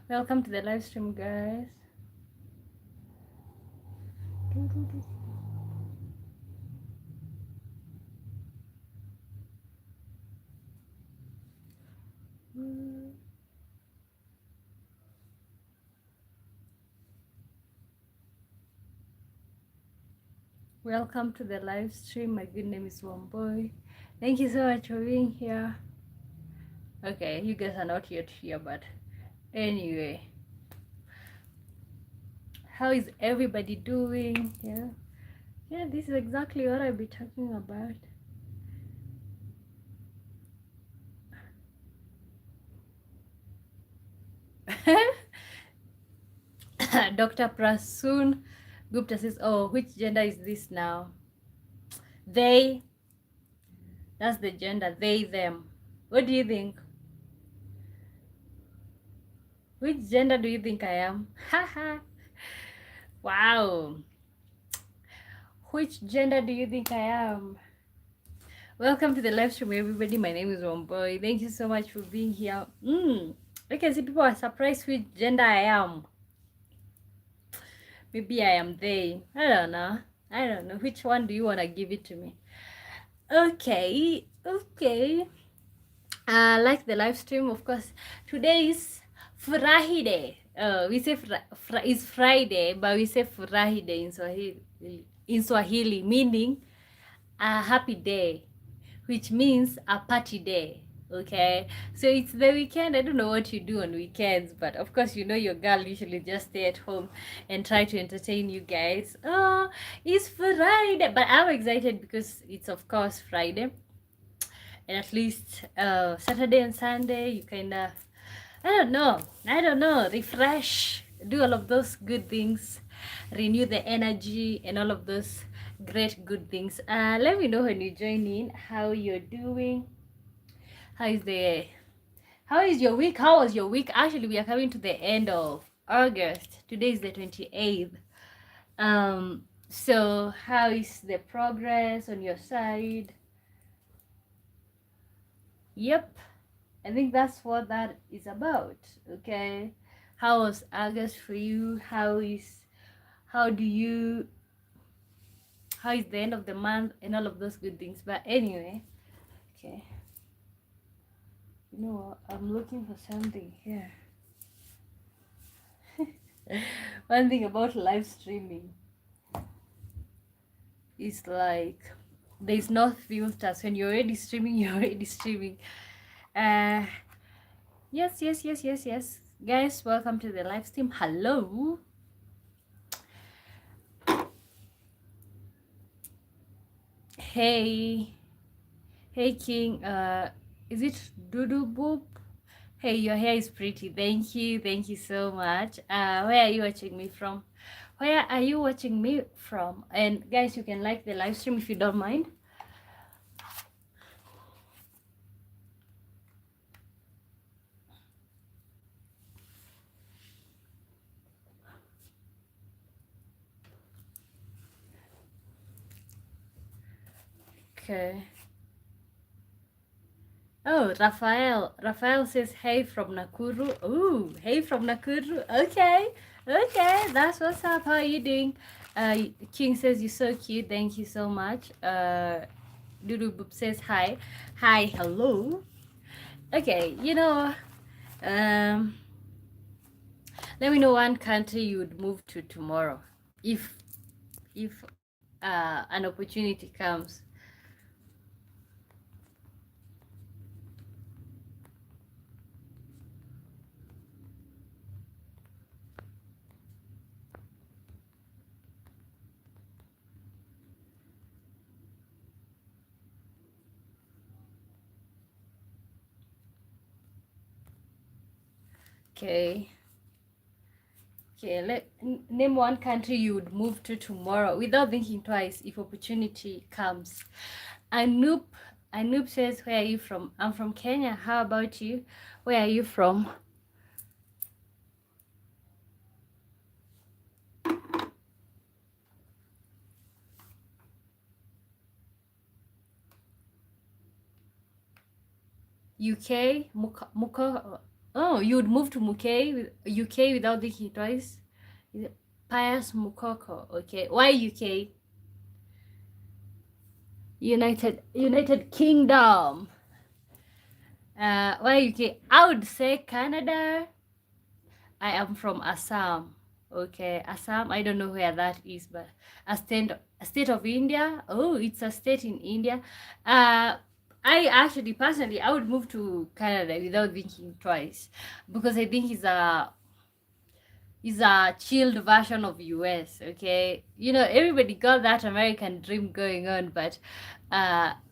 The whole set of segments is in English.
Welcome to the live stream, guys. Welcome to the live stream. My good name is Womboy. Thank you so much for being here. Okay, you guys are not yet here, but anyway, how is everybody doing? Yeah, this is exactly what I'll be talking about. Dr. Prasoon Gupta says, oh, which gender is this now? They. That's the gender. They, them. What do you think? Which gender do you think I am? Haha. Wow. Which gender do you think I am? Welcome to the live stream, everybody. My name is Womboy. Thank you so much for being here. I can see people are surprised which gender I am. Maybe I am they. I don't know. Which one do you want to give it to me? Okay. Like the live stream, of course. Today is Friday. We say it's Friday, but we say Friday in Swahili, meaning a happy day, which means a party day. Okay, so it's the weekend. I don't know what you do on weekends, but of course, you know your girl usually just stay at home and try to entertain you guys. Oh, it's Friday, but I'm excited because it's of course Friday, and at least Saturday and Sunday you kind of, I don't know, refresh, do all of those good things, renew the energy and all of those great good things. Let me know when you join in how you're doing. How is your week? How was your week? Actually, we are coming to the end of August. Today is the 28th. So how is the progress on your side? Yep, I think that's what that is about. Okay, how was August for you? How do you how is the end of the month and all of those good things? But anyway, okay, you know what, I'm looking for something here. One thing about live streaming is like there's no filters. When you're already streaming, you're already streaming. uh yes, guys, welcome to the live stream. Hello. Hey, King, is it Doodoo Boop? Hey, your hair is pretty. Thank you so much. Where are you watching me from? Where are you watching me from? And guys, you can like the live stream if you don't mind. Okay. Oh, Raphael says hey from Nakuru. Oh, hey from Nakuru. Okay, that's what's up. How are you doing? King says you're so cute. Thank you so much. Doodoo Boop says hi. Hi, hello. Okay, um, let me know one country you would move to tomorrow, if an opportunity comes. Okay. Okay, name one country you would move to tomorrow without thinking twice if opportunity comes. Anoop, Anoop says, where are you from? I'm from Kenya. How about you? Where are you from? UK? Oh, you would move to UK without thinking twice? Is it Pius Mukoko? Okay. Why UK? United Kingdom. Why UK? I would say Canada. I am from Assam. Okay, Assam. I don't know where that is, but a state of India. Oh, it's a state in India. I actually personally I would move to Canada without thinking twice because I think it's a chilled version of US. Okay, everybody got that American dream going on, but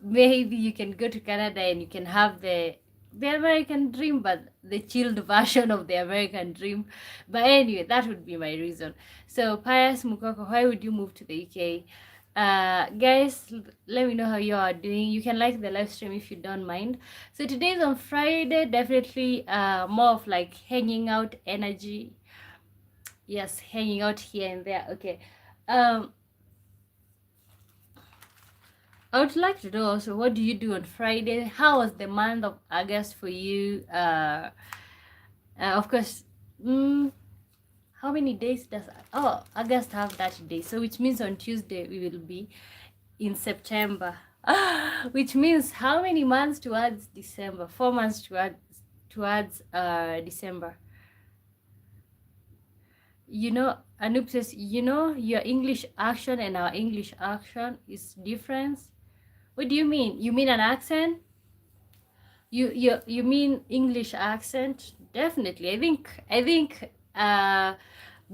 maybe you can go to Canada and you can have the American dream, but the chilled version of the American dream. But anyway, that would be my reason. So Pius Mukoko, why would you move to the UK? Guys, let me know how you are doing. You can like the live stream if you don't mind. So today's on Friday, definitely more of like hanging out energy. Yes, hanging out here and there. Okay. um I would like to know also, what do you do on Friday? How was the month of August for you? Of course. How many days does August have that day? So which means on Tuesday we will be in September. Which means how many months towards December? 4 months towards December. Anoop says, your English action and our English action is different. What do you mean? You mean an accent? You mean English accent? Definitely. I think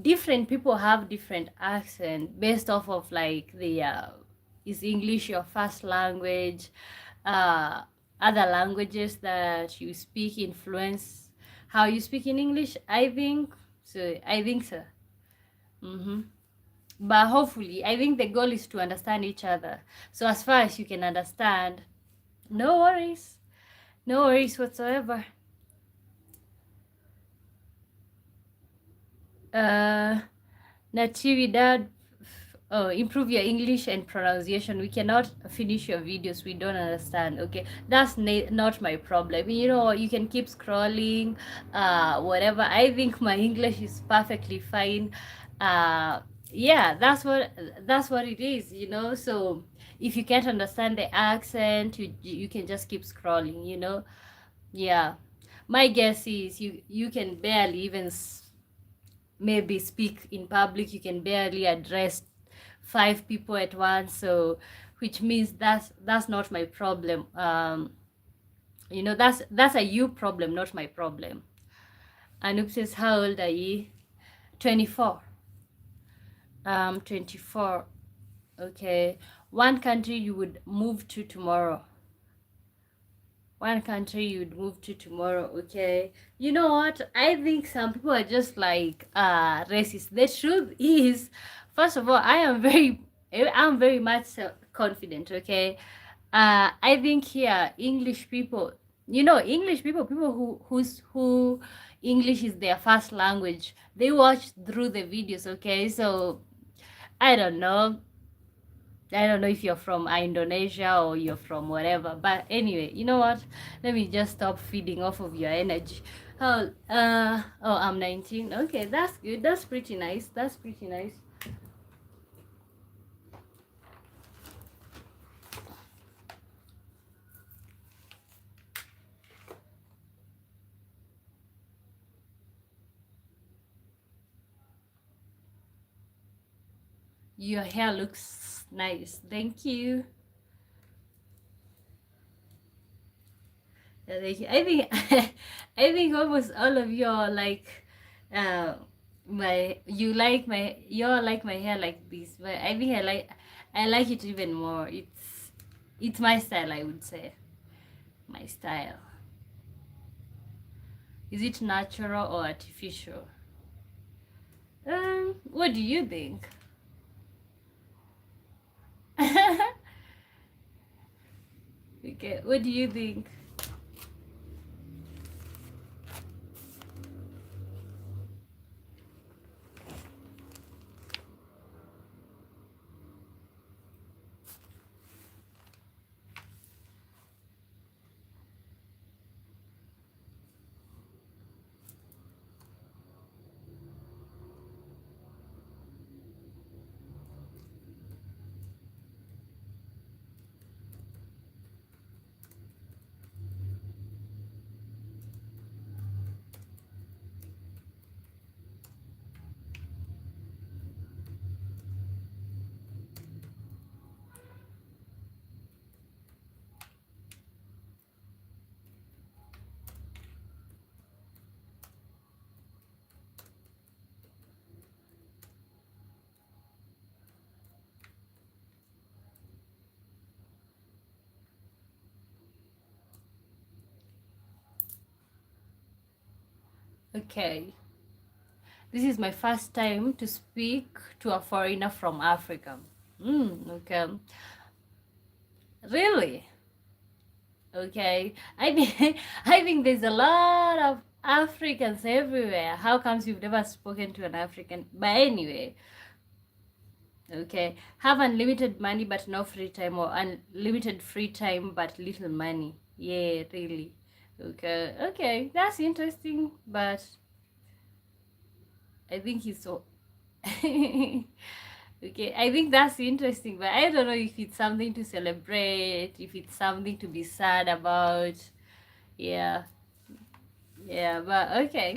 different people have different accent based off of like the is English your first language? Uh Other languages that you speak influence how you speak in English? I think so. Mm-hmm. But hopefully, I think the goal is to understand each other. So as far as you can understand, no worries. No worries whatsoever. Natividad, improve your English and pronunciation. We cannot finish your videos. We don't understand. Okay, that's not my problem. You can keep scrolling, whatever. I think my English is perfectly fine. Yeah, that's what it is. So if you can't understand the accent, you can just keep scrolling. Yeah, my guess is you can barely even maybe speak in public. You can barely address 5 people at once, so which means that's not my problem. That's a you problem, not my problem. Anoop says, how old are you? 24. 24. Okay. One country you would move to tomorrow. One country you'd move to tomorrow. Okay, you know what, I think some people are just like racist. The truth is, first of all, I'm very much confident. Okay, I think here English people, people who English is their first language, they watch through the videos. Okay, so I don't know. I don't know if you're from Indonesia or you're from whatever. But anyway, you know what? Let me just stop feeding off of your energy. I'm 19. Okay, that's good. That's pretty nice. That's pretty nice. Your hair looks nice. Thank you. Thank you. I think almost all of you are like you're like my hair like this, but I think I like it even more. It's my style, I would say. My style. Is it natural or artificial? What do you think? Okay, what do you think? Okay. This is my first time to speak to a foreigner from Africa. Okay. Really? Okay. I mean, I think there's a lot of Africans everywhere. How comes you've never spoken to an African? But anyway, okay. Have unlimited money but no free time, or unlimited free time but little money. Yeah, really. Okay. Okay. That's interesting, but I think it's so. Okay, I think that's interesting, but I don't know if it's something to celebrate, if it's something to be sad about. Yeah, yeah, but okay.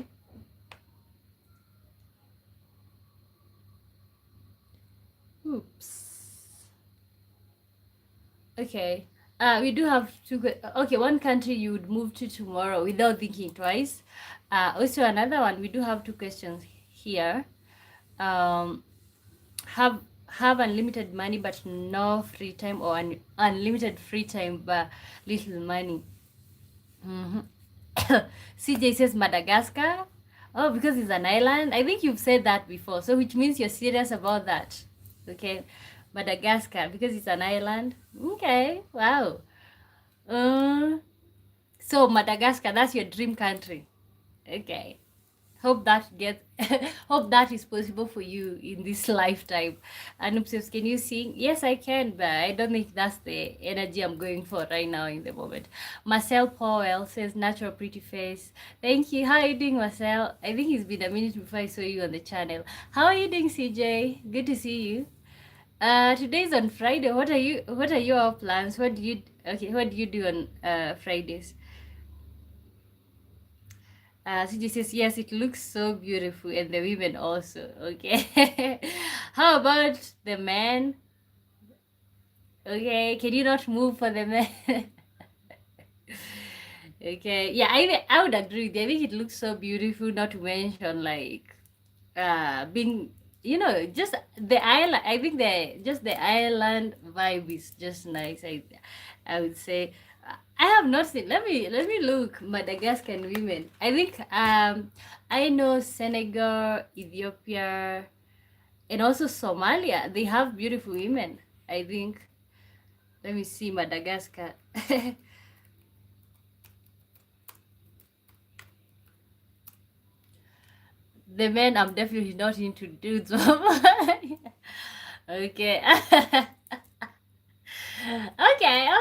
Oops. Okay. We do have two. Okay, one country you would move to tomorrow without thinking twice. Also another one. We do have two questions here. Um, have have unlimited money but no free time, or unlimited free time but little money. Mm-hmm. CJ says Madagascar. Oh, because it's an island. I think you've said that before. So which means you're serious about that. Okay. Madagascar because it's an island. Okay. Wow. Uh, so Madagascar, that's your dream country. Okay. Hope that gets hope that is possible for you in this lifetime. And says, can you sing? Yes, I can, but I don't think that's the energy I'm going for right now in the moment. Marcel Powell says, natural pretty face. Thank you. How are you doing, Marcel? I think it's been a minute before I saw you on the channel. How are you doing, CJ? Good to see you. Today's on Friday. What are your plans? What do you do on Fridays? CJ says, yes, it looks so beautiful, and the women also. Okay. How about the men? Okay, can you not move for the men? Okay, yeah, I would agree with you. I think it looks so beautiful, not to mention like being, just the island. I think the island vibe is just nice. I would say. I have not seen. Let me look. Madagascan women. I think I know Senegal, Ethiopia, and also Somalia. They have beautiful women. I think. Let me see Madagascar. The men, I'm definitely not into dudes. Okay.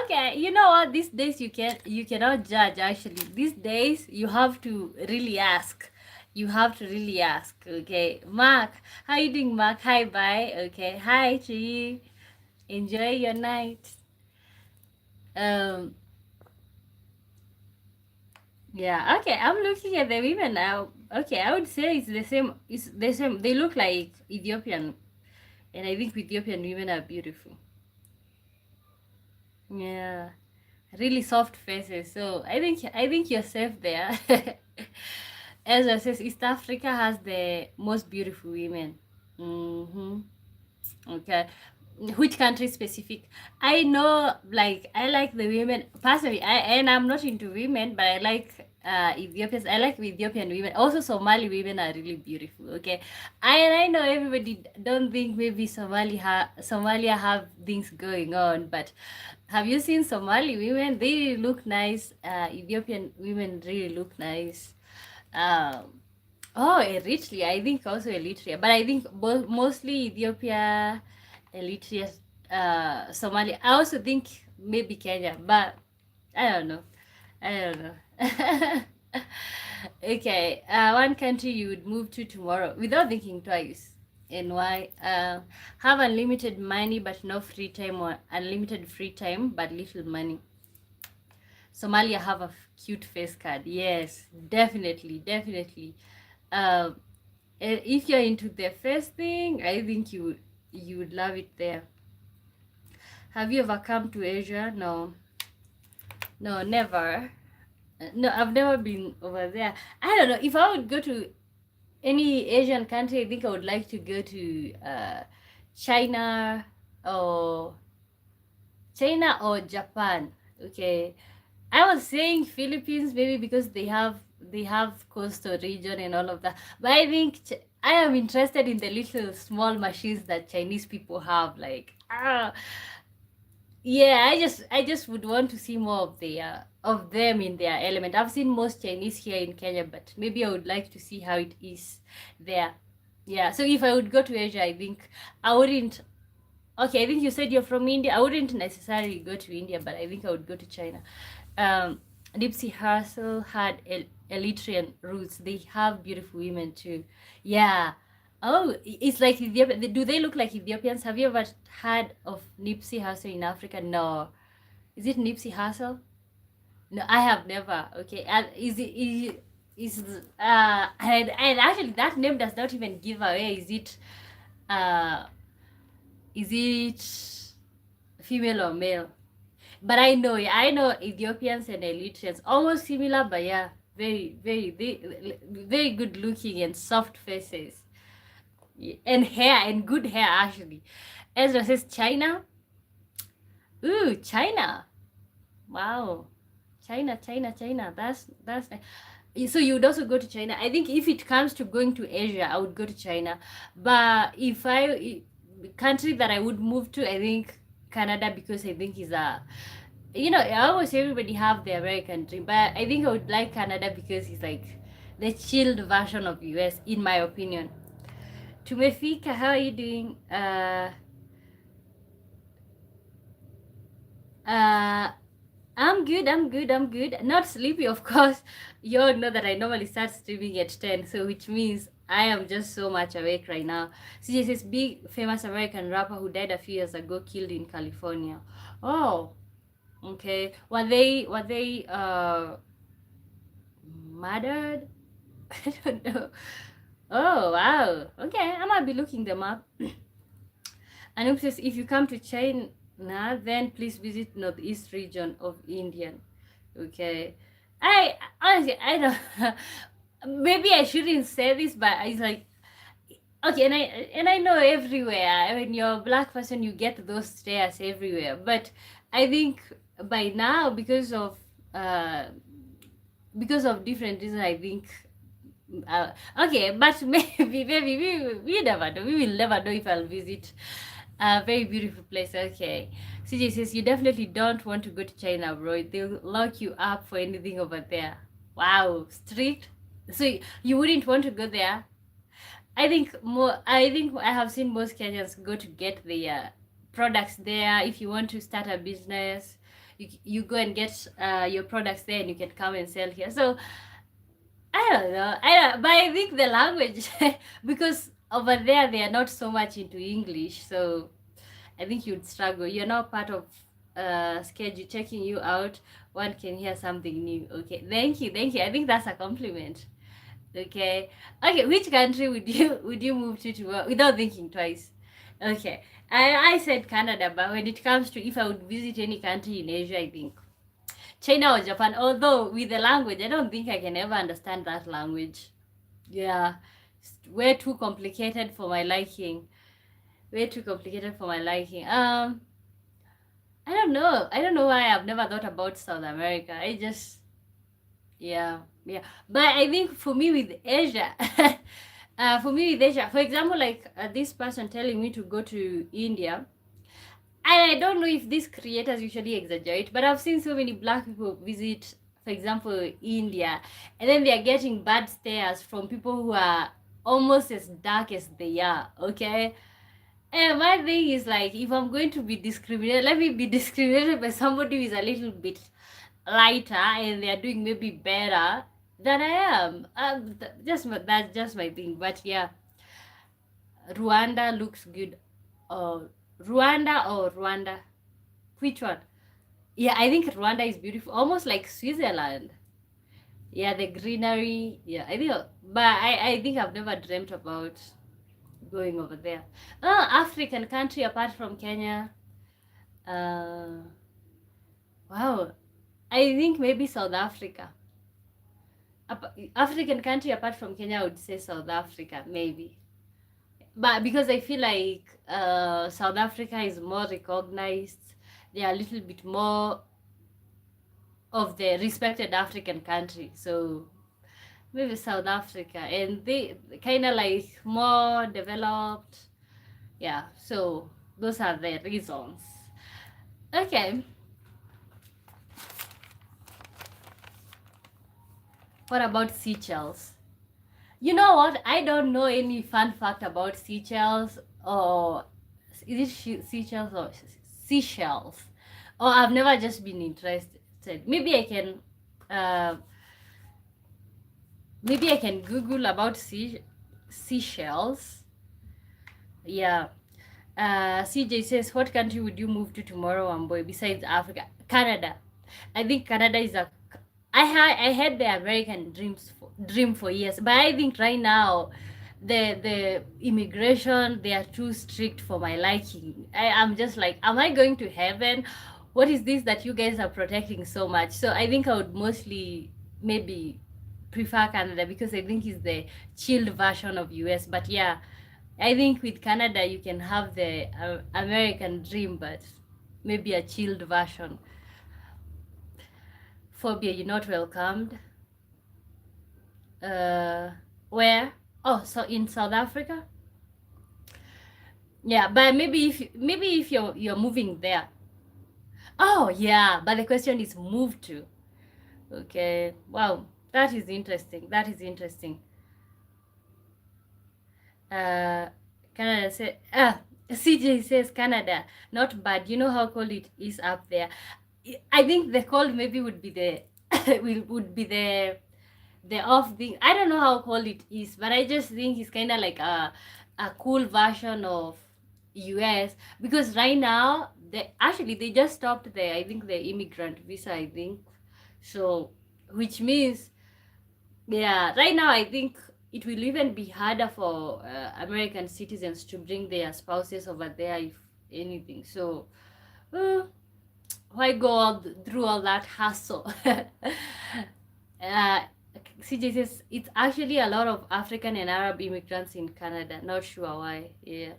Okay. You know what? These days you cannot judge actually. These days you have to really ask. You have to really ask. Okay. Mark, how you doing, Mark? Hi, bye. Okay. Hi, Chi. Enjoy your night. Um yeah, okay. I'm looking at the women now. Okay, I would say it's the same. It's the same. They look like Ethiopian, and I think Ethiopian women are beautiful. Yeah, really soft faces. So I think you're safe there. As I says, East Africa has the most beautiful women. Mm-hmm. Okay. Which country specific? I know, like, I like the women personally. I'm not into women, but I like Ethiopians. I like Ethiopian women. Also, Somali women are really beautiful. Okay, I know everybody don't think maybe Somalia have things going on, but have you seen Somali women? They really look nice. Ethiopian women really look nice. Um, Oh, Eritrea. I think also Eritrea, but I think both mostly Ethiopia, Eritrea, Somalia. I also think maybe Kenya, but I don't know. I don't know. Okay, one country you would move to tomorrow without thinking twice, and why? Have unlimited money but no free time, or unlimited free time but little money. Somalia have a cute face card. Yes, definitely, definitely. Um, and if you're into the first thing, I think you would love it there. Have you ever come to Asia? No, no, never. No, I've never been over there. I don't know if I would go to any Asian country. I think I would like to go to China or China or Japan. Okay, I was saying Philippines maybe because they have they have coastal region and all of that. But I think I am interested in the little small machines that Chinese people have. Like, yeah, I just would want to see more of them in their element. I've seen most Chinese here in Kenya, but maybe I would like to see how it is there. Yeah. So if I would go to Asia, I think I wouldn't. Okay, I think you said you're from India. I wouldn't necessarily go to India, but I think I would go to China. Nipsey Hussle had Eritrean roots. They have beautiful women too. Yeah. Oh, it's like Ethiopia. Do they look like Ethiopians? Have you ever heard of Nipsey Hussle in Africa? No. Is it Nipsey Hussle? No, I have never. Okay. And and actually that name does not even give away. Uh is it female or male? But I know Ethiopians and Eritreans almost similar, but yeah, very good looking and soft faces. And hair and good hair actually. Ezra says China. Ooh, China. Wow. China. That's nice. So you would also go to China. I think if it comes to going to Asia, I would go to China. But if country that I would move to, I think Canada, because I think is a, almost everybody have the American dream, but I think I would like Canada because it's like the chilled version of US, in my opinion. Tumefika, how are you doing? I'm good. Not sleepy, of course. You all know that I normally start streaming at 10, so which means I am just so much awake right now. CJ says, big famous American rapper who died a few years ago, killed in California. Oh, okay. Were they murdered? I don't know. Oh, wow. Okay, I might be looking them up. And it says, if you come to China, then please visit northeast region of India. Okay. I honestly, I don't. Maybe I shouldn't say this, but it's like, okay, and I know everywhere. When you're a black person, you get those stares everywhere. But I think by now, uh because of different reasons, I think. Okay, but maybe we never know. We will never know if I'll visit a very beautiful place. Okay, CJ says you definitely don't want to go to China, bro. They'll lock you up for anything over there. Wow, strict. So you wouldn't want to go there. I think I have seen most Kenyans go to get their products there. If you want to start a business, you go and get your products there, and you can come and sell here. So I don't know. But I think the language, because over there they are not so much into English, so I think you'd struggle. You're not part of schedule checking you out. One can hear something new. Okay, thank you. I think that's a compliment. Okay, Which country would you move to work without thinking twice? Okay, I said Canada, but when it comes to if I would visit any country in Asia, I think China or Japan, although with the language, I don't think I can ever understand that language. Yeah, it's way too complicated for my liking. Way too complicated for my liking. I don't know. I don't know why I've never thought about South America. Yeah. But I think for me with Asia, for example, like this person telling me to go to India, and I don't know if these creators usually exaggerate, but I've seen so many black people visit, for example, India, and then they are getting bad stares from people who are almost as dark as they are, okay? And my thing is like, if I'm going to be discriminated, let me be discriminated by somebody who is a little bit lighter and they are doing maybe better than I am. That's just my thing. But yeah, Rwanda looks good. Rwanda? Which one? Yeah, I think Rwanda is beautiful, almost like Switzerland. Yeah, the greenery. Yeah, I think I've never dreamt about going over there. African country apart from Kenya. Uh, wow. I think maybe South Africa. African country apart from Kenya, I would say South Africa, maybe. But because I feel like South Africa is more recognized, they are a little bit more of the respected African country. So maybe South Africa, and they kind of like more developed. Yeah, so those are the reasons. Okay, what about Seychelles? You know what? I don't know any fun fact about Seychelles, or is it Seychelles or Seychelles? Or I've never just been interested. Maybe I can, uh, maybe I can Google about Seychelles. Yeah. CJ says, what country would you move to tomorrow, Amboy, besides Africa? Canada. I think Canada is a. I had the American dream for years, but I think right now, the immigration, they are too strict for my liking. I'm just like, am I going to heaven? What is this that you guys are protecting so much? So I think I would mostly maybe prefer Canada because I think it's the chilled version of US. But yeah, I think with Canada you can have the American dream, but maybe a chilled version. Phobia, you're not welcomed. Where? Oh, so in South Africa. Yeah, but maybe if you're moving there. Oh yeah, but the question is move to. Okay. Wow, that is interesting. That is interesting. Uh, Canada say CJ says Canada, not bad. You know how cold it is up there. I think the cold maybe would be the would be the off thing. I don't know how cold it is, but I just think it's kind of like a cool version of US, because right now they just stopped the, I think, the immigrant visa, I think. So which means, yeah, right now I think it will even be harder for American citizens to bring their spouses over there, if anything. So uh, why go through all that hassle? uh, CJ says it's actually a lot of African and Arab immigrants in Canada. Not sure why. Yeah,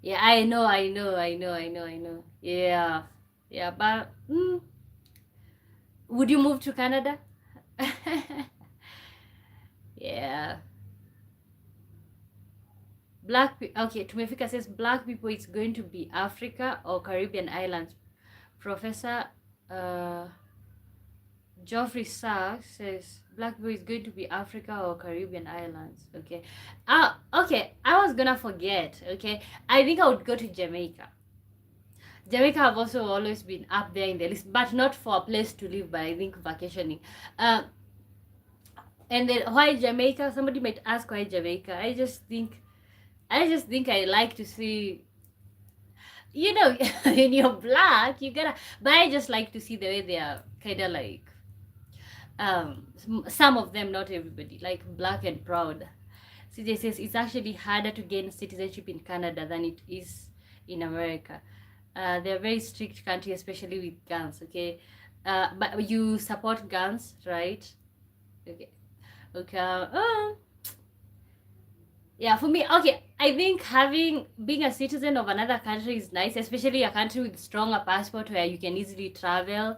yeah, I know. Yeah, yeah, but would you move to Canada? Yeah. Okay, Tumefika says black people, it's going to be Africa or Caribbean islands. Professor uh, Geoffrey Sachs says black people is going to be Africa or Caribbean islands. Okay. Okay, I was gonna forget. Okay, I think I would go to Jamaica. Jamaica have also always been up there in the list, but not for a place to live, but I think vacationing. Uh, and then why Jamaica? Somebody might ask why Jamaica. I just think I like to see, when you're black, you gotta. But I just like to see the way they are kind of like, some of them, not everybody, like black and proud. CJ says it's actually harder to gain citizenship in Canada than it is in America. They're a very strict country, especially with guns. Okay, but you support guns, right? Okay, okay. Yeah, for me, okay, I think being a citizen of another country is nice, especially a country with stronger passport where you can easily travel.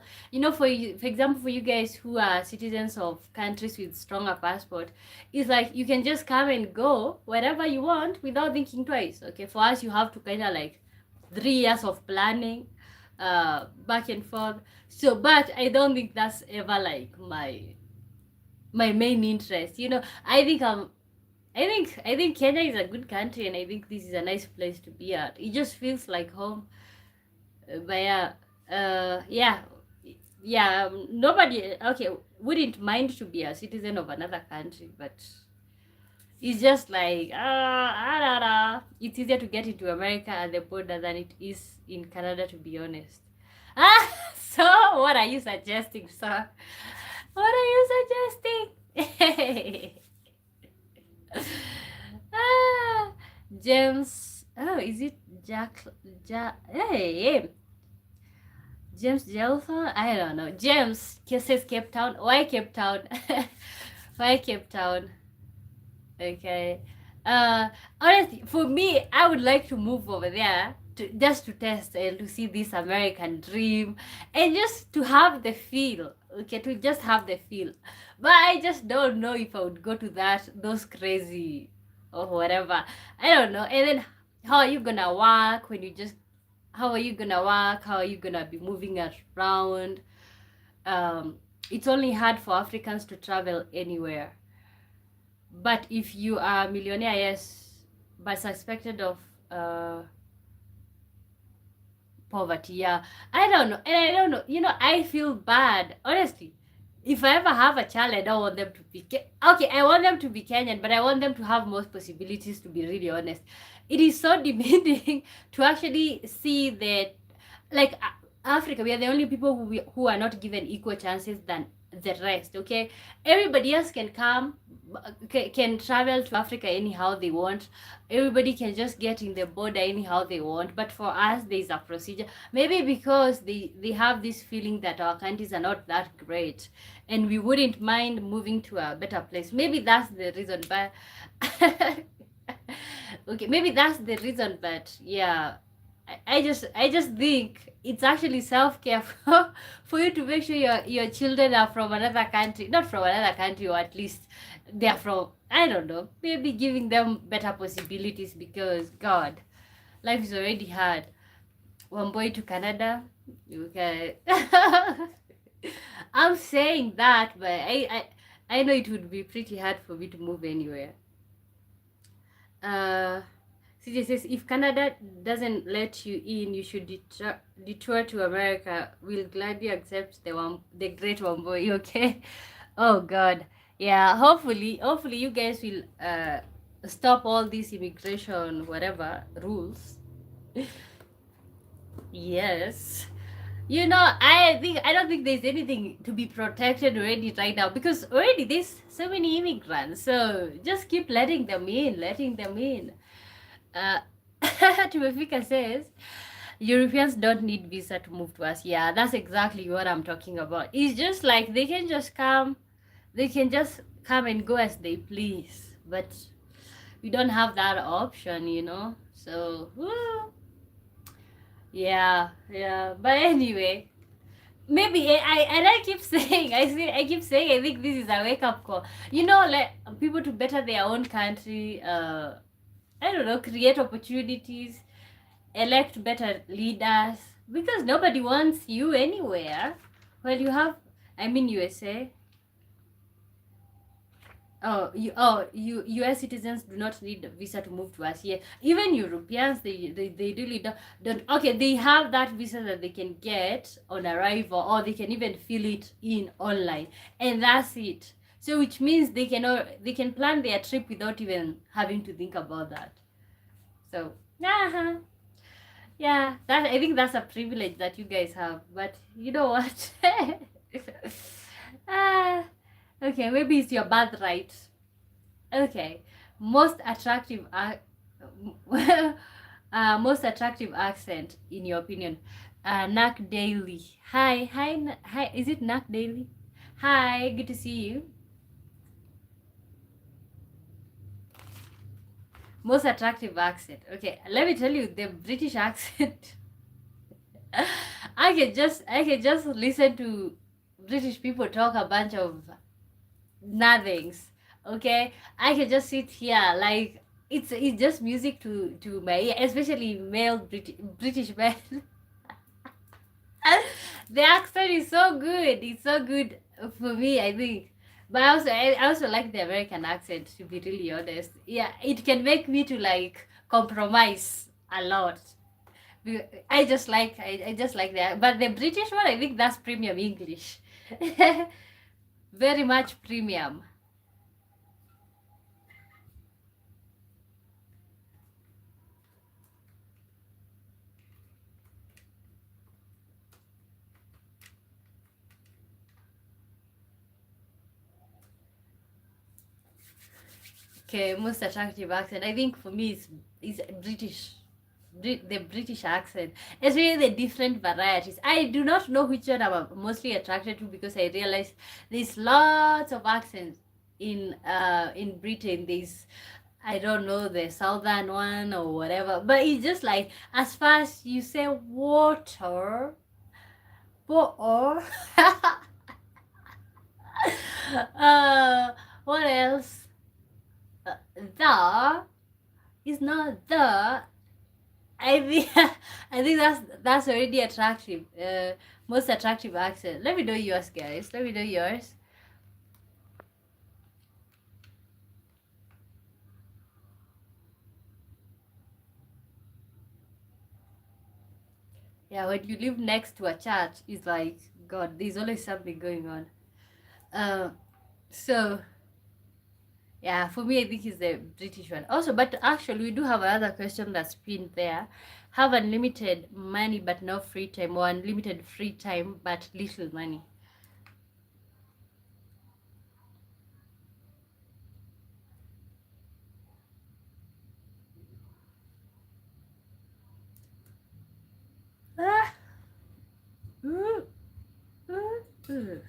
For you, for example, for you guys who are citizens of countries with stronger passport, it's like you can just come and go wherever you want without thinking twice. Okay, for us, you have to kind of like 3 years of planning, back and forth. So, but I don't think that's ever like my main interest. I think Kenya is a good country, and I think this is a nice place to be at. It just feels like home. But yeah, nobody wouldn't mind to be a citizen of another country, but it's just like it's easier to get into America at the border than it is in Canada, to be honest. So what are you suggesting, sir? What are you suggesting? James. Oh, is it hey, James Gelson? I don't know. James says Cape Town. Why Cape Town? Why Cape Town? Okay. Honestly, for me, I would like to move over there just to test and to see this American dream and just to have the feel, okay, to just have the feel. But I just don't know if I would go to those crazy or whatever. I don't know. And then how are you gonna work when you just, how are you gonna work? How are you gonna be moving around? It's only hard for Africans to travel anywhere. But if you are a millionaire, yes, but suspected of poverty, yeah. I don't know. And I don't know. I feel bad. Honestly, if I ever have a child, I don't want them to be okay, I want them to be Kenyan, but I want them to have most possibilities, to be really honest. It is so demeaning to actually see that, like, Africa, we are the only people who are not given equal chances than the rest, okay? Everybody else can come, can travel to Africa anyhow they want. Everybody can just get in the border anyhow they want. But for us, there's a procedure. Maybe because they have this feeling that our countries are not that great and we wouldn't mind moving to a better place. Maybe that's the reason. But okay, maybe that's the reason. But yeah, I just think it's actually self-care for you to make sure your children are from another country, not from another country, or at least they're from, I don't know, maybe giving them better possibilities, because God, life is already hard. One boy to Canada, okay. I'm saying that, but I know it would be pretty hard for me to move anywhere. CJ says, if Canada doesn't let you in, you should detour to America. We'll gladly accept the great one boy, okay? Oh God. Yeah, hopefully you guys will stop all these immigration whatever rules. Yes. I don't think there's anything to be protected already right now, because already there's so many immigrants. So just keep letting them in. Tumefika says, Europeans don't need visa to move to us. Yeah, that's exactly what I'm talking about. It's just like they can just come and go as they please. But we don't have that option. So, woo. Yeah. But anyway, maybe I keep saying, I keep saying, I think this is a wake up call. Like people to better their own country. I don't know, create opportunities, elect better leaders, because nobody wants you anywhere. Well, USA. US citizens do not need a visa to move to us here. Even Europeans, they really don't. Okay, they have that visa that they can get on arrival, or they can even fill it in online, and that's it. So which means they can plan their trip without even having to think about that. So yeah, I think that's a privilege that you guys have. But you know what? Okay, maybe it's your birthright. Okay, most attractive most attractive accent in your opinion? Nak Daily. Hi. Is it Nak Daily? Hi, good to see you. Most attractive accent. Okay, let me tell you the British accent. I can just listen to British people talk a bunch of nothings. Okay, I can just sit here like it's just music to my ear, especially male British men. The accent is so good. It's so good for me, I think. But I also like the American accent, to be really honest. Yeah, it can make me to like compromise a lot. I just like that. But the British one, I think that's premium English. Very much premium. Okay, most attractive accent. I think for me is British. The British accent, especially the different varieties. I do not know which one I'm mostly attracted to, because I realized there's lots of accents in Britain. I don't know the southern one or whatever, but it's just like as far as you say water, water. What else? The is not the. I think I think that's already attractive. Most attractive accent. Let me know yours, guys. Let me know yours. Yeah, when you live next to a church, it's like God. There's always something going on. Uh, so yeah, for me, I think it's the British one. Also, but actually, we do have another question that's pinned there. Have unlimited money but no free time, or unlimited free time but little money. Ah. Ooh. Ooh. Ooh.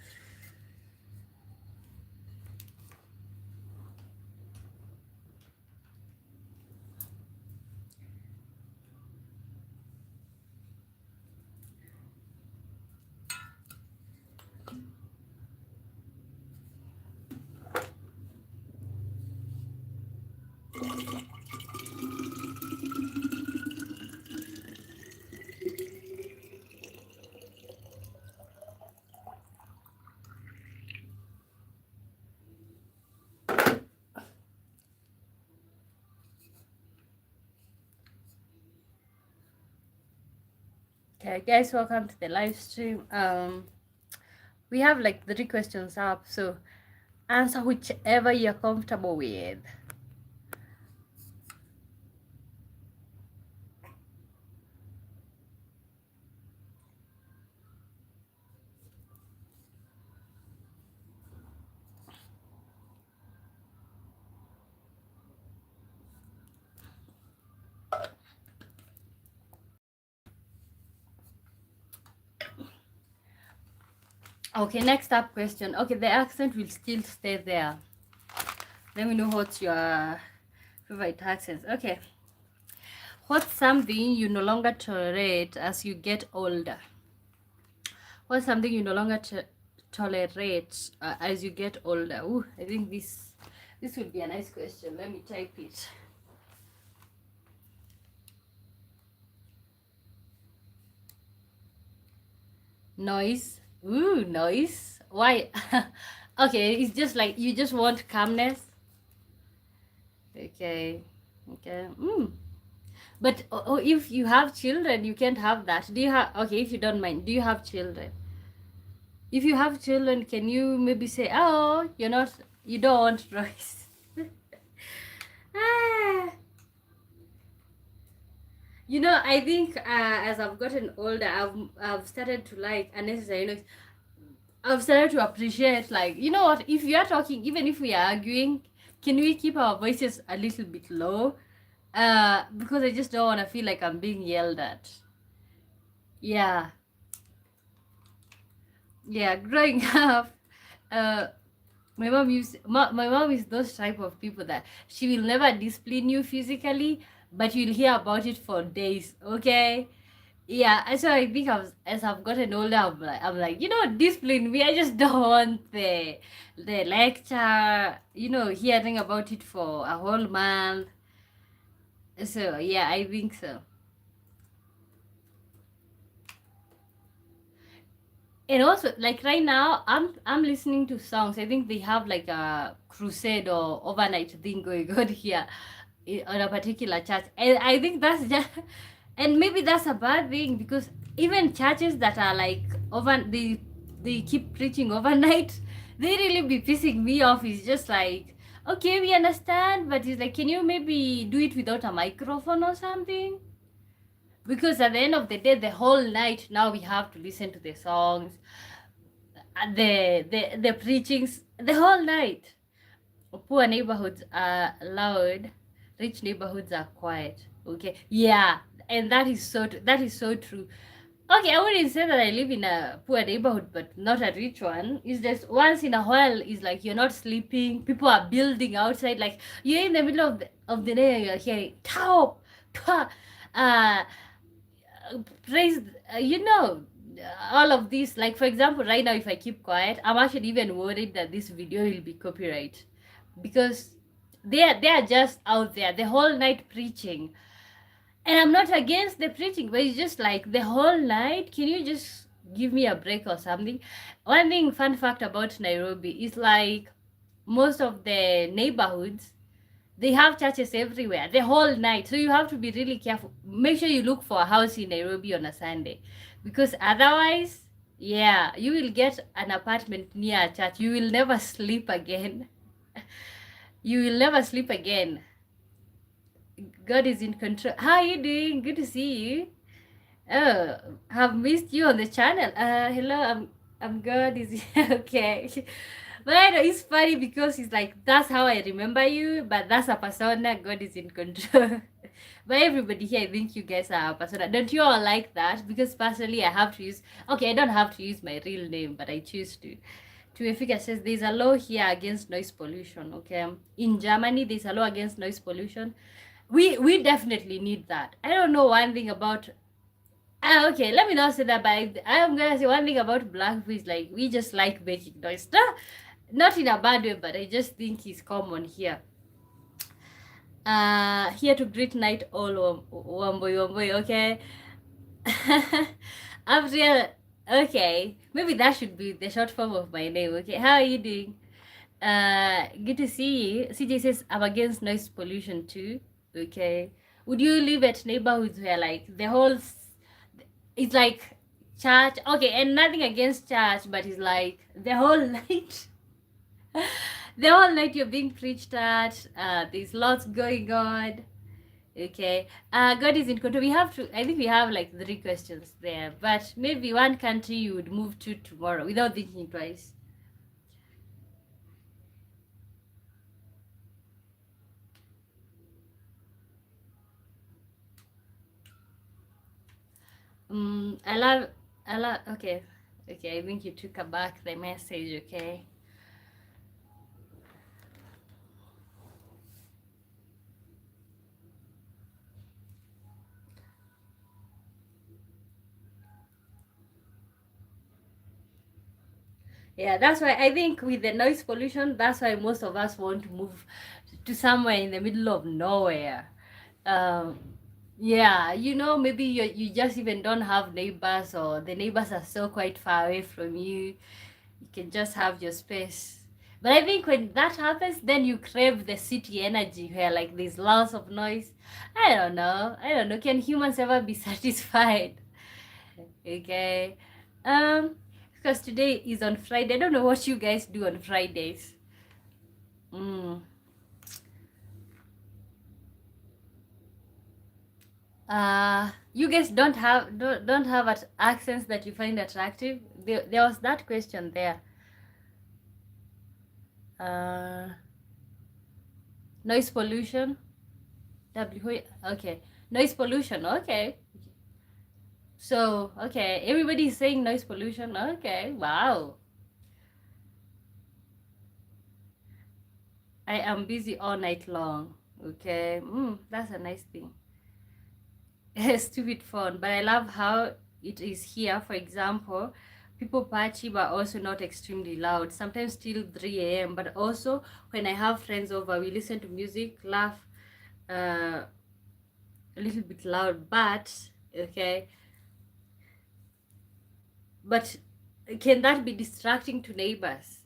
Okay, guys, welcome to the live stream. We have like 3 questions up, so answer whichever you're comfortable with. Okay, next up question. Okay, the accent will still stay there. Let me know what's your favorite accents. Okay. What's something you no longer tolerate as you get older? What's something you no longer tolerate as you get older? Ooh, I think this would be a nice question. Let me type it. Noise. Ooh, noise. Why? Okay, it's just like you just want calmness. Okay. Okay. But if you have children, you can't have that. Do you have? Okay, if you don't mind, do you have children? If you have children, can you maybe say, "Oh, you don't want noise." Ah. I think as I've gotten older, I've started to like unnecessary noise. I've started to appreciate, like, you know what, if you are talking, even if we are arguing, can we keep our voices a little bit low? Because I just don't want to feel like I'm being yelled at. Yeah, yeah. Growing up, uh, my mom is those type of people that she will never discipline you physically, but you'll hear about it for days. Okay. Yeah, and so I think as I've gotten older, I'm like, discipline me. I just don't want the lecture, hearing about it for a whole month. So yeah, I think so. And also, like right now, I'm listening to songs. I think they have like a crusade or overnight thing going on here on a particular church, and I think that's just, and maybe that's a bad thing, because even churches that are like they keep preaching overnight, they really be pissing me off. It's just like, okay, we understand, but it's like, can you maybe do it without a microphone or something? Because at the end of the day, the whole night now we have to listen to the songs, the preachings the whole night. Poor neighborhoods are loud, rich neighborhoods are quiet. Okay, yeah, and that is so true. Okay, I wouldn't say that I live in a poor neighborhood, but not a rich one. It's just once in a while, it's like you're not sleeping. People are building outside. Like you're in the middle of of the day, you're hearing top, uh, praise, you know, all of this. Like, for example, right now, if I keep quiet, I'm actually even worried that this video will be copyright, because they are just out there the whole night preaching. And I'm not against the preaching, but it's just like the whole night. Can you just give me a break or something? One thing, fun fact about Nairobi is like most of the neighborhoods, they have churches everywhere the whole night. So you have to be really careful. Make sure you look for a house in Nairobi on a Sunday, because otherwise, yeah, you will get an apartment near a church. You will never sleep again. You will never sleep again. God is in control. How are you doing? Good to see you. Oh, have missed you on the channel. Hello, I'm good. Is okay? But I know it's funny because it's like that's how I remember you, but that's a persona. God is in control. But everybody here, I think you guys are a persona. Don't you all like that? Because personally, I have to use. Okay, I don't have to use my real name, but I choose to. Tuefika says there's a law here against noise pollution. Okay, in Germany, there's a law against noise pollution. We definitely need that. I don't know one thing about okay, let me not say that, but I'm gonna say one thing about black people is like we just like making noise. Not in a bad way, but I just think it's common here. Here to greet night all wamboy, okay? After okay, maybe that should be the short form of my name, okay? How are you doing? Good to see you. CJ says I'm against noise pollution too. Okay. Would you live at neighborhoods where like the whole it's like church? Okay, and nothing against church, but it's like the whole night. The whole night you're being preached at. There's lots going on. Okay. God is in control. We have to. I think we have like 3 questions there, but maybe one country you would move to tomorrow without thinking twice. I love, okay, I think you took back the message, okay? Yeah, that's why I think with the noise pollution, that's why most of us want to move to somewhere in the middle of nowhere. Um, yeah, you know, maybe you just even don't have neighbors, or the neighbors are so quite far away from you. You can just have your space. But I think when that happens, then you crave the city energy where like there's lots of noise. I don't know. Can humans ever be satisfied? Okay. Because today is on Friday. I don't know what you guys do on Fridays. You guys don't have accents that you find attractive. There was that question there. Noise pollution. Okay. Noise pollution. Okay. So, okay, everybody is saying noise pollution. Okay, wow. I am busy all night long. Okay, that's a nice thing. Stupid fun, but I love how it is here. For example, people party but also not extremely loud. Sometimes till 3 a.m. But also when I have friends over, we listen to music, laugh, a little bit loud. But okay, but can that be distracting to neighbors?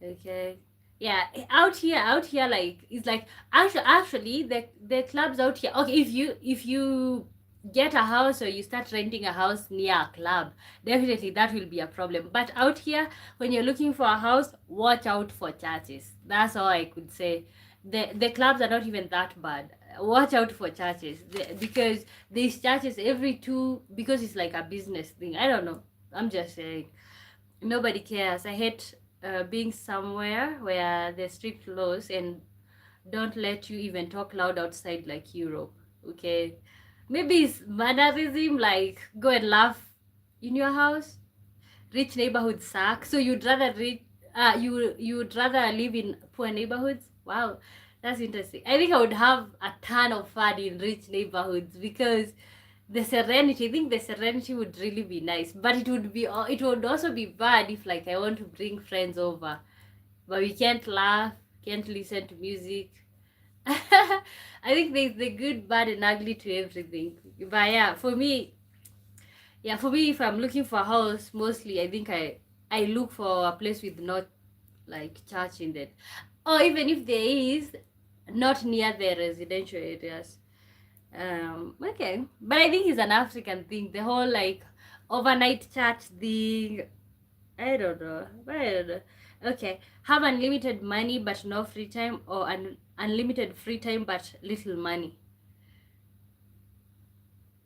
Okay, yeah, out here like it's like actually the clubs out here. Okay, if you get a house or you start renting a house near a club, definitely that will be a problem. But out here, when you're looking for a house, watch out for churches. That's all I could say. The clubs are not even that bad. Watch out for churches, because these churches every two, because it's like a business thing. I don't know, I'm just saying. Nobody cares. I hate being somewhere where there's strict laws and don't let you even talk loud outside like Europe. Okay, maybe it's mannerism, like go and laugh in your house. Rich neighborhoods suck, so you'd rather you would rather live in poor neighborhoods. Wow, that's interesting. I think I would have a ton of fun in rich neighborhoods because the serenity. I think the serenity would really be nice, but it would also be bad if like I want to bring friends over, but we can't laugh, can't listen to music. I think there's the good, bad, and ugly to everything. But yeah, for me, if I'm looking for a house, mostly I think I look for a place with not like church in it, or even if there is, not near the residential areas. Okay, but I think it's an African thing. The whole like overnight church thing. I don't know. Okay, have unlimited money but no free time, or unlimited free time but little money.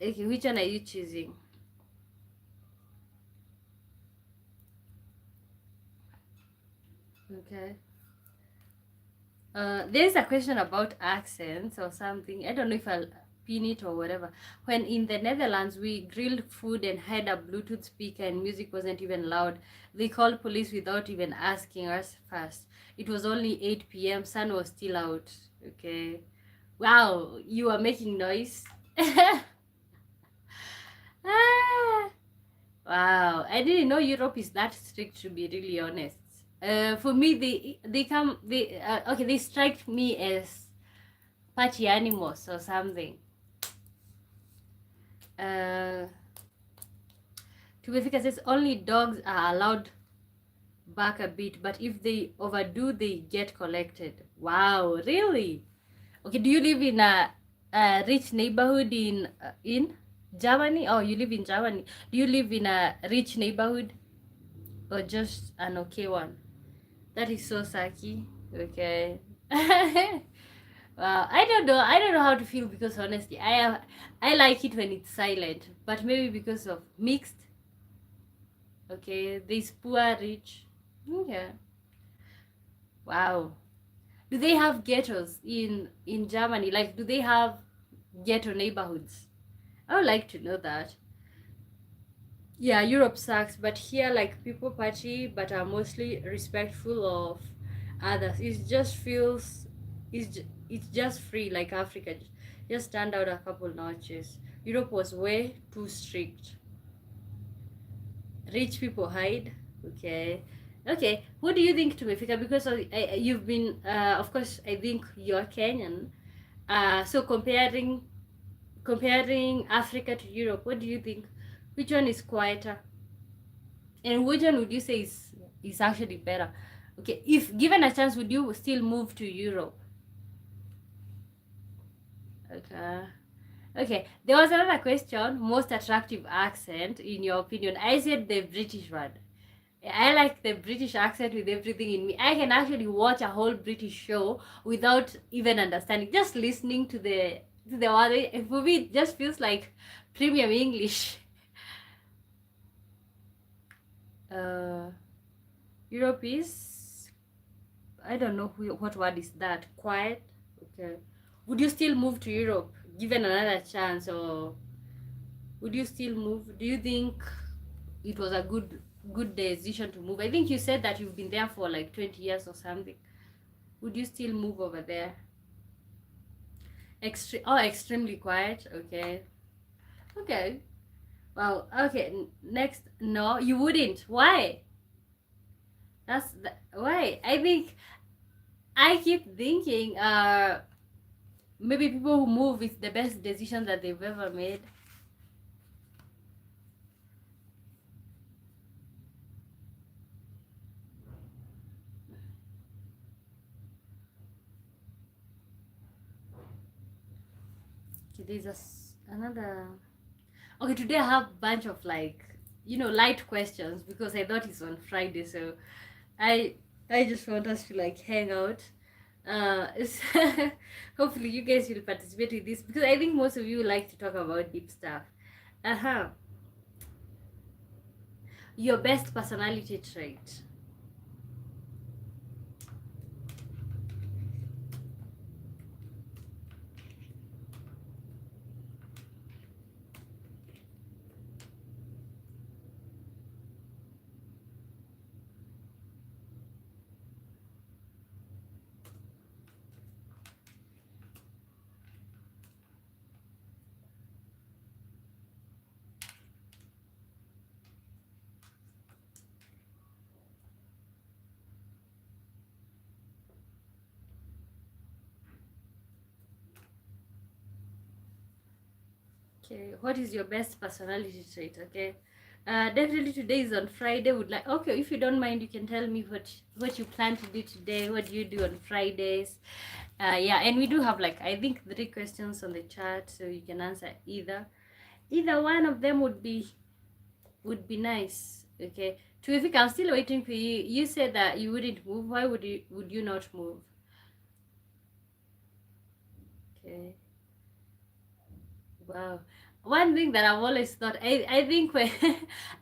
Okay, which one are you choosing? Okay. There's a question about accents or something. I don't know if I'll pin it or whatever. When in the Netherlands, we grilled food and had a Bluetooth speaker and music wasn't even loud. They called police without even asking us first. It was only 8 p.m. Sun was still out. Okay. Wow, you are making noise. Ah, wow, I didn't know Europe is that strict, to be really honest. For me, they strike me as party animals or something. Uh, Tubefika says only dogs are allowed back a bit, but if they overdo, they get collected. Wow, really? Okay, do you live in a rich neighborhood in Germany? Oh, you live in Germany. Do you live in a rich neighborhood or just an okay one? That is so sucky. Okay. Well, I don't know. I don't know how to feel because honestly, I like it when it's silent, but maybe because of mixed. Okay, this poor, rich. Yeah. Wow. Do they have ghettos in Germany? Like, do they have ghetto neighborhoods? I would like to know that. Yeah, Europe sucks, but here, like, people party but are mostly respectful of others. It's just free, like Africa. Just stand out a couple notches. Europe was way too strict. Rich people hide. Okay. Okay. What do you think, Tumefika? Because you've been, of course, I think you're Kenyan. So comparing Africa to Europe, what do you think? Which one is quieter? And which one would you say is actually better? Okay, if given a chance, would you still move to Europe? Okay. Okay. There was another question. Most attractive accent, in your opinion? I said the British one. I like the British accent with everything in me. I can actually watch a whole British show without even understanding. Just listening to the word, for me, it just feels like premium English. Uh, Europe is, I don't know what word is that. Quiet. Okay. Would you still move to Europe given another chance, or would you still move? Do you think it was a good decision to move? I think you said that you've been there for like 20 years or something. Would you still move over there? Extremely quiet. Okay. Okay. Well, okay. Next, no, you wouldn't. Why? Why. I think I keep thinking. Maybe people who move is the best decision that they've ever made. Okay, another. Okay, today I have a bunch of like light questions because I thought it's on Friday, so I I just want us to like hang out. Hopefully you guys will participate with this because I think most of you like to talk about deep stuff. Uh-huh. Your best personality trait. Okay, what is your best personality trait? Okay, definitely today is on Friday. Would like, okay, if you don't mind, you can tell me what you plan to do today. What do you do on Fridays? Yeah, and we do have like I think 3 questions on the chat, so you can answer either one of them would be nice. Okay, terrific. I'm still waiting for you. You said that you wouldn't move. Why would you not move? Okay. Wow. One thing that I've always thought, I think when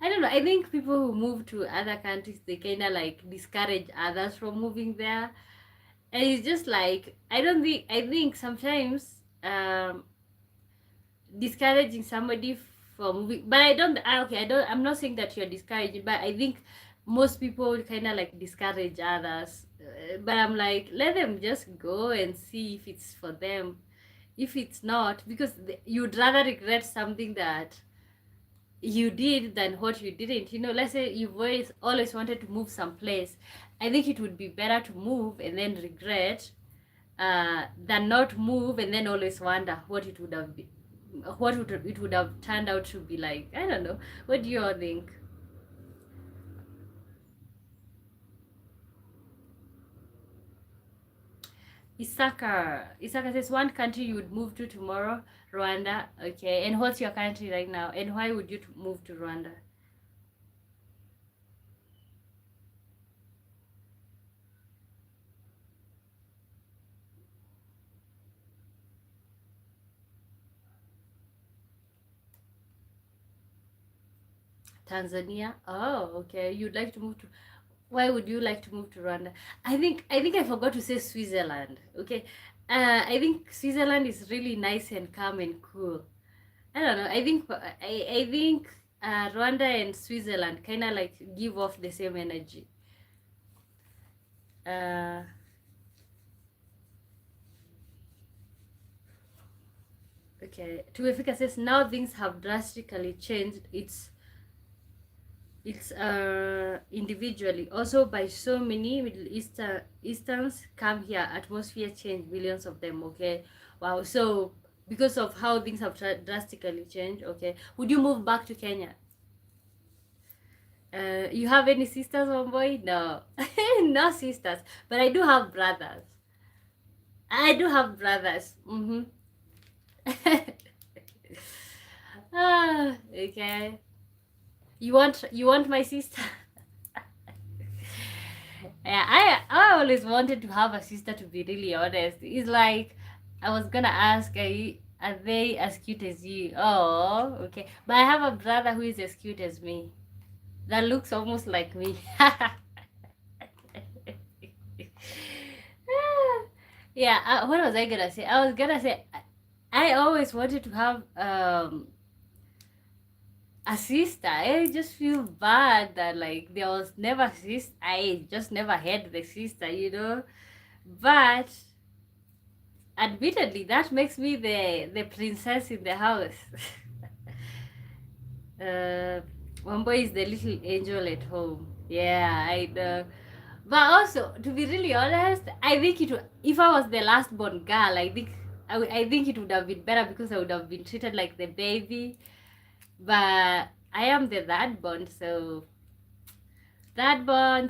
I don't know, I think people who move to other countries they kinda like discourage others from moving there. And it's just like I think sometimes discouraging somebody from moving, but I'm not saying that you're discouraging, but I think most people kinda like discourage others. But I'm like, let them just go and see if it's for them. If it's not, because you'd rather regret something that you did than what you didn't. Let's say you've always wanted to move someplace. I think it would be better to move and then regret than not move and then always wonder what it would have been, it would have turned out to be like. I don't know. What do you all think? Isaka says one country you would move to tomorrow. Rwanda. Okay, and what's your country right now, and why would you move to Rwanda? Tanzania. Oh, okay. You'd like to move to. Why would you like to move to Rwanda? I think I forgot to say Switzerland. Okay. I think Switzerland is really nice and calm and cool. I don't know. I think Rwanda and Switzerland kind of like give off the same energy. Uh, okay. Tuefika says now things have drastically changed. It's individually also by so many Middle Easterns come here. Atmosphere change, millions of them. Okay, wow. So because of how things have drastically changed, okay, would you move back to Kenya? You have any sisters, homeboy? No. No sisters, but I do have brothers. Mm-hmm. Okay. You want my sister? Yeah, I always wanted to have a sister, to be really honest. It's like I was gonna ask, are they as cute as you? Oh, okay. But I have a brother who is as cute as me. That looks almost like me. Yeah, what was I gonna say? I was gonna say I always wanted to have a sister. I just feel bad that like there was never sister. I just never had the sister. But admittedly, that makes me the princess in the house. One boy is the little angel at home. Yeah, I know. But also, to be really honest, I think if I was the last born girl, I think it would have been better because I would have been treated like the baby. But I am the third born,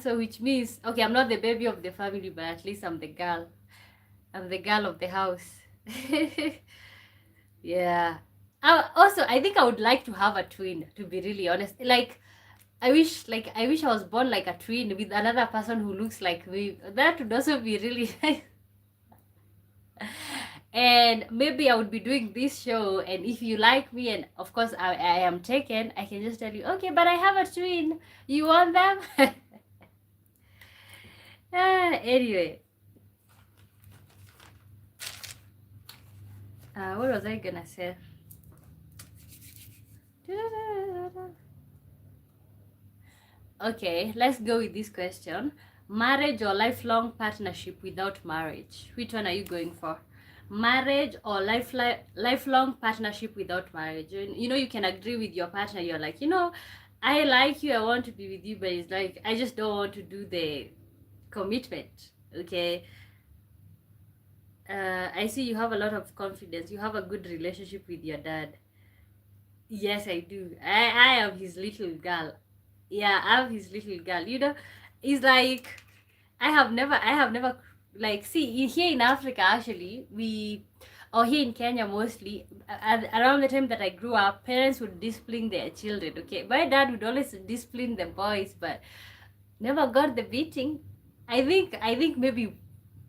so which means okay, I'm not the baby of the family, but at least I'm the girl. I'm the girl of the house. Yeah. Also, I think I would like to have a twin, to be really honest. I wish I was born like a twin with another person who looks like me. That would also be really nice. And maybe I would be doing this show, and if you like me, and of course I am taken, I can just tell you, okay, but I have a twin. You want them? Anyway, what was I gonna say? Okay, let's go with this question. Marriage or lifelong partnership without marriage? Which one are you going for? Marriage or lifelong partnership without marriage? You can agree with your partner. You're like, I like you, I want to be with you, but it's like, I just don't want to do the commitment. Okay. I see you have a lot of confidence. You have a good relationship with your dad. Yes, I do. I am his little girl. Yeah, I'm his little girl. It's like I have never like see here in Africa actually or here in Kenya mostly around the time that I grew up, parents would discipline their children. Okay, my dad would always discipline the boys, but never got the beating. I think maybe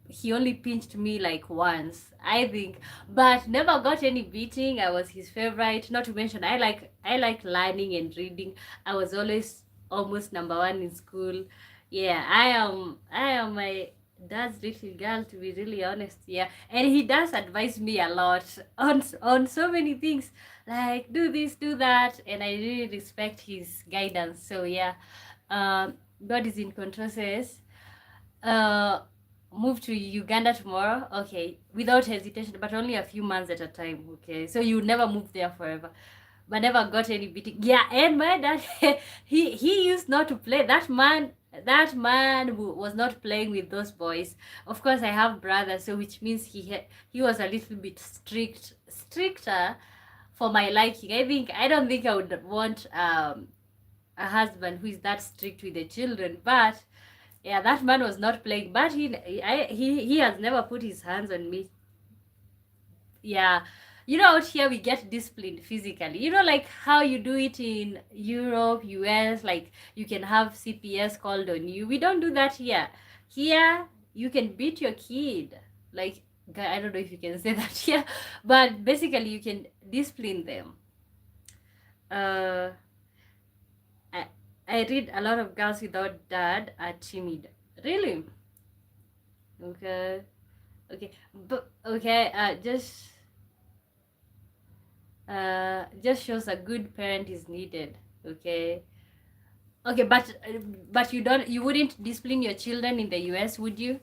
he only pinched me like once, I think, but never got any beating. I was his favorite. Not to mention, I like learning and reading. I was always almost number one in school. Yeah, I am my dad's little girl, to be really honest. Yeah, and he does advise me a lot on so many things, like do this, do that, and I really respect his guidance. So yeah, God is in control. Says uh move to Uganda tomorrow. Okay, without hesitation, but only a few months at a time. Okay, so you never move there forever, but never got any beating. Yeah, and my dad, he used not to play. That man was not playing with those boys. Of course, I have brothers, so which means he was a little bit stricter for my liking. I don't think I would want a husband who is that strict with the children, but yeah, that man was not playing, but he has never put his hands on me. Yeah, out here we get disciplined physically. Like how you do it in Europe, US, like you can have CPS called on you. We don't do that here. Here you can beat your kid. Like I don't know if you can say that here, but basically you can discipline them. Uh, I I read a lot of girls without dad are timid. Really? Okay. Okay, but okay, just shows a good parent is needed. Okay, okay, but you wouldn't discipline your children in the US, would you?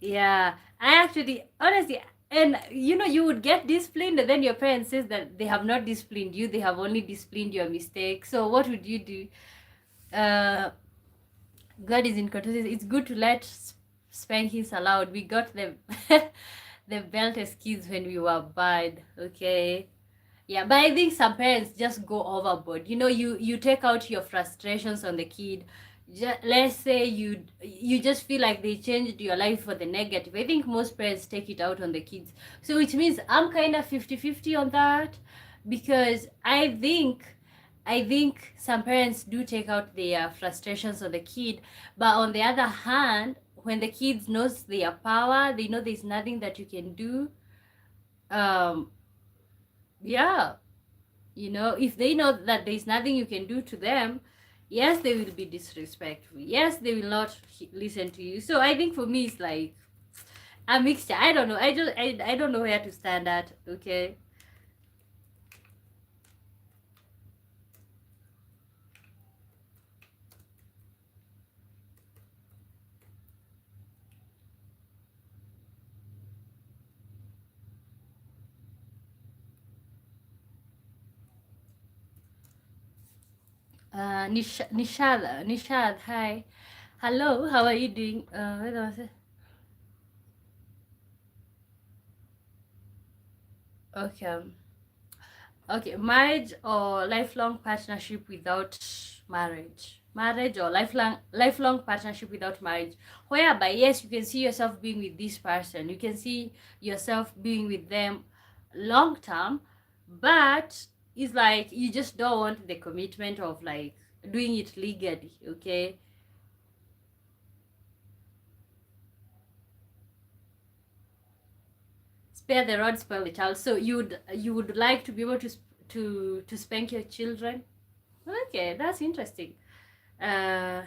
Yeah, I actually honestly, and you would get disciplined, and then your parents says that they have not disciplined you, they have only disciplined your mistake. So what would you do? Uh, God is in control. It's good to let spankings allowed. We got the the belt as kids when we were bad. Okay. Yeah, but I think some parents just go overboard. You take out your frustrations on the kid. Let's say you just feel like they changed your life for the negative. I think most parents take it out on the kids. So which means I'm kind of 50-50 on that, because I think some parents do take out their frustrations on the kid, but on the other hand, when the kids knows their power, they know there's nothing that you can do. Um, yeah, if they know that there's nothing you can do to them, yes, they will be disrespectful. Yes, they will not listen to you. So I think for me, it's like a mixture. I don't know. I don't know where to stand at. Okay. Nishad, hi. Hello, how are you doing? Wait a minute. Okay. Okay, marriage or lifelong partnership without marriage? Marriage or lifelong partnership without marriage, whereby yes, you can see yourself being with this person, you can see yourself being with them long term, but it's like you just don't want the commitment of like doing it legally. Okay. Spare the rod, spoil the child. So you would like to be able to spank your children. Okay, that's interesting. uh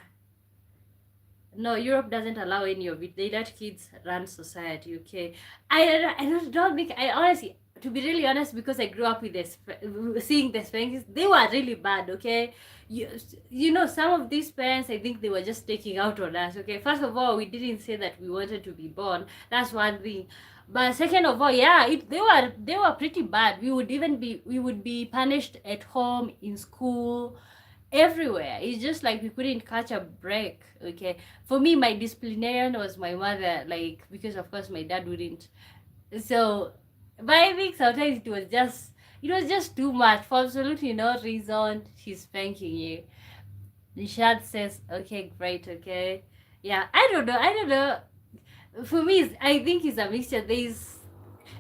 no, Europe doesn't allow any of it. They let kids run society. Okay, I don't think, I honestly, to be really honest, because I grew up with this, seeing the spankings, they were really bad. Okay, you, some of these parents, I think they were just taking out on us. Okay, first of all, we didn't say that we wanted to be born. That's one thing. But second of all, yeah, they were pretty bad. We would be punished at home, in school, everywhere. It's just like we couldn't catch a break. Okay, for me, my disciplinarian was my mother, like, because of course my dad wouldn't. So But I think sometimes it was just too much for absolutely no reason. She's spanking you. The child says, "Okay, great, okay." Yeah, I don't know. I don't know. For me, I think it's a mixture.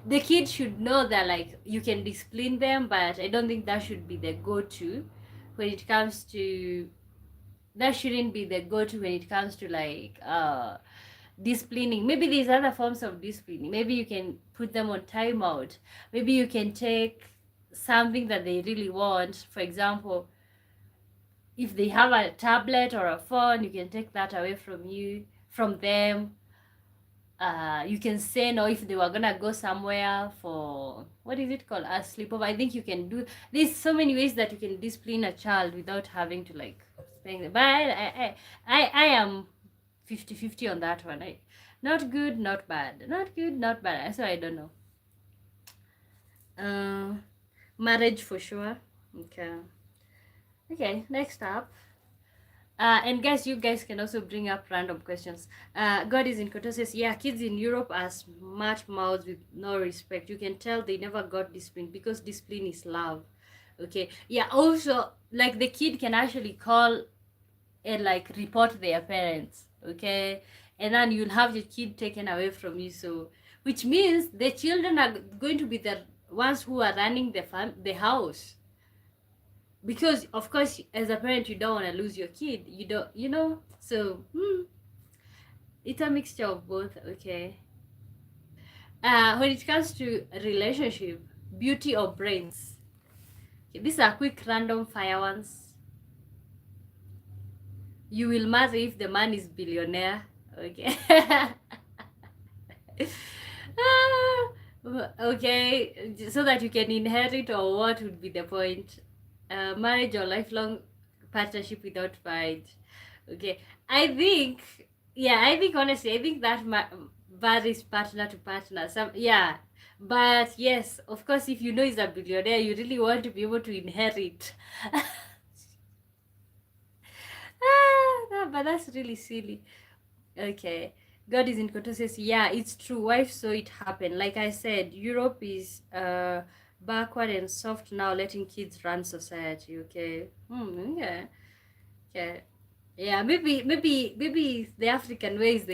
The kid should know that like you can discipline them, but I don't think that should be the go-to when it comes to that shouldn't be the go-to when it comes to like disciplining. Maybe there's other forms of disciplining. Maybe you can put them on timeout. Maybe you can take something that they really want. For example, if they have a tablet or a phone, you can take that away from them. You can say no if they were gonna go somewhere for what is it called, a sleepover. I think you can do. There's so many ways that you can discipline a child without having to like spank them. But I am 50-50 on that one. Not good, not bad. Not good, not bad. So I don't know. Uh, Marriage for sure. Okay. Okay. Next up. And guys, you guys can also bring up random questions. God is in Koto says, yeah, kids in Europe are smart mouths with no respect. You can tell they never got discipline because discipline is love. Okay. Yeah. Also, like the kid can actually call and like report their parents. Okay. And then you'll have your kid taken away from you. So, which means the children are going to be the ones who are running the house, because of course as a parent you don't want to lose your kid, you don't, so it's a mixture of both. Okay. When it comes to relationship, beauty or brains? Okay, these are quick random fire ones. You will marry if the man is billionaire. Okay. Okay, so that you can inherit, or what would be the point? Marriage or lifelong partnership without fight? Okay, I think, yeah, I think honestly, I think that varies partner to partner. Some, yeah, but yes, of course, if you know he's a billionaire, you really want to be able to inherit. But that's really silly. Okay. God is in Koto says, yeah, it's true. Wife saw it happen. Like I said, Europe is backward and soft now, letting kids run society. Okay. Yeah. Okay. Yeah, maybe the African way is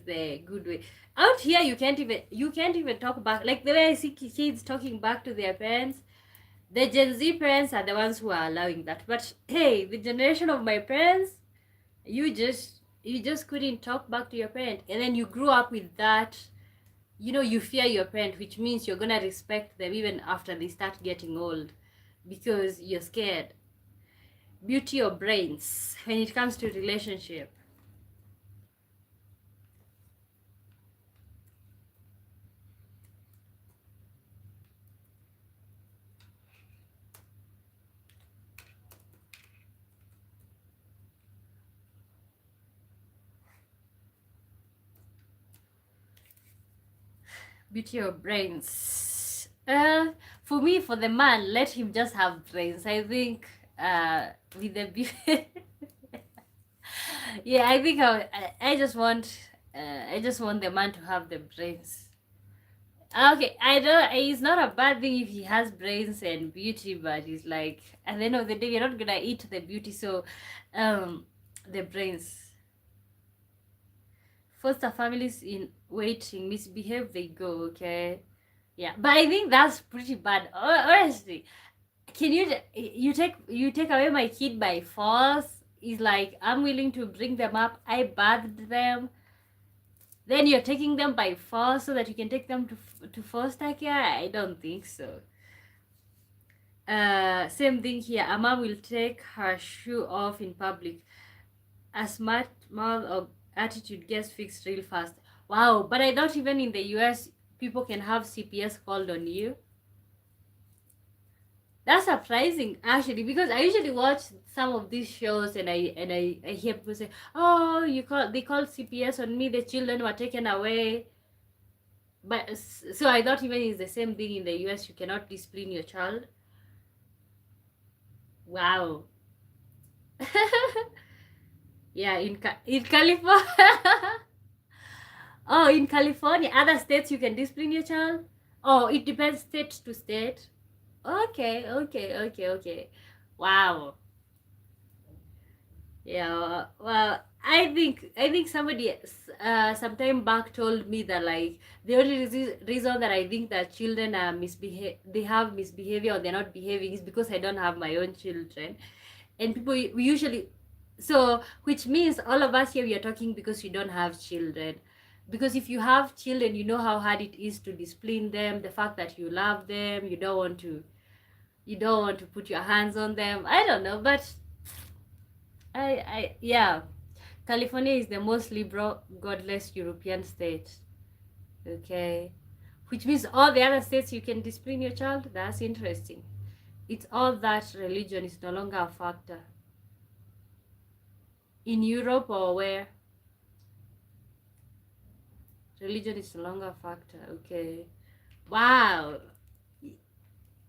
the good way. Out here you can't even talk back, like the way I see kids talking back to their parents. The Gen Z parents are the ones who are allowing that. But hey, the generation of my parents, you just couldn't talk back to your parent, and then you grew up with that. You fear your parent, which means you're gonna respect them even after they start getting old, because you're scared. Beauty or brains when it comes to relationship? Beauty or brains? For me, for the man, let him just have brains. I think with the beauty. Yeah, I think I just want the man to have the brains. Okay, I don't. It's not a bad thing if he has brains and beauty, but it's like at the end of the day, you're not gonna eat the beauty. So, the brains. Foster families in waiting misbehave, they go. Okay, yeah, but I think that's pretty bad. Honestly, can you take away my kid by force? It's like I'm willing to bring them up. I bathed them. Then you're taking them by force so that you can take them to foster care. I don't think so. Same thing here. A mom will take her shoe off in public. A smart mouth or attitude gets fixed real fast. Wow, but I thought even in the US people can have CPS called on you. That's surprising actually, because I usually watch some of these shows and I hear people say, "Oh, they called CPS on me. The children were taken away." But so I thought even it's the same thing in the US. You cannot discipline your child. Wow. Yeah, in California. Oh, in California, other states you can discipline your child. Oh, it depends state to state. Okay, okay, okay, okay. Wow. Yeah, well, I think somebody sometime back told me that like the only reason that I think that children are they have misbehavior or they're not behaving is because I don't have my own children, and people we usually, so which means all of us here we are talking because we don't have children, because if you have children you know how hard it is to discipline them, the fact that you love them, you don't want to put your hands on them. I don't know, but yeah, California is the most liberal, godless European state. Okay. Which means all the other states you can discipline your child. That's interesting. It's all that religion is no longer a factor. In Europe or where religion is no longer a factor. Okay. Wow.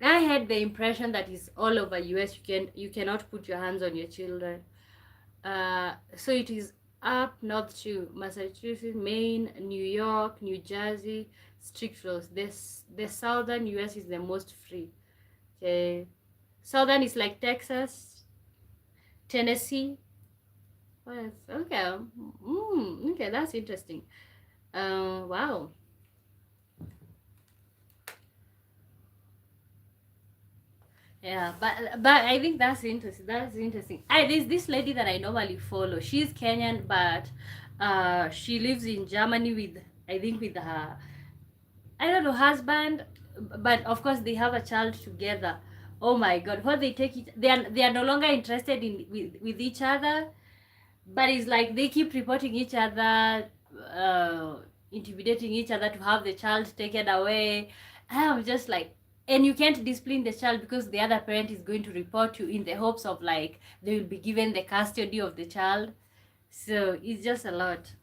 I had the impression that it's all over US. You cannot put your hands on your children. So it is up north to Massachusetts, Maine, New York, New Jersey, strict laws. The southern US is the most free. Okay, southern is like Texas, Tennessee. Oh, yes. Okay. Okay, that's interesting. Wow. Yeah, but I think that's interesting. That's interesting. There's this lady that I normally follow. She's Kenyan, but she lives in Germany with, I think, with her, I don't know, husband, but of course they have a child together. Oh my God, what they take it, they are no longer interested in with each other, but it's like they keep reporting each other, uh, intimidating each other to have the child taken away. I'm just like, and you can't discipline the child because the other parent is going to report you in the hopes of like they will be given the custody of the child. So it's just a lot.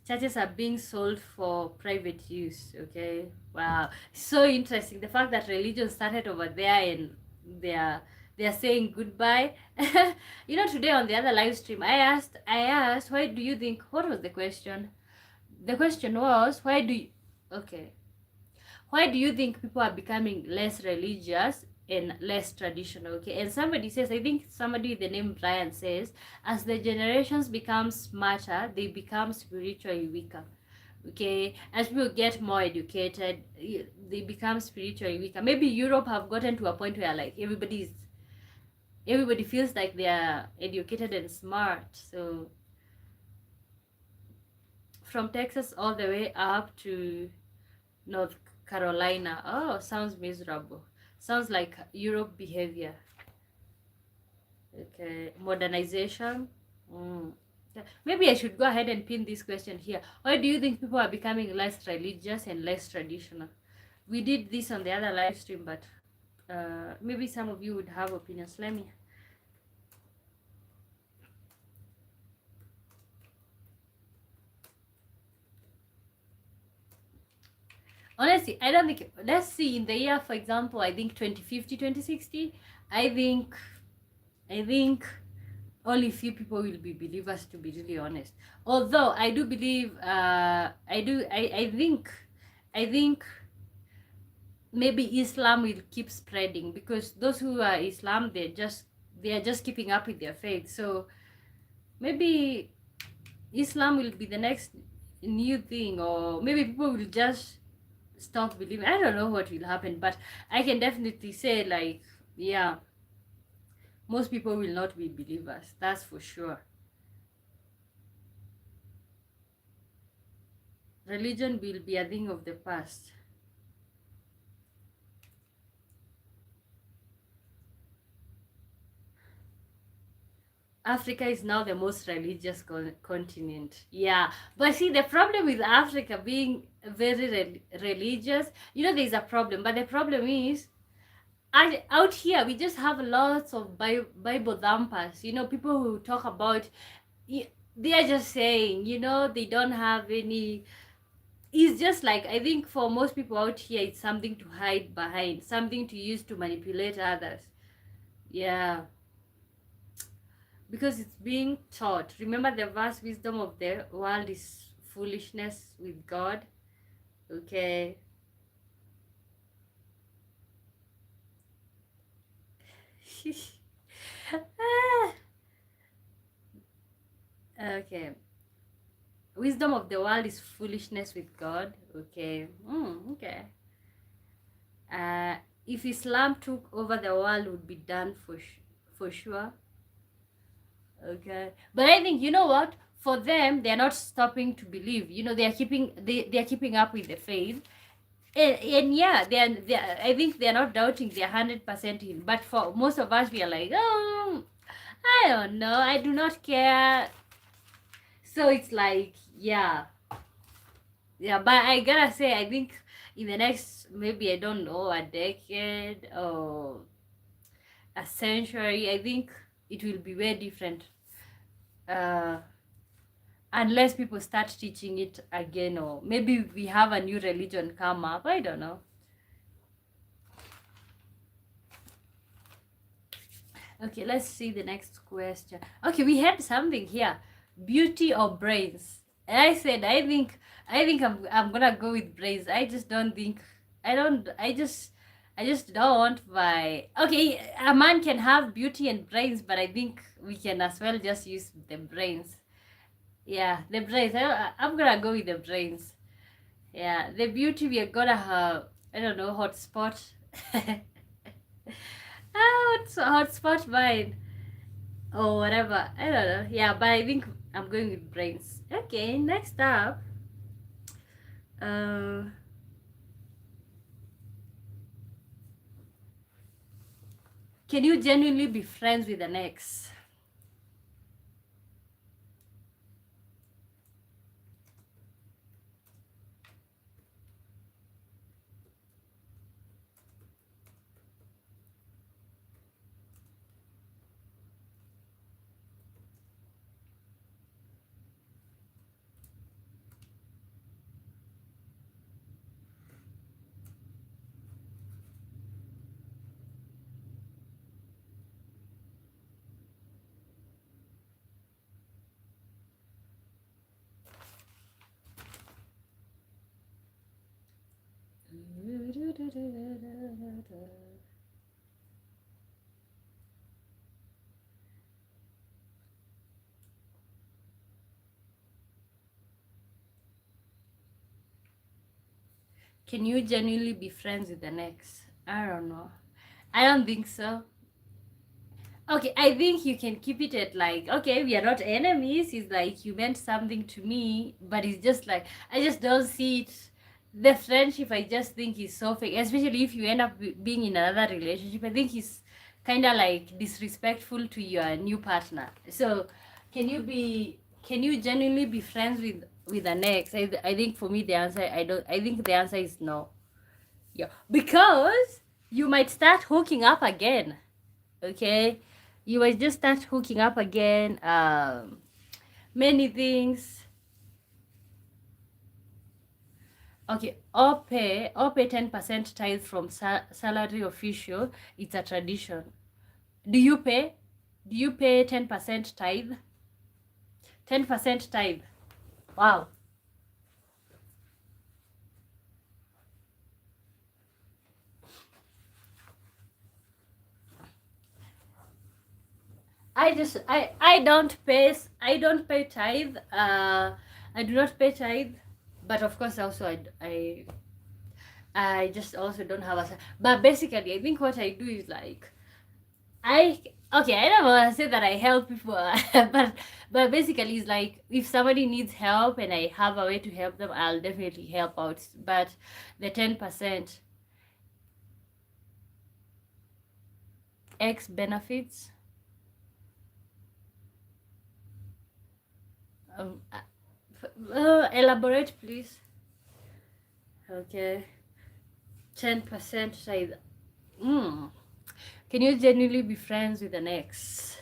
Churches are being sold for private use. Okay, wow, so interesting, the fact that religion started over there and they're they're saying goodbye. Today on the other live stream I asked, why do you think, what was the question? The question was, okay, why do you think people are becoming less religious and less traditional? Okay, and somebody says, I think somebody with the name Brian says, as the generations become smarter, they become spiritually weaker. Okay, as people get more educated, they become spiritually weaker. Maybe Europe have gotten to a point where like everybody feels like they are educated and smart. So from Texas all the way up to North Carolina. Oh, sounds miserable. Sounds like Europe behavior. Okay, modernization. Mm. Yeah, maybe I should go ahead and pin this question here. Why do you think people are becoming less religious and less traditional? We did this on the other live stream, but maybe some of you would have opinions. Let me. Honestly, I don't think. Let's see. In the year, for example, I think 2050, 2060. I think. I think only few people will be believers, to be really honest. Although I do believe, I think maybe Islam will keep spreading, because those who are Islam, they are just keeping up with their faith. So maybe Islam will be the next new thing, or maybe people will just stop believing. I don't know what will happen, but I can definitely say, like, yeah, most people will not be believers, that's for sure. Religion will be a thing of the past. Africa is now the most religious continent. Yeah, but see, the problem with Africa being very religious, there's a problem. But the problem is, out here, we just have lots of Bible thumpers. People who talk about, they are just saying, they don't have any. It's just like, I think for most people out here, it's something to hide behind, something to use to manipulate others. Yeah, because it's being taught. Remember, the vast wisdom of the world is foolishness with God. Okay. Okay. Wisdom of the world is foolishness with God. Okay. Okay. If Islam took over the world, would be done for sure. Okay. But I think, you know what? For them, they are not stopping to believe. You know, they are keeping up with the faith. And yeah, I think they're not doubting they're 100% in. But for most of us, we are like, oh, I don't know, I do not care. So it's like, yeah. But I gotta say, I think in the next, maybe, I don't know, a decade or a century, I think it will be very different. Unless people start teaching it again, or maybe we have a new religion come up. I don't know. Okay, let's see the next question. Okay, we had something here. Beauty or brains? And I said, I think I'm gonna go with brains. I just don't think I just don't want my. Okay, a man can have beauty and brains, but I think we can as well just use the brains. Yeah, the brains. I'm gonna go with the brains. Yeah, the beauty we are gonna have. I don't know, hotspot. Hotspot mine or whatever. I don't know. Yeah, but I think I'm going with brains. Okay, next up. Can you genuinely be friends with an ex? Can you genuinely be friends with an ex? I don't know. I don't think so. Okay, I think you can keep it at like, okay, we are not enemies. It's like you meant something to me, but it's just like I just don't see it. The friendship, I just think is so fake, especially if you end up being in another relationship. I think it's kind of like disrespectful to your new partner. So, can you genuinely be friends with an ex? I think for me the answer, I think the answer is no. Yeah, because you might start hooking up again. Okay, you might just start hooking up again. Many things. Okay, or pay 10% tithe from salary official. It's a tradition. Do you pay? Do you pay 10% tithe? 10% tithe. Wow. I don't pay tithe. I do not pay tithe, but of course also I just also don't have a. But basically, I think what I do is like I okay. I don't want to say that I help people, but basically, it's like if somebody needs help and I have a way to help them, I'll definitely help out. But the 10% X benefits. Um, elaborate, please. Okay, 10% say. Can you genuinely be friends with an ex?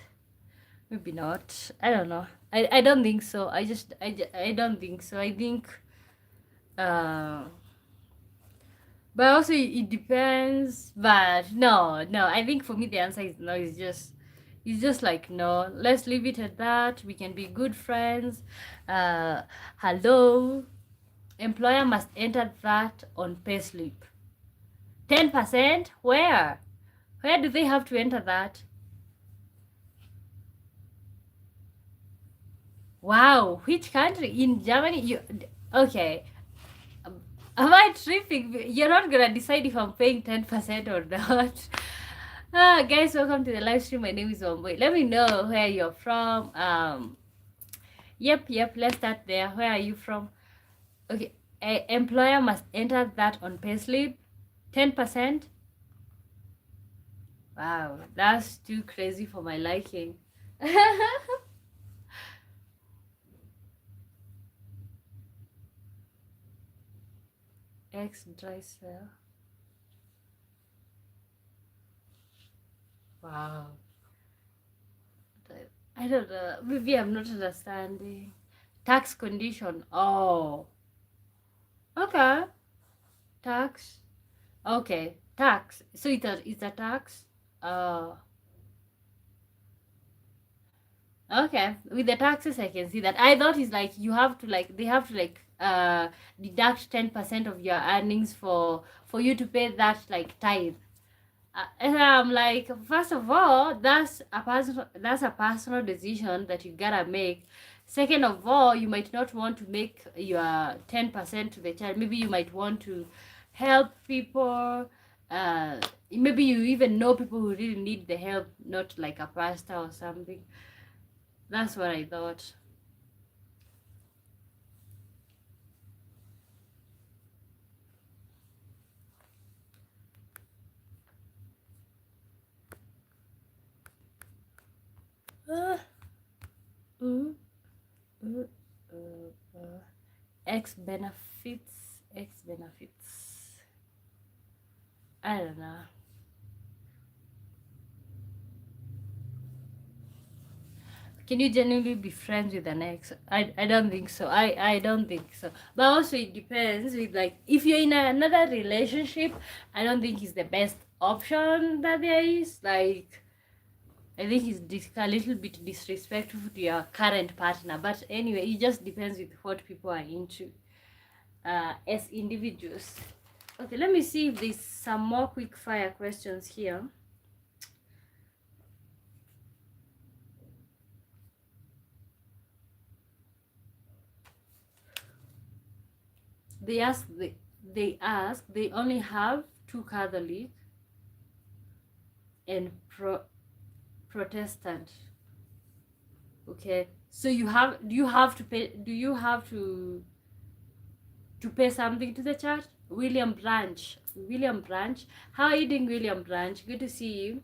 Maybe not. I don't know. I don't think so. I don't think so. I think uh but also it depends. But no. I think for me the answer is no. It's just like no. Let's leave it at that. We can be good friends. Hello. Employer must enter that on payslip. 10%? Where? Where do they have to enter that? Wow, which country? In Germany? You okay? Am I tripping? You're not gonna decide if I'm paying 10% or not. Guys, welcome to the live stream. My name is Omboy. Let me know where you're from. Yep. Let's start there. Where are you from? Okay, a employer must enter that on payslip. 10%. Wow, that's too crazy for my liking. X dry cell. Wow. I don't know. Maybe I'm not understanding. Tax condition. Oh. Okay. Tax. Okay. Tax. So it's a tax. Uh okay. With the taxes I can see that. I thought it's like you have to like they have to like deduct 10% of your earnings for you to pay that like tithe. And I'm like, first of all, that's a personal decision that you gotta make. Second of all, you might not want to make your 10% to the child. Maybe you might want to help people. Maybe you even know people who really need the help, not like a pastor or something. That's what I thought. Uh, uh, uh, X benefits. X benefits. I don't know. Can you genuinely be friends with an ex? I don't think so. I don't think so. But also it depends with like if you're in another relationship, I don't think it's the best option that there is. Like I think it's a little bit disrespectful to your current partner. But anyway, it just depends with what people are into as individuals. Okay, let me see if there's some more quick fire questions here. They only have two Catholic and Protestant. Okay, so do you have to pay something to the church? William Branch, how are you doing, William Branch? Good to see you.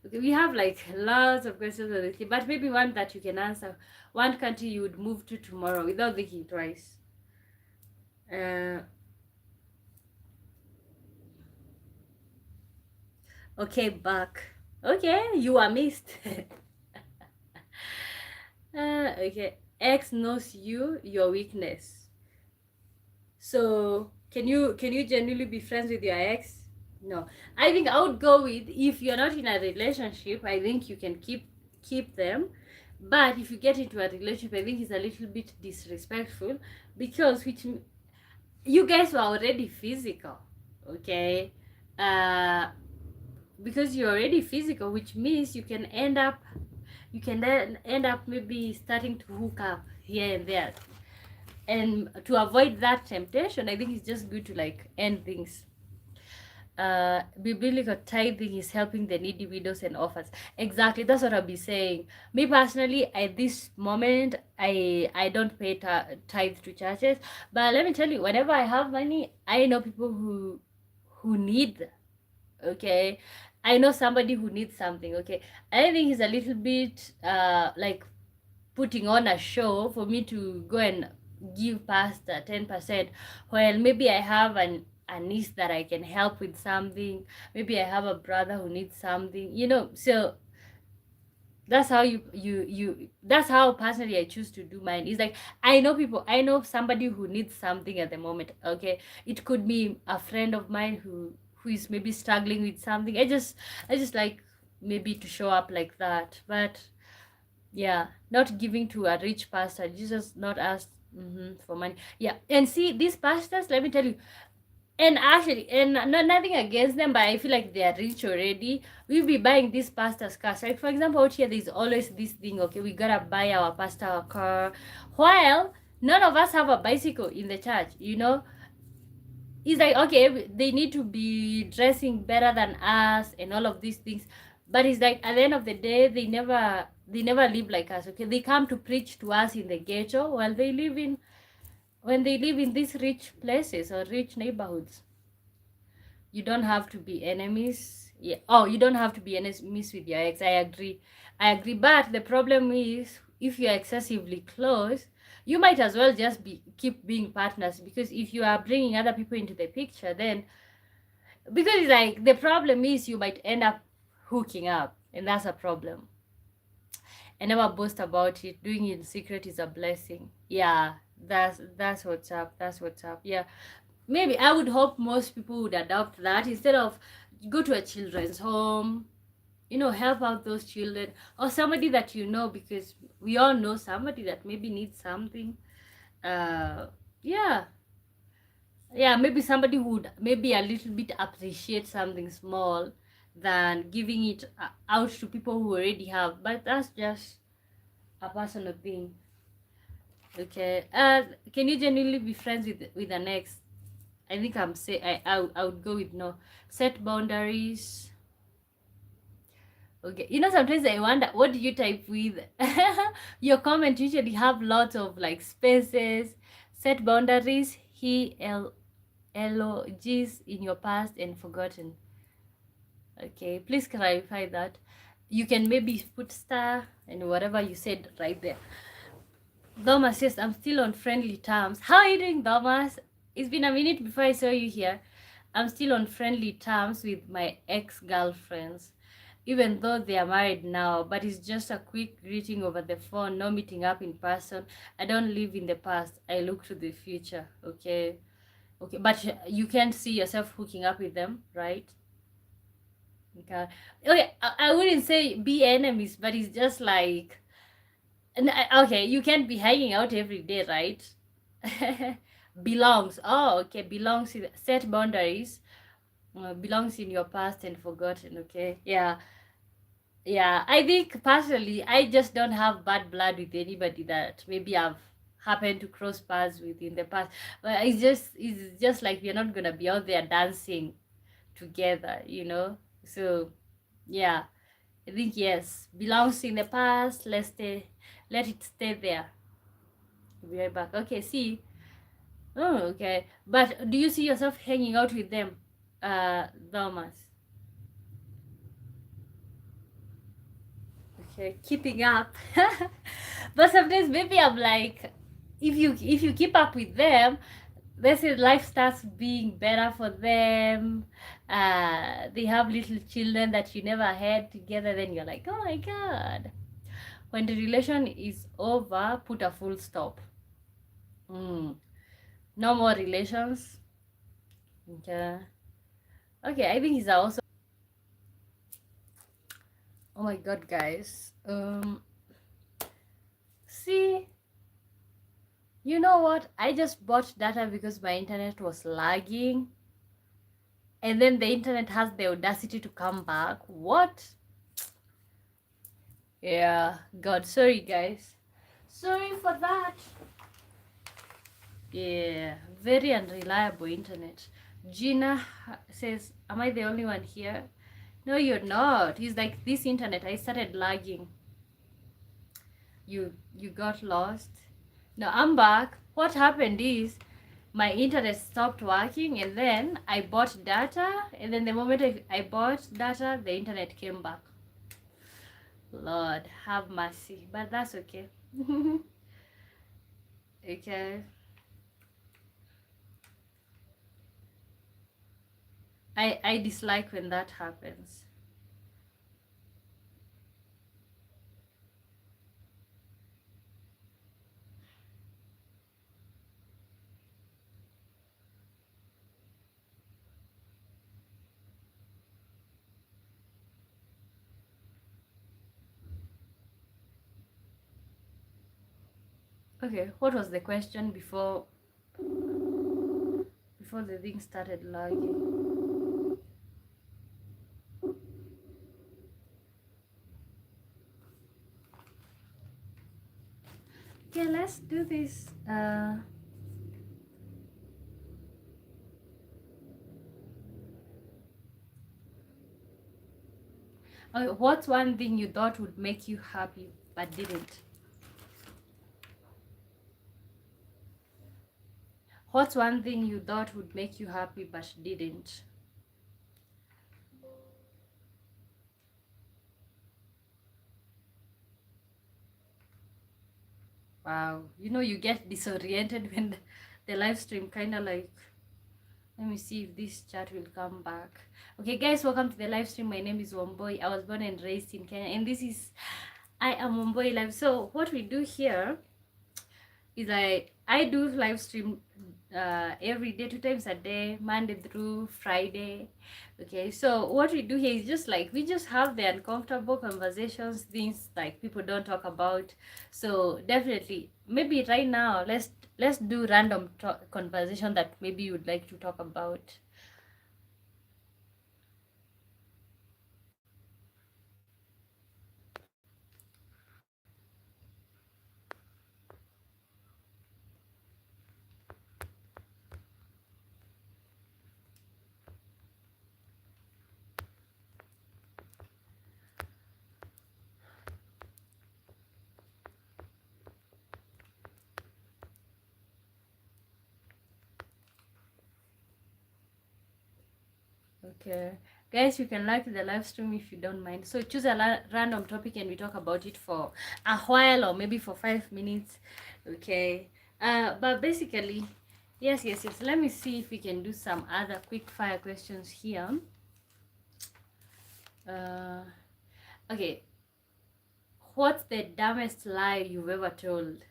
Okay, we have like lots of questions on this, but maybe one that you can answer. One country you would move to tomorrow without thinking twice. uh okay, back. Okay, you are missed. Okay, X knows your weakness. So can you genuinely be friends with your ex? No. I think I would go with, if you're not in a relationship, I think you can keep them. But if you get into a relationship, I think it's a little bit disrespectful, because you guys were already physical, okay? Uh because you're already physical, which means you can then end up maybe starting to hook up here and there. And to avoid that temptation, I think it's just good to like end things. Biblical tithing is helping the needy, widows and orphans. Exactly, that's what I'll be saying. Me personally, at this moment, I don't pay tithe to churches, but let me tell you, whenever I have money, I know people who need. Okay, I know somebody who needs something. Okay, I think it's a little bit like putting on a show for me to go and give past 10%. Well, maybe I have a niece that I can help with something. Maybe I have a brother who needs something, so that's how that's how personally I choose to do mine. It's like I know somebody who needs something at the moment. Okay, it could be a friend of mine who is maybe struggling with something. I just like maybe to show up like that. But yeah, not giving to a rich pastor. Jesus not ask for money. Yeah, and see, these pastors, let me tell you, And actually, and nothing against them, but I feel like they are rich already. We'll be buying this pastor's cars. Like, for example, out here, there's always this thing, okay, we gotta buy our pastor a car. While none of us have a bicycle in the church, you know? It's like, okay, they need to be dressing better than us and all of these things. But it's like, at the end of the day, they never live like us, okay? They come to preach to us in the ghetto while they live in, when they live in these rich places or rich neighborhoods. You don't have to be enemies. Yeah. Oh, you don't have to be enemies with your ex. I agree. But the problem is, if you're excessively close, you might as well just keep being partners, because if you are bringing other people into the picture, then, because it's like, the problem is you might end up hooking up, and that's a problem. And never boast about it. Doing it in secret is a blessing. Yeah, that's what's up. That's what's up. Yeah, maybe I would hope most people would adopt that instead of go to a children's home, help out those children, or somebody that because we all know somebody that maybe needs something. Uh, yeah, yeah, maybe somebody who would maybe a little bit appreciate something small than giving it out to people who already have. But that's just a personal thing. Okay. Can you genuinely be friends with an ex? I think I would go with no. Set boundaries. Okay. Sometimes I wonder, what do you type with? Your comment usually have lots of like spaces. Set boundaries. Elogies in your past and forgotten. Okay. Please clarify that. You can maybe put star and whatever you said right there. Thomas, yes, I'm still on friendly terms. How are you doing, Thomas? It's been a minute before I saw you here. I'm still on friendly terms with my ex-girlfriends, even though they are married now, but it's just a quick greeting over the phone, no meeting up in person. I don't live in the past. I look to the future, okay? Okay, but you can't see yourself hooking up with them, right? Okay. Okay, I wouldn't say be enemies, but it's just like, okay, you can't be hanging out every day, right? Belongs. Oh, okay. Belongs. Set boundaries. Belongs in your past and forgotten. Okay. Yeah. Yeah. I think personally, I just don't have bad blood with anybody that maybe I've happened to cross paths with in the past. But it's just like we're not gonna be out there dancing together. So yeah, I think yes, belongs in the past. Let it stay there. Be right back. Okay, see. Oh, okay. But do you see yourself hanging out with them, Thomas? Okay, keeping up. But sometimes maybe I'm like, if you keep up with them, let's say life starts being better for them. They have little children that you never had together. Then you're like, oh my god. When the relation is over, put a full stop. Mm. No more relations. Okay. Okay, I think he's also. Oh my god, guys. See, you know what? I just bought data because my internet was lagging, and then the internet has the audacity to come back. What? Yeah, God, sorry, guys. Sorry for that. Yeah, very unreliable internet. Gina says, "Am I the only one here?" No, you're not. He's like, this internet. I started lagging. You got lost. Now I'm back. What happened is my internet stopped working, and then I bought data, and then the moment I bought data, the internet came back. Lord have mercy, but that's okay. Okay. I dislike when that happens. Okay, what was the question before before the thing started lagging. Okay, let's do this. Okay, what's one thing you thought would make you happy but didn't? What's one thing you thought would make you happy but didn't? Wow, you know, you get disoriented when the live stream kind of like, let me see if this chat will come back. Okay, guys, welcome to the live stream. My name is Womboy. I was born and raised in Kenya, and this is I am Womboy Live. So what we do here is I do live stream every day, 2 times a day, Monday through Friday. Okay, so what we do here is just like we just have the uncomfortable conversations, things like people don't talk about. So definitely, maybe right now let's do random conversation that maybe you would like to talk about. Okay, guys, you can like the live stream if you don't mind. So choose a random topic and we talk about it for a while or maybe for 5 minutes. Okay, but basically, yes. Let me see if we can do some other quick fire questions here. Okay, what's the dumbest lie you've ever told?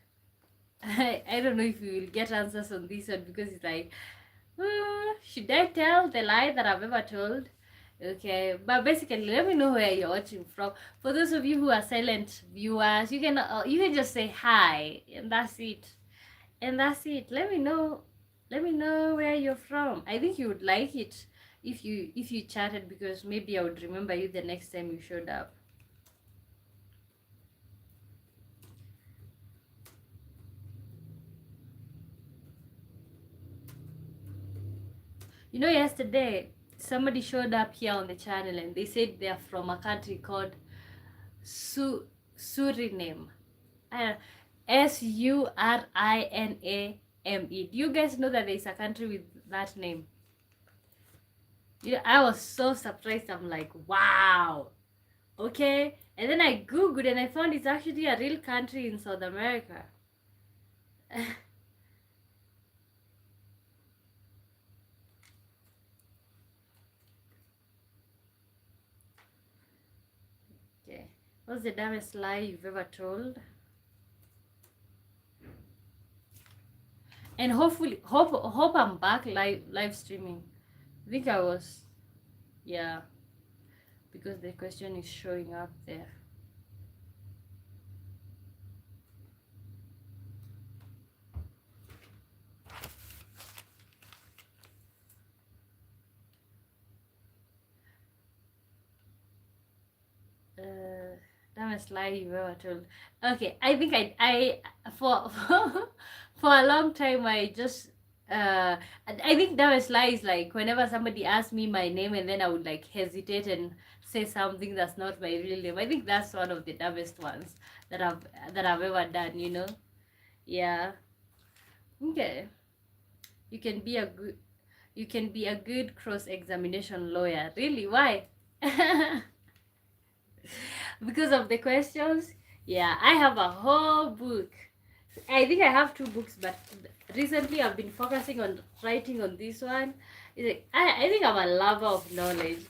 I don't know if we will get answers on this one because it's like, should I tell the lie that I've ever told? Okay, but basically, let me know where you're watching from. For those of you who are silent viewers, you can just say hi, and that's it. And that's it. Let me know. Let me know where you're from. I think you would like it if you chatted, because maybe I would remember you the next time you showed up. You know, yesterday somebody showed up here on the channel and they said they're from a country called Suriname. Suriname. Do you guys know that there's a country with that name? You know, I was so surprised. I'm like, wow. Okay. And then I googled and I found it's actually a real country in South America. Okay. What's the dumbest lie you've ever told? And hopefully, hope I'm back live streaming. I think I was, yeah, because the question is showing up there. Dumbest lie you've ever told. Okay, I think I for for a long time I just I think dumbest lie is like whenever somebody asks me my name and then I would like hesitate and say something that's not my real name. I think that's one of the dumbest ones that I've ever done, you know. Yeah. Okay. You can be a good cross-examination lawyer. Really? Why? Because of the questions. Yeah, I have a whole book. I think I have 2 books, but recently I've been focusing on writing on this one. It's like, I think I'm a lover of knowledge.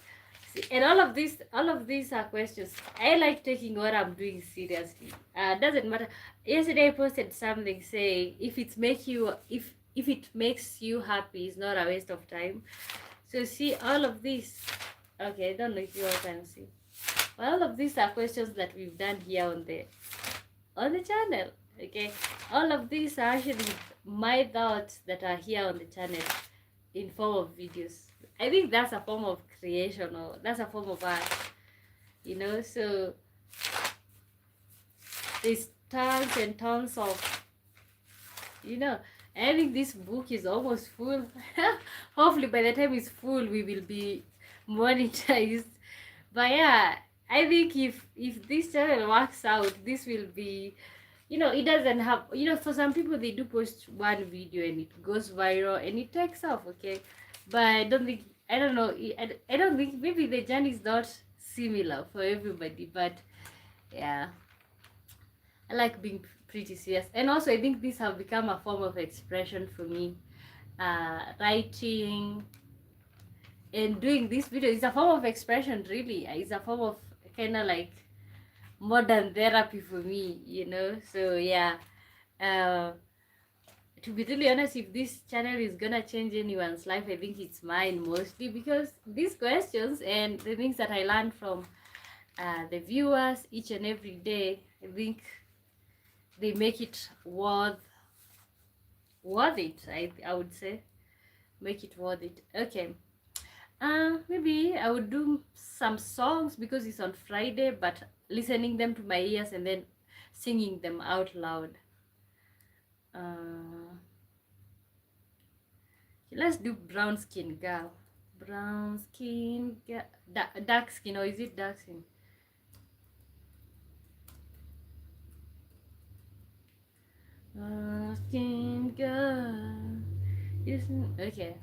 See, and all of these are questions. I like taking what I'm doing seriously. Doesn't matter. Yesterday I posted something saying if it makes you happy, it's not a waste of time. So see all of this. Okay, I don't know if you all can see. All of these are questions that we've done here on the channel. Okay, all of these are actually my thoughts that are here on the channel. in form of videos. I think that's a form of creation, or that's a form of art, you know. So there's tons and tons of, you know, I think this book is almost full. Hopefully by the time it's full we will be monetized. But yeah, I think if this channel works out, this will be, you know, it doesn't have, you know, for some people they do post one video and it goes viral and it takes off, okay. But I don't think, I don't know, I don't think, maybe the journey is not similar for everybody. But yeah, I like being pretty serious. And also I think these have become a form of expression for me. Writing and doing this video is a form of expression, really. It's a form of kind of like modern therapy for me, you know. So yeah, uh, to be really honest, if this channel is gonna change anyone's life, I think it's mine, mostly because these questions and the things that I learn from the viewers each and every day, I think they make it worth it. I would say make it worth it. Okay. Maybe I would do some songs because it's on Friday, but listening them to my ears and then singing them out loud. Let's do brown skin girl. Brown skin girl. Dark skin, or is it dark skin? Skin girl. Isn't okay.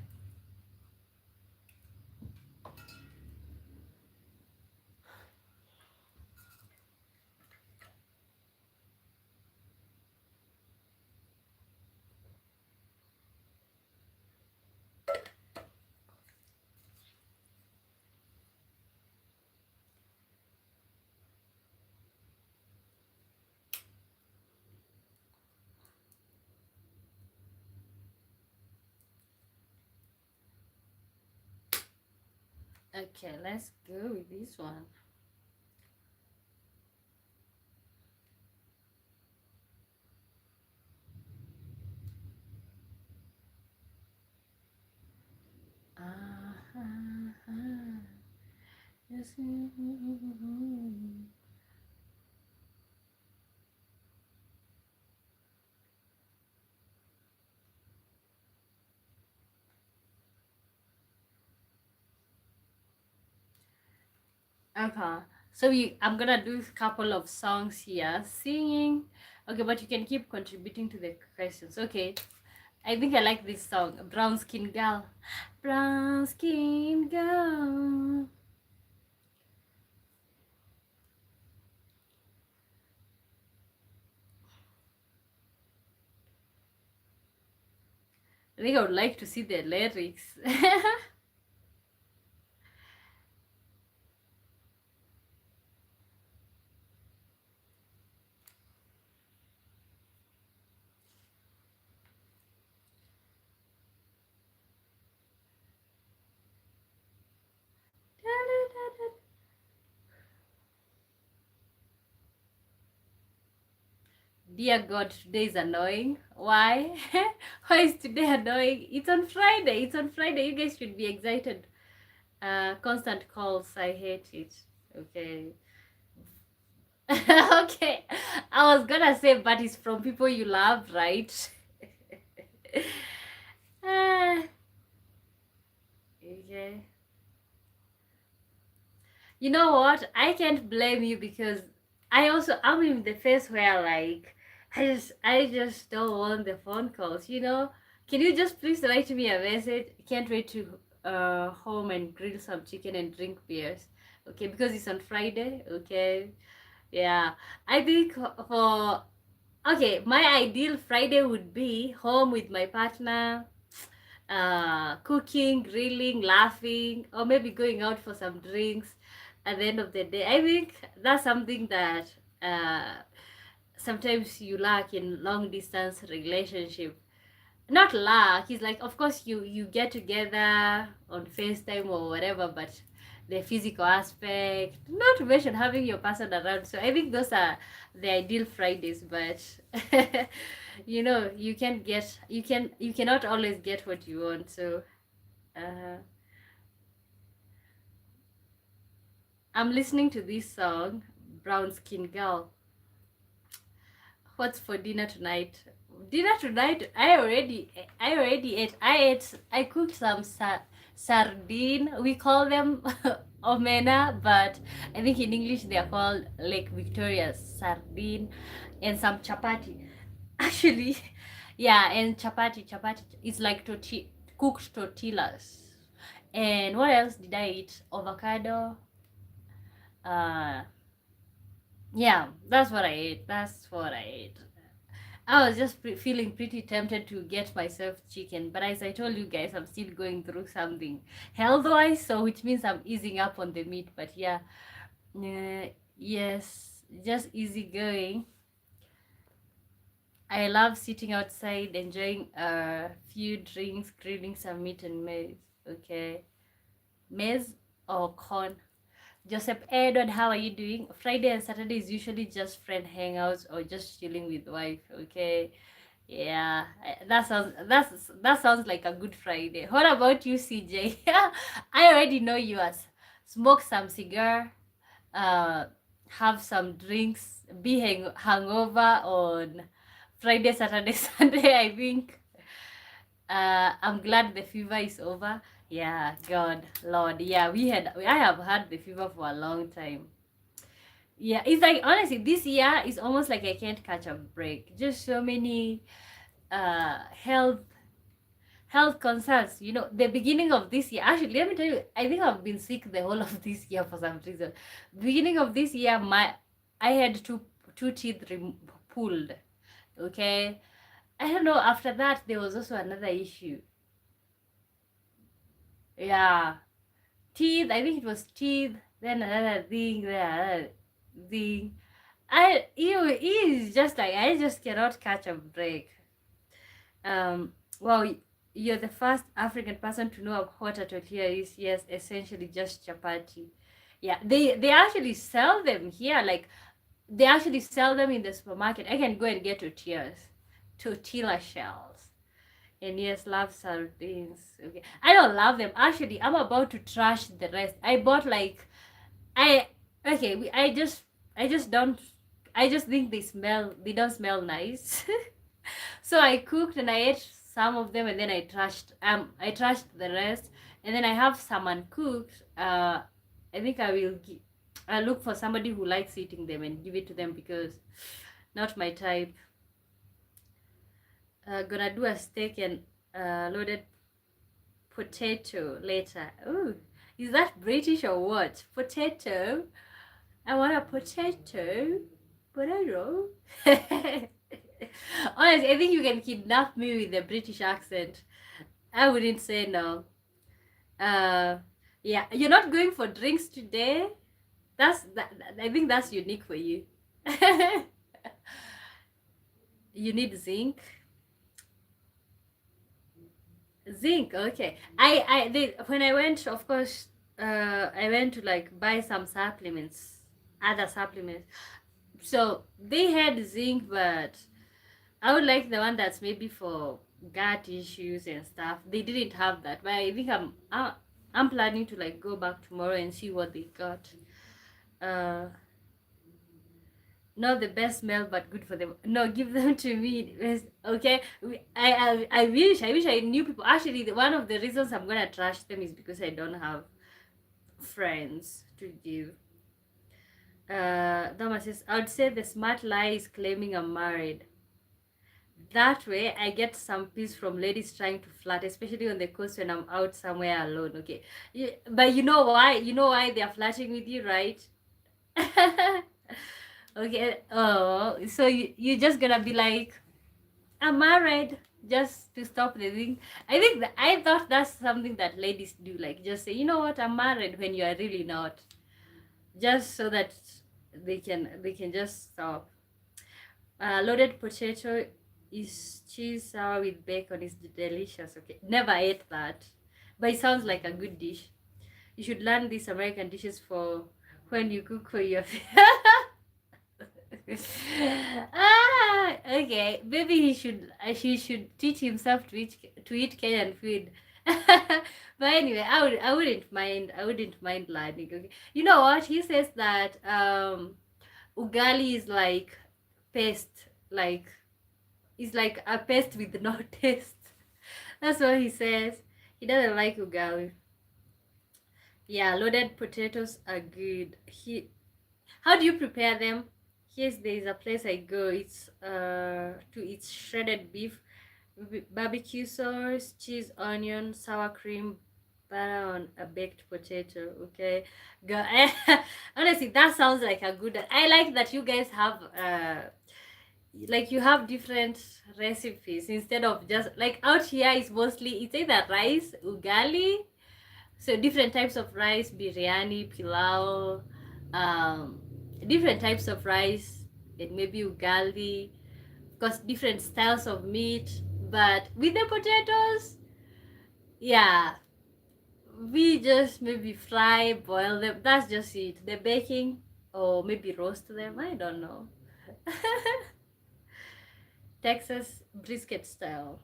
Okay, let's go with this one. Yes. Okay, so I'm gonna do a couple of songs here, singing. Okay, but you can keep contributing to the questions. Okay, I think I like this song, Brown Skin Girl. Brown Skin Girl. I think I would like to see the lyrics. Dear God, today is annoying. Why? Why is today annoying? It's on Friday. It's on Friday. You guys should be excited. Constant calls. I hate it. Okay. Okay. I was gonna say, but it's from people you love, right? Okay. You know what? I can't blame you because I'm in the phase where like I just don't want the phone calls, you know? Can you just please write me a message? Can't wait to home and grill some chicken and drink beers. Okay, because it's on Friday, okay? Yeah. I think for okay, my ideal Friday would be home with my partner, cooking, grilling, laughing, or maybe going out for some drinks at the end of the day. I think that's something that sometimes you lack in long distance relationship. Not lack, it's like of course you get together on FaceTime or whatever, but the physical aspect, not to mention having your person around. So I think those are the ideal Fridays, but you know, you cannot always get what you want. So Uh, I'm listening to this song, Brown Skin Girl. What's for dinner tonight? Dinner tonight, I already ate. I cooked some sardine. We call them omena, but I think in English they are called Lake Victoria's sardine, and some chapati. Actually, yeah, and chapati. It's like cooked tortillas. And what else did I eat? Avocado. Uh, yeah, that's what I ate. That's what I ate. I was just feeling pretty tempted to get myself chicken, but as I told you guys, I'm still going through something health-wise, so which means I'm easing up on the meat. But yeah, yes, just easy going. I love sitting outside, enjoying a few drinks, grilling some meat and maize. Okay, maize or corn. Joseph Edward, how are you doing? Friday and Saturday is usually just friend hangouts or just chilling with wife. Okay, yeah, that sounds like a good Friday. What about you, CJ? I already know you as smoke some cigar, uh, have some drinks, be hangover on Friday, Saturday, Sunday. I think. I'm glad the fever is over. Yeah, God, Lord. Yeah, I have had the fever for a long time. Yeah, it's like honestly, this year is almost like I can't catch a break. Just so many uh health health concerns. You know, the beginning of this year. Actually, let me tell you, I think I've been sick the whole of this year for some reason. Beginning of this year, I had two teeth pulled. Okay, I don't know. After that, there was also another issue. Yeah, teeth. I think it was teeth. Then another thing. Then another thing. It is just like I just cannot catch a break. Well, you're the first African person to know what a tortilla is. Yes, essentially just chapati. Yeah, they actually sell them here. Like they actually sell them in the supermarket. I can go and get tortilla shells. And yes, love sardines. Okay, I don't love them. Actually, I'm about to trash the rest. I bought like I okay. I just don't. I just think they don't smell nice. So I cooked and I ate some of them, and then I trashed the rest, and then I have some uncooked. I think I look for somebody who likes eating them and give it to them because not my type. Gonna do a steak and loaded potato later. Ooh, is that British or what? Potato. I want a potato. Potato. Honestly, I think you can kidnap me with a British accent. I wouldn't say no. Yeah, you're not going for drinks today. I think that's unique for you. You need zinc. Zinc, okay. When I went, of course, I went to like buy some supplements, other supplements. So they had zinc, but I would like the one that's maybe for gut issues and stuff. They didn't have that, but I think I'm planning to like go back tomorrow and see what they got. Uh, Not the best smell, but good for them. No, give them to me. Okay. I wish I knew people. Actually, one of the reasons I'm gonna trash them is because I don't have friends to give. Thomas says, I would say the smart lie is claiming I'm married. That way, I get some peace from ladies trying to flirt, especially on the coast when I'm out somewhere alone. Okay, but you know why? You know why they are flirting with you, right? Okay. Oh, so you're just gonna be like, I'm married, just to stop the thing. I thought that's something that ladies do, like just say, you know what, I'm married when you are really not, just so that they can just stop. Loaded potato is cheese sour with bacon is delicious. Okay, never ate that, but it sounds like a good dish. You should learn these American dishes for when you cook for your okay, maybe he should teach himself to eat Kenyan food. But anyway, I wouldn't mind learning. Okay. You know what? He says that ugali is like paste, like it's like a paste with no taste. That's what he says. He doesn't like ugali. Yeah, loaded potatoes are good. How do you prepare them? Yes, there is a place I go. It's to eat shredded beef, barbecue sauce, cheese, onion, sour cream, butter on a baked potato. Okay, go. Honestly, that sounds like a good. I like that you guys have like you have different recipes instead of just like out here is mostly it's either rice, ugali, so different types of rice, biryani, pilau, um, different types of rice, and maybe ugali, because different styles of meat. But with the potatoes, yeah, we just maybe fry, boil them. That's just it. The baking, or maybe roast them. I don't know. Texas brisket style.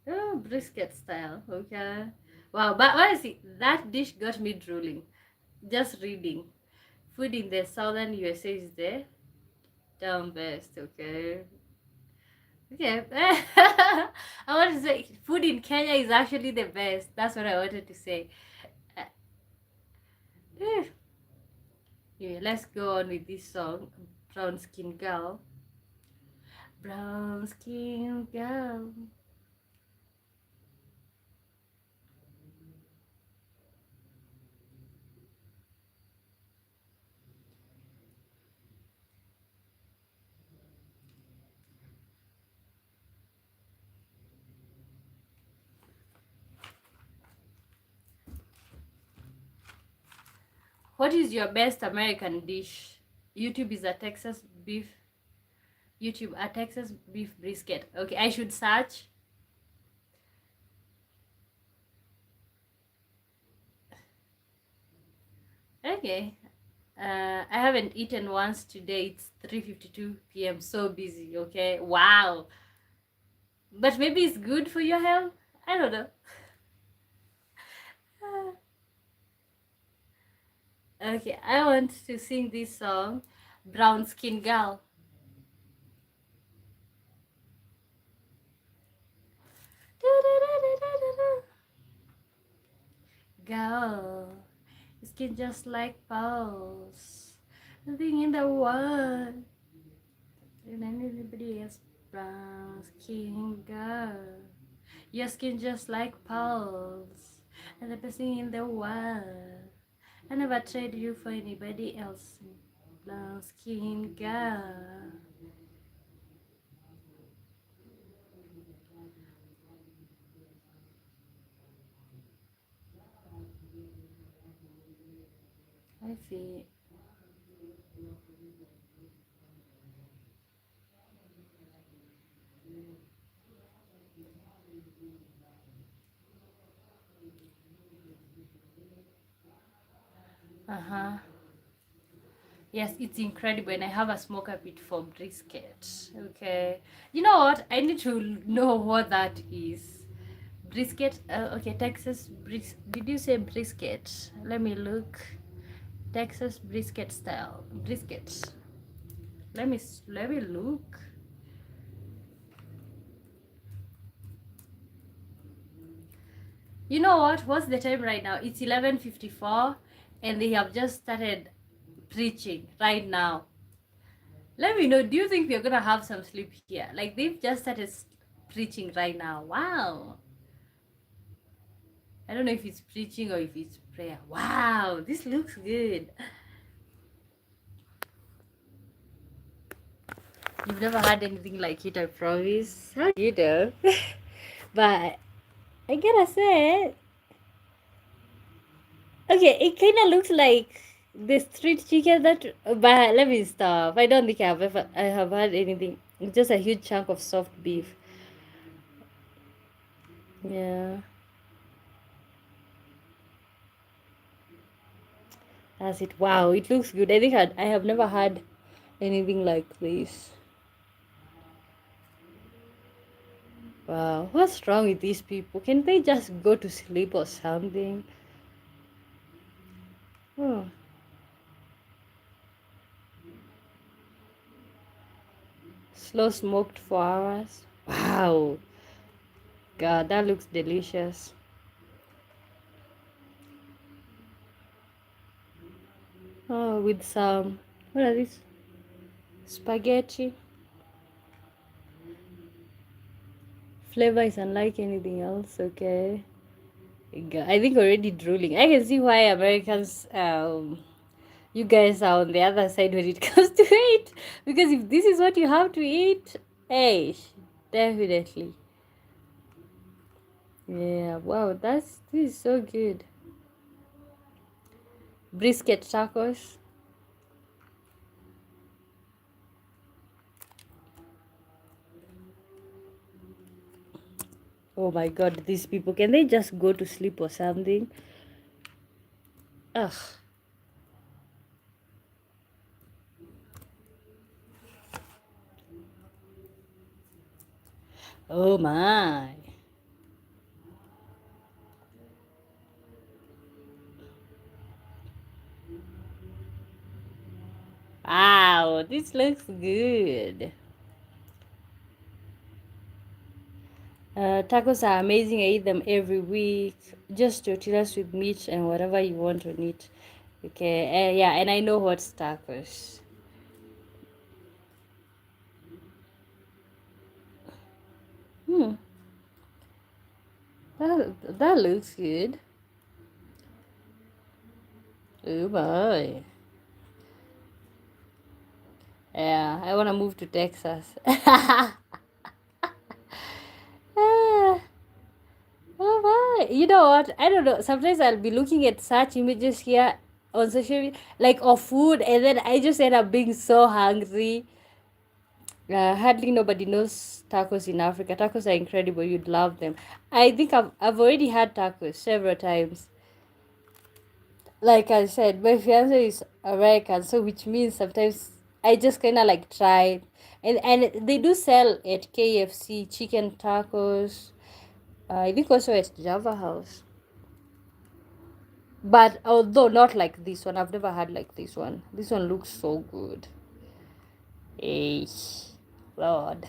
Oh, brisket style. Okay. Wow, but honestly, that dish got me drooling. Just reading. Food in the southern USA is the down best, okay? Okay. I want to say food in Kenya is actually the best. That's what I wanted to say. Uh, yeah, let's go on with this song, Brown Skin Girl. Brown Skin Girl. What is your best American dish? YouTube is a Texas beef. YouTube, a Texas beef brisket. Okay, I should search. Okay. I haven't eaten once today. It's 3:52 p.m. So busy, okay? Wow. But maybe it's good for your health. I don't know. Okay, I want to sing this song, Brown Skin Girl. Girl, skin just like pearls. Nothing in the world. And anybody else, brown skin girl. Your skin just like pearls. And the best thing in the world. I never trade you for anybody else. Brown skin girl. I see. Uh-huh. Yes, it's incredible, and I have a smoker pit for brisket. Okay. You know what? I need to know what that is. Brisket. Okay, Texas Did you say brisket? Let me look. Texas brisket style brisket. Let me look. You know what? What's the time right now? It's 11:54, and they have just started preaching right now. Let me know. Do you think we're gonna have some sleep here? Like they've just started preaching right now. Wow. I don't know if it's preaching or if it's prayer. Wow, this looks good. You've never had anything like it, I promise. How do you know? But I gotta say, okay, it kind of looks like the street chicken that. But let me stop. I don't think I have had anything. It's just a huge chunk of soft beef. Yeah, that's it. Wow, it looks good. I think I have never had anything like this. Wow, what's wrong with these people? Can they just go to sleep or something? Oh, slow smoked for hours. Wow, God, that looks delicious. Oh, with some, what are these? Spaghetti. Flavor is unlike anything else, okay? I think already drooling. I can see why Americans, you guys are on the other side when it comes to it. Because if this is what you have to eat, hey, definitely. Yeah, wow, this is so good. Brisket tacos. Oh my god, these people, can they just go to sleep or something? Ugh. Oh my. Wow, this looks good. Tacos are amazing. I eat them every week. Just tortillas with meat and whatever you want on it. Okay, yeah, and I know what's tacos. Hmm, that looks good. Oh my. Yeah, I wanna move to Texas. Ah, oh my. You know what? I don't know. Sometimes I'll be looking at such images here on social media, like of food, and then I just end up being so hungry. Hardly nobody knows tacos in Africa. Tacos are incredible. You'd love them. I think I've already had tacos several times. Like I said, my fiance is American, so which means sometimes I just kind of like try, and they do sell at KFC chicken tacos. I think also at Java House. But although not like this one, I've never had like this one. This one looks so good. Hey, Lord.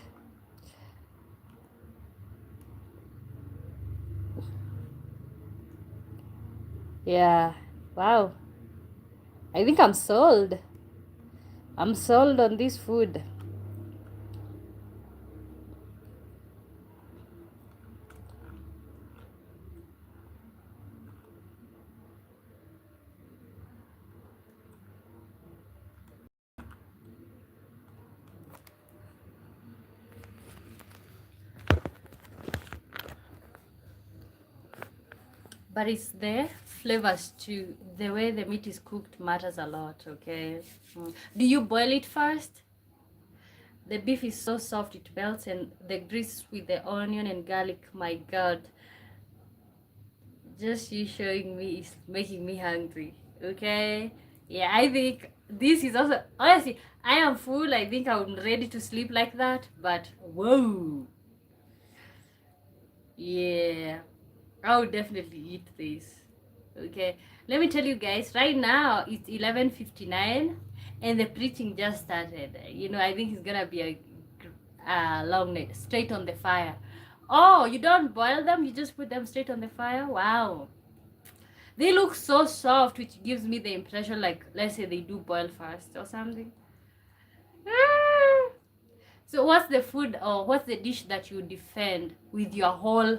Yeah. Wow. I think I'm sold. I'm sold on this food. But it's the flavors too. The way the meat is cooked matters a lot, okay? Do you boil it first? The beef is so soft it melts, and the grease with the onion and garlic, my god. Just you showing me is making me hungry, okay? Yeah, I think this is also, honestly, I am full. I think I'm ready to sleep like that, but whoa. Yeah, I would definitely eat this. Okay, let me tell you guys. Right now it's 11:59, and the preaching just started. I think it's gonna be a long night. Straight on the fire. Oh, you don't boil them? You just put them straight on the fire? Wow. They look so soft, which gives me the impression like, let's say they do boil first or something. Ah. So what's the food or what's the dish that you defend with your whole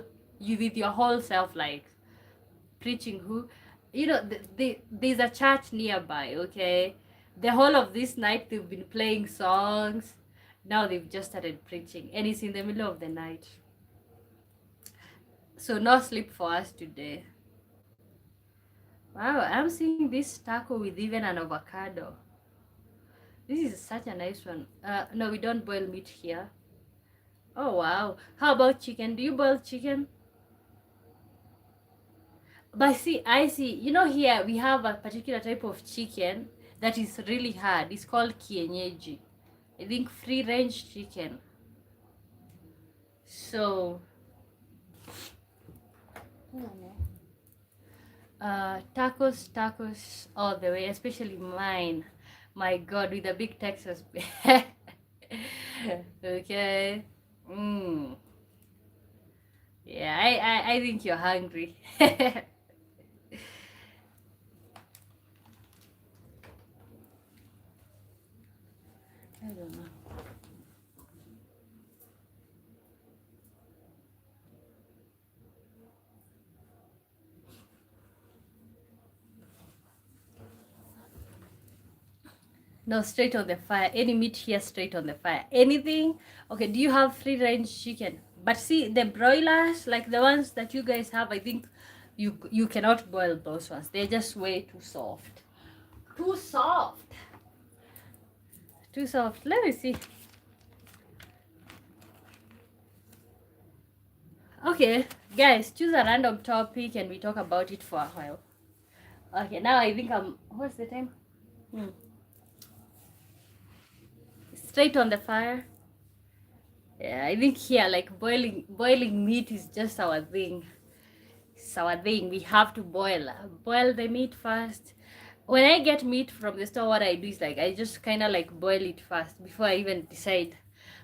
self, like preaching who? There's a church nearby, okay? The whole of this night they've been playing songs. Now they've just started preaching and it's in the middle of the night. So no sleep for us today. Wow, I'm seeing this taco with even an avocado. This is such a nice one. No, we don't boil meat here. Oh wow. How about chicken? Do you boil chicken? But see, I see. Here we have a particular type of chicken that is really hard. It's called kienyeji. I think free range chicken. So Tacos, tacos all the way, especially mine. My God, with a big Texas. Okay. Mm. Yeah, I think you're hungry. I don't know. No, straight on the fire. Any meat here, straight on the fire. Anything? Okay, do you have free range chicken? But see, the broilers, like the ones that you guys have, I think you cannot boil those ones. They're just way too soft. Too soft. Too soft. Let me see. Okay, guys, choose a random topic and we talk about it for a while. Okay, now I think what's the time? Hmm. Straight on the fire. Yeah, I think here like boiling meat is just our thing. It's our thing. We have to boil the meat first. When I get meat from the store, what I do is like I just kind of like boil it first before I even decide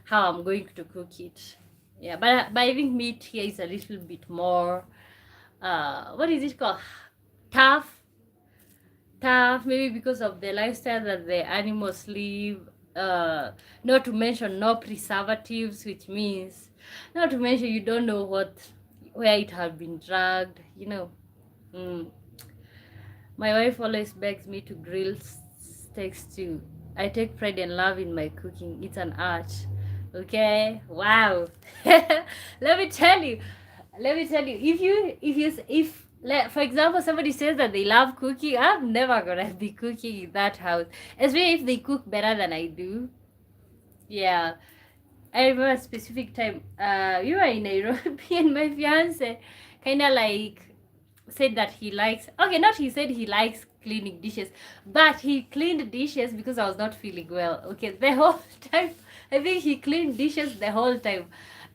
how I'm going to cook it. Yeah, but I think meat here is a little bit more what is it called? Tough, tough. Maybe because of the lifestyle that the animals live. Not to mention no preservatives, which means not to mention you don't know where it has been dragged. Mm. My wife always begs me to grill steaks too. I take pride and love in my cooking. It's an art. Okay? Wow. Let me tell you. Let me tell you. For example, somebody says that they love cooking, I'm never gonna be cooking in that house. Especially if they cook better than I do. Yeah. I remember a specific time. We were in Nairobi and my fiance kind of like said that he likes, okay, not he said he likes cleaning dishes, but he cleaned dishes because I was not feeling well. Okay, the whole time. I think he cleaned dishes the whole time,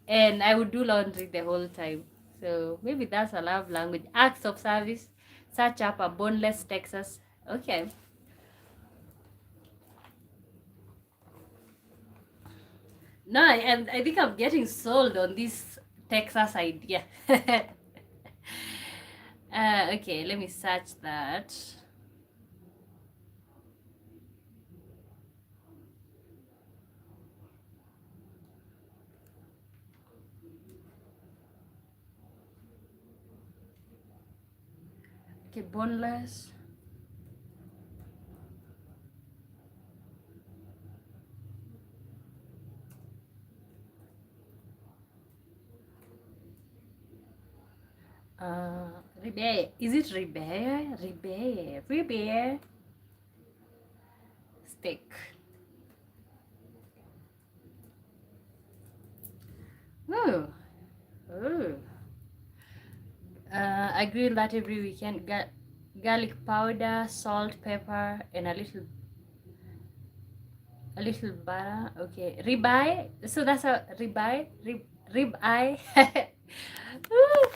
and I would do laundry the whole time. So maybe that's a love language. Acts of service. Search up a boneless Texas. Okay. No, and I think I'm getting sold on this Texas idea. Okay, let me search that. Okay, boneless. Ribeye. Is it ribeye? Ribeye. Ribeye. Steak. Oh. Oh. I grill that every weekend. Garlic powder, salt, pepper, and a little butter. Okay. Ribeye. So that's a ribeye. Ribeye. Woo.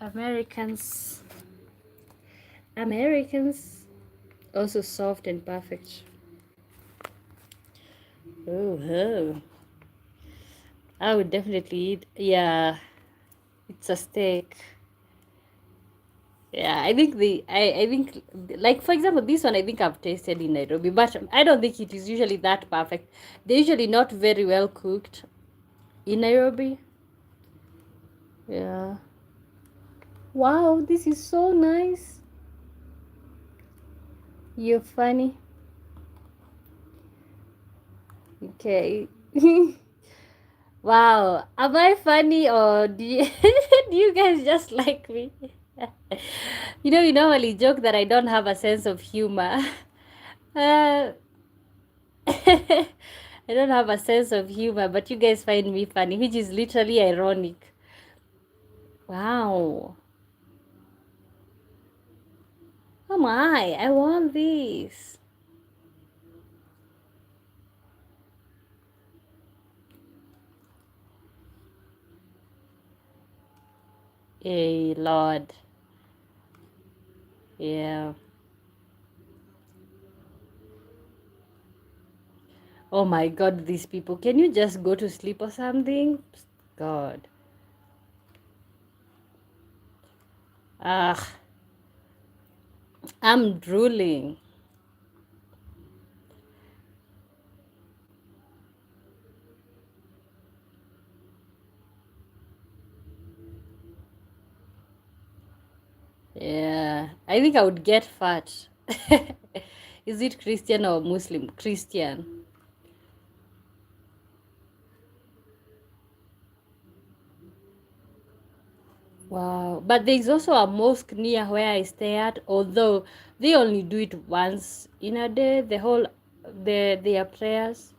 Americans. Americans. Also soft and perfect. Oh. I would definitely eat. Yeah. It's a steak. Yeah, I think like for example this one I think I've tasted in Nairobi, but I don't think it is usually that perfect. They're usually not very well cooked in Nairobi. Yeah. Wow, this is so nice. You're funny. Okay. Wow. Am I funny or do you, do you guys just like me? We normally joke that I don't have a sense of humor. Uh, I don't have a sense of humor, but you guys find me funny, which is literally ironic. Wow. Oh my, I want this. Hey, Lord. Yeah. Oh my God, these people. Can you just go to sleep or something? God. Ah, I'm drooling. Yeah. I think I would get fat. Is it Christian or Muslim? Christian. Wow. But there's also a mosque near where I stay at, although they only do it once in a day, their prayers.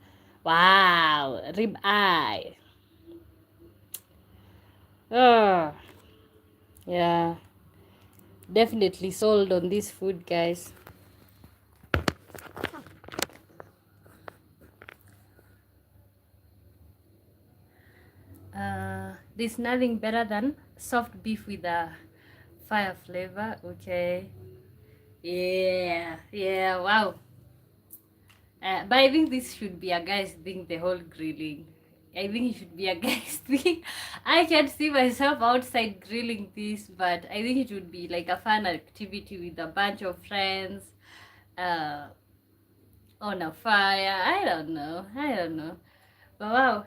Wow. Rib eye. Oh, yeah. Definitely sold on this food, guys. There's nothing better than soft beef with a fire flavor. Okay. Yeah. Yeah. Wow. But I think this should be a guy's thing, the whole grilling. I think it should be a guy's thing. I can see myself outside grilling this, but I think it would be like a fun activity with a bunch of friends uh, on a fire. I don't know. I don't know. But wow.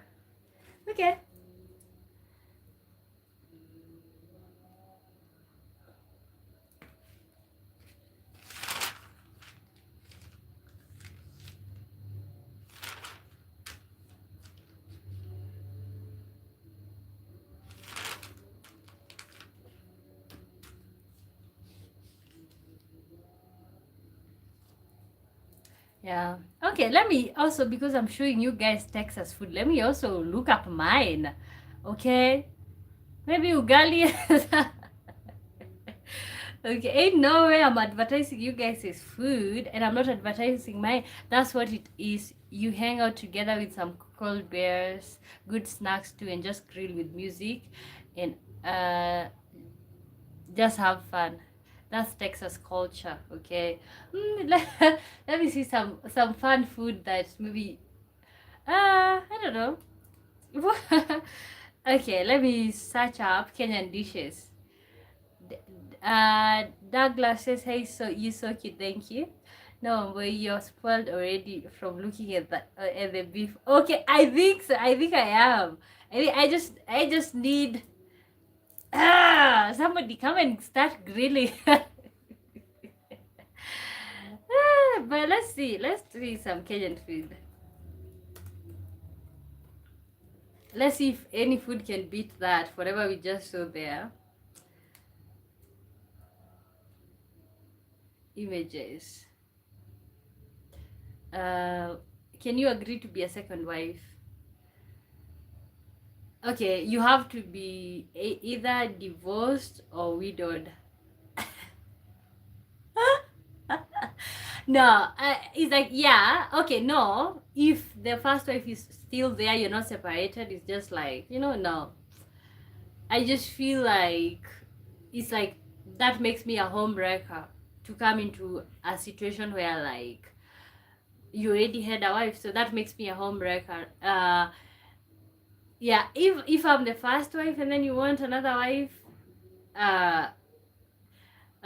Okay. Yeah. Okay, let me also, because I'm showing you guys Texas food, let me also look up mine. Okay? Maybe ugali. Okay, ain't no way I'm advertising you guys' food and I'm not advertising mine. That's what it is. You hang out together with some cold beers, good snacks too, and just grill with music and just have fun. That's Texas culture, okay? Let me see some fun food that maybe I don't know. Okay, let me search up Kenyan dishes. Douglas says, "Hey, so you so cute, thank you." No, but you're spoiled already from looking at the beef. Okay, I think so. I think I am. I just need somebody come and start grilling. But let's see. Let's see some Kenyan food. Let's see if any food can beat that. Whatever we just saw there. Images. Uh, can you agree to be a second wife? Okay, you have to be either divorced or widowed. No, it's like, yeah, okay, no. If the first wife is still there, you're not separated, it's just like, no. I just feel like it's like that makes me a homewrecker to come into a situation where like you already had a wife, so that makes me a homewrecker. Yeah, if I'm the first wife and then you want another wife, uh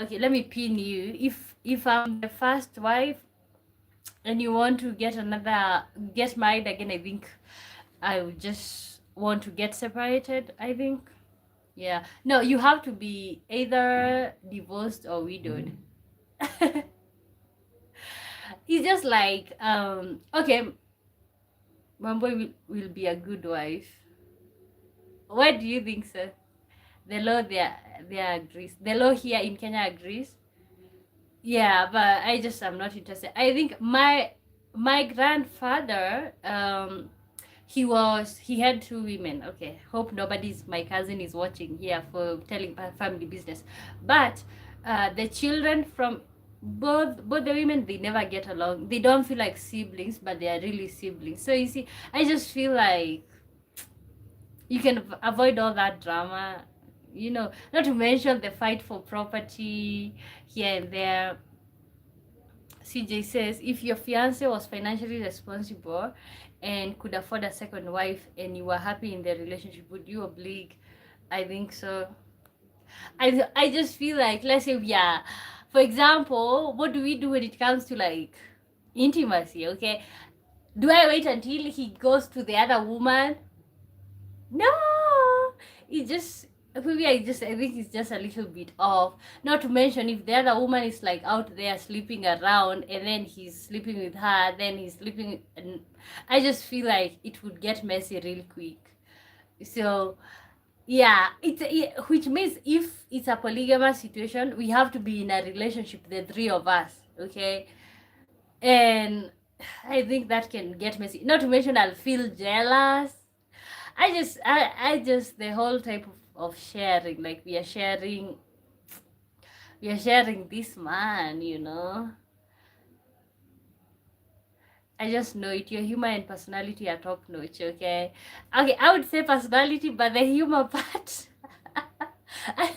okay, let me pin you. If I'm the first wife and you want to get married again, I think I would just want to get separated, I think. Yeah. No, you have to be either divorced or widowed. It's just like okay, Mamboy will be a good wife. What do you think, sir? The law there agrees. The law here in Kenya agrees. Yeah, but I'm not interested. I think my grandfather he had two women. Okay, hope nobody's my cousin is watching here for telling family business. But the children from both the women, they never get along. They don't feel like siblings, but they are really siblings. So you see, I just feel like you can avoid all that drama. you know, not to mention the fight for property here and there. CJ says, if your fiance was financially responsible and could afford a second wife and you were happy in the relationship, would you oblige? I think so. I just feel like, let's say, yeah, for example, what do we do when it comes to like intimacy? Okay, do I wait until he goes to the other woman? No, it just, maybe I think it's just a little bit off. Not to mention if the other woman is like out there sleeping around and then he's sleeping with her, then he's sleeping, and I just feel like it would get messy real quick. So yeah, which means if it's a polygamous situation, we have to be in a relationship, the three of us, okay? And I think that can get messy. Not to mention I'll feel jealous. I just the whole type of sharing, like we are sharing this man, you know. I just know it. Your humor and personality are top notch, okay? Okay, I would say personality, but the humor part, I,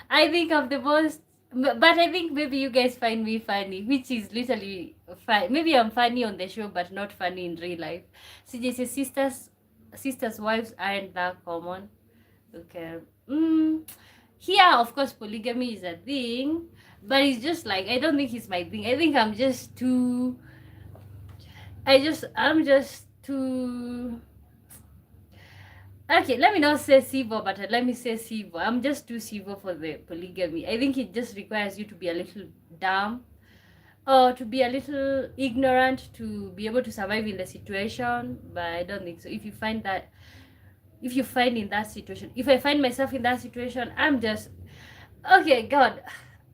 I think of the most, but I think maybe you guys find me funny, which is literally fine. Maybe I'm funny on the show, but not funny in real life. CJ says sisters' wives aren't that common. Okay. Here, of course, polygamy is a thing, but it's just like, I don't think it's my thing. I think I'm just too. I'm just too. Okay, let me not say Sivo, but let me say Sivo. I'm just too Sivo for the polygamy. I think it just requires you to be a little dumb or to be a little ignorant to be able to survive in the situation. But I don't think so. If you find in that situation, if I find myself in that situation, I'm just, okay, God,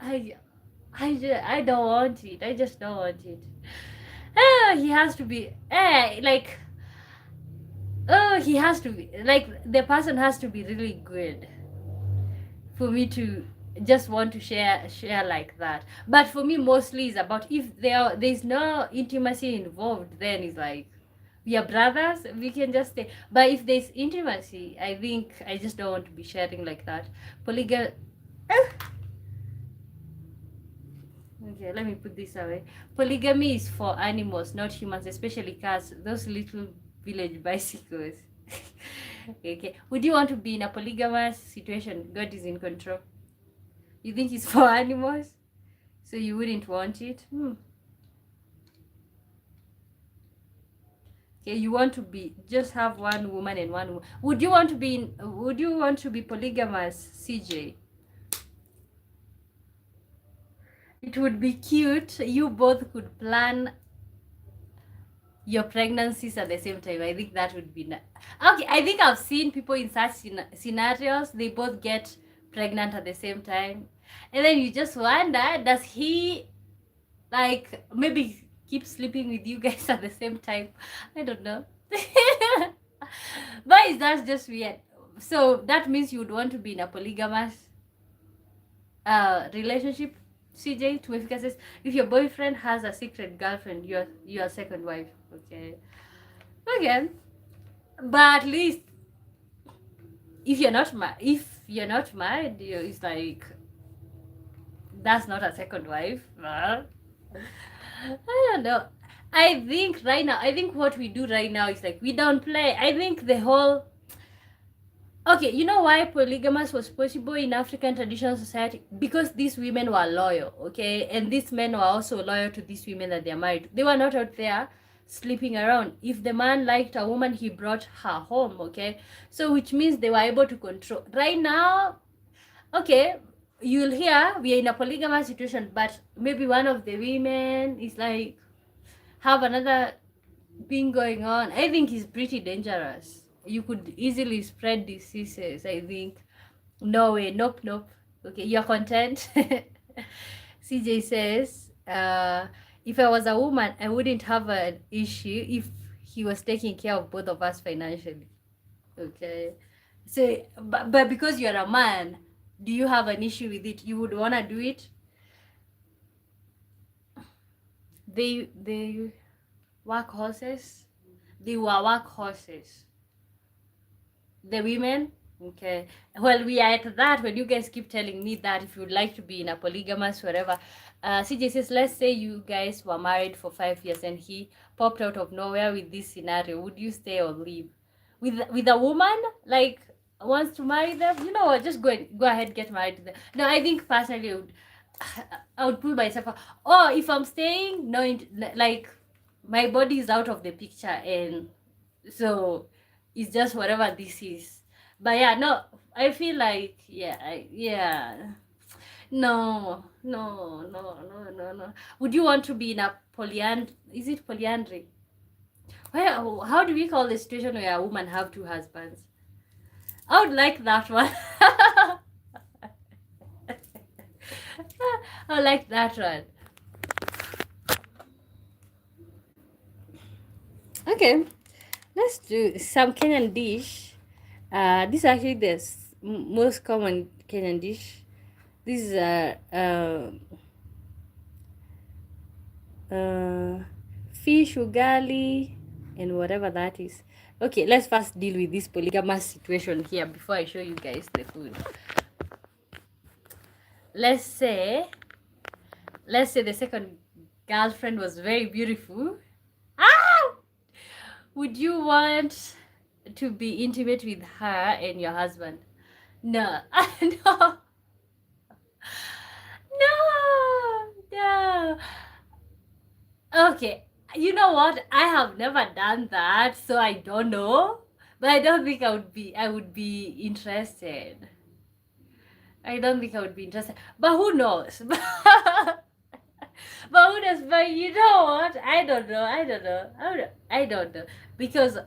I don't want it. I just don't want it. He has to be, like, he has to be, like, the person has to be really good for me to just want to share like that. But for me, mostly is about if there's no intimacy involved, then it's like, we are brothers, we can just stay. But if there's intimacy, I think I just don't want to be sharing like that. Polygamy. Okay, let me put this away. Polygamy is for animals, not humans, especially cats, those little village bicycles. Okay. Would you want to be in a polygamous situation? God is in control. You think it's for animals? So you wouldn't want it? Okay, you want to be just have one woman and one woman. Would you want to be polygamous, CJ? It would be cute. You both could plan your pregnancies at the same time. I think that would be nice. Okay, I think I've seen people in such scenarios. They both get pregnant at the same time. And then you just wonder, does he, like, maybe keep sleeping with you guys at the same time? I don't know. But that's just weird. So that means you would want to be in a polygamous relationship. CJ Tumefika says, if your boyfriend has a secret girlfriend, you're a second wife. Okay. But at least if you're not married, it's like, that's not a second wife. I don't know. I think what we do right now is like, we don't play. I think the whole, okay, you know why polygamous was possible in African traditional society? Because these women were loyal, okay? And these men were also loyal to these women that they're married. They were not out there sleeping around. If the man liked a woman, he brought her home, okay? So which means they were able to control. Right now, okay, you'll hear we are in a polygamous situation, but maybe one of the women is like, have another thing going on. I think it's pretty dangerous. You could easily spread diseases, I think. No way, nope. Okay, you're content. CJ says, if I was a woman, I wouldn't have an issue if he was taking care of both of us financially. Okay. So, but because you're a man, do you have an issue with it? You would want to do it? They workhorses. They were workhorses. The women, Okay. Well, we are at that when you guys keep telling me that if you'd like to be in a polygamous, whatever. CJ says, let's say you guys were married for 5 years and he popped out of nowhere with this scenario. Would you stay or leave? With a woman like wants to marry them? You know what? Just go ahead, get married to them. No, I think personally, I would pull myself out. Or if I'm staying, no, like my body is out of the picture, and so it's just whatever this is. But yeah, no, I feel like yeah. No, no, no, no, no, no. Would you want to be in a is it polyandry? Well, how do we call the situation where a woman have two husbands? I would like that one. I would like that one. Okay, let's do some Kenyan dish. This is actually the most common Kenyan dish. This is fish ugali and whatever that is. Okay, let's first deal with this polygamous situation here before I show you guys the food. Let's say the second girlfriend was very beautiful. Would you want to be intimate with her and your husband? No. No. No. Okay, you know what? I have never done that, so I don't know. But I don't think I would be interested. I don't think I would be interested. But who knows? But who knows? But you know what? I don't know. I don't know. Because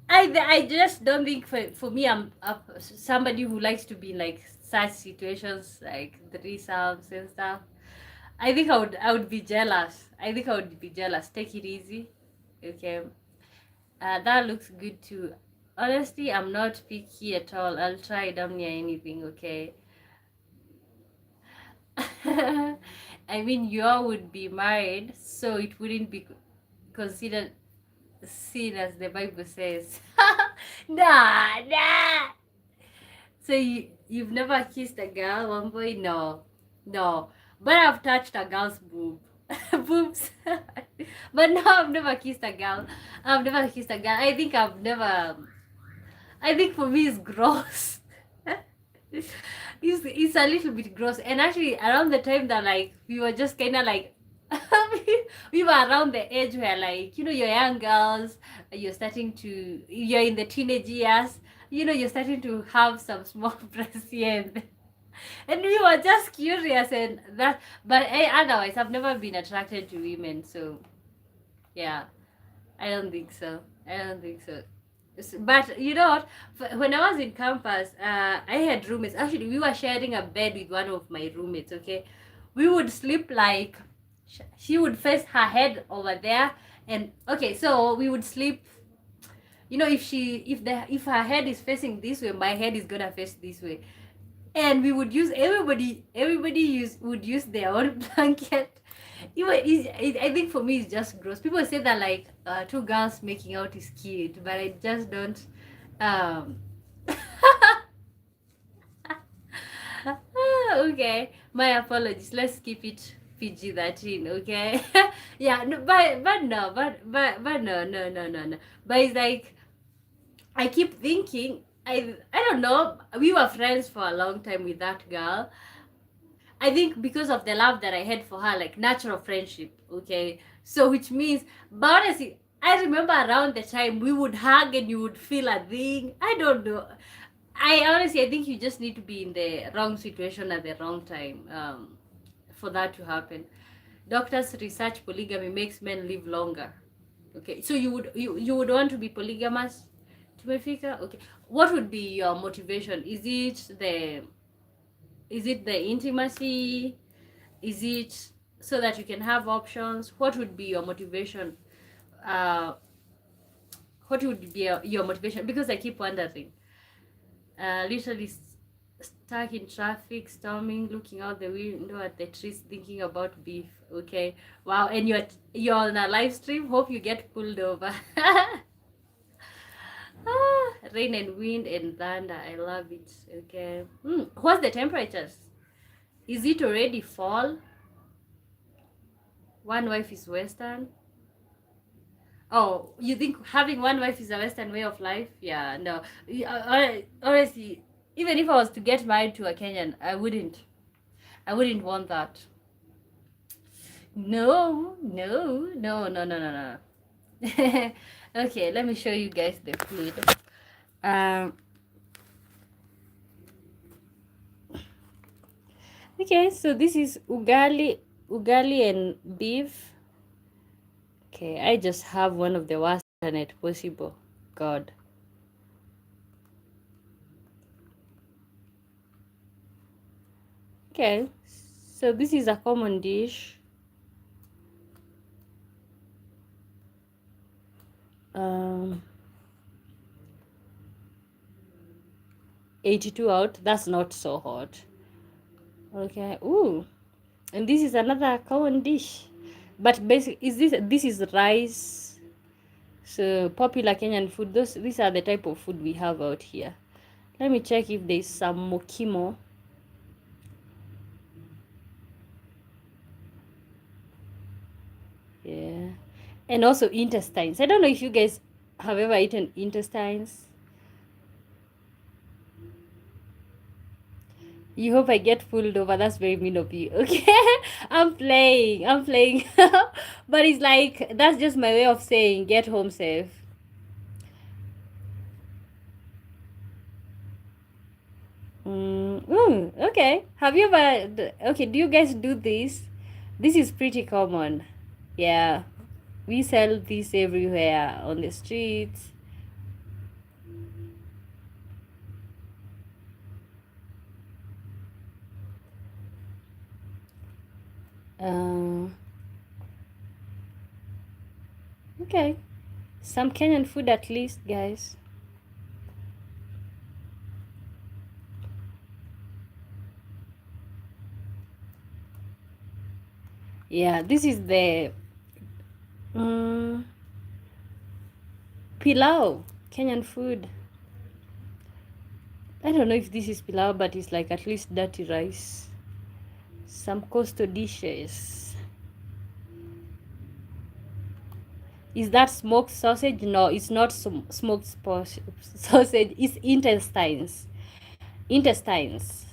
I just don't think for me, I'm somebody who likes to be in like such situations, like threesomes and stuff. I think I would be jealous. I think I would be jealous. Take it easy. Okay. That looks good too. Honestly, I'm not picky at all. I'll try damn near anything, okay? I mean, you all would be married, so it wouldn't be considered sin as the Bible says. Nah. So you've never kissed a girl, one boy? No. But I've touched a girl's boobs. But no, I've never kissed a girl. I think for me it's gross. It's a little bit gross. And actually around the time that like we were just kinda like we were around the age where like, you know, you're young girls, you're in the teenage years, you know, you're starting to have some small breasts here and we were just curious and that, but otherwise I've never been attracted to women, so yeah, I don't think so. But you know what, when I was in campus, I had roommates. Actually, we were sharing a bed with one of my roommates. Okay, we would sleep like she would face her head over there, and okay, so we would sleep, you know, if her head is facing this way, my head is gonna face this way, and we would use would use their own blanket. I think for me it's just gross. People say that like two girls making out is cute, but I just don't. Okay, my apologies. Let's keep it PG-13. Okay. Yeah. No, but no. But no. But it's like I keep thinking. I don't know. We were friends for a long time with that girl. I think because of the love that I had for her, like natural friendship, okay? So which means, but honestly, I remember around the time we would hug and you would feel a thing. I don't know. I think you just need to be in the wrong situation at the wrong time for that to happen. Doctors research polygamy makes men live longer. Okay, so you would want to be polygamous? Tumefika? Okay. What would be your motivation? Is it the intimacy? Is it so that you can have options? What would be your motivation? What would be your motivation? Because I keep wondering. Literally stuck in traffic, storming, looking out the window at the trees, thinking about beef. Okay, wow, and you're on a live stream. Hope you get pulled over. Rain and wind and thunder. I love it. Okay. What's the temperatures? Is it already fall? One wife is Western. Oh, you think having one wife is a Western way of life? Yeah, no. Honestly, even if I was to get married to a Kenyan, I wouldn't. I wouldn't want that. No, no, no, no, no, no, no. Okay, let me show you guys the food. Um. Okay, so this is ugali and beef. Okay, I just have one of the worst internet possible. God. Okay, so this is a common dish. 82 out. That's not so hot. Okay. Ooh, and this is another common dish, but basic is this is rice. So popular Kenyan food. These are the type of food we have out here. Let me check if there's some mokimo. Yeah, and also intestines. I don't know if you guys have ever eaten intestines. You hope I get pulled over. That's very mean of you. Okay, I'm playing. I'm playing. But it's like that's just my way of saying get home safe. Okay. Have you ever? Okay. Do you guys do this? This is pretty common. Yeah, we sell this everywhere on the streets. Um. Okay. Some Kenyan food at least, guys. Yeah, this is the um, pilau, Kenyan food. I don't know if this is pilau, but it's like at least dirty rice. Some coastal dishes. Is that smoked sausage? No, it's not smoked sausage. It's intestines. Intestines.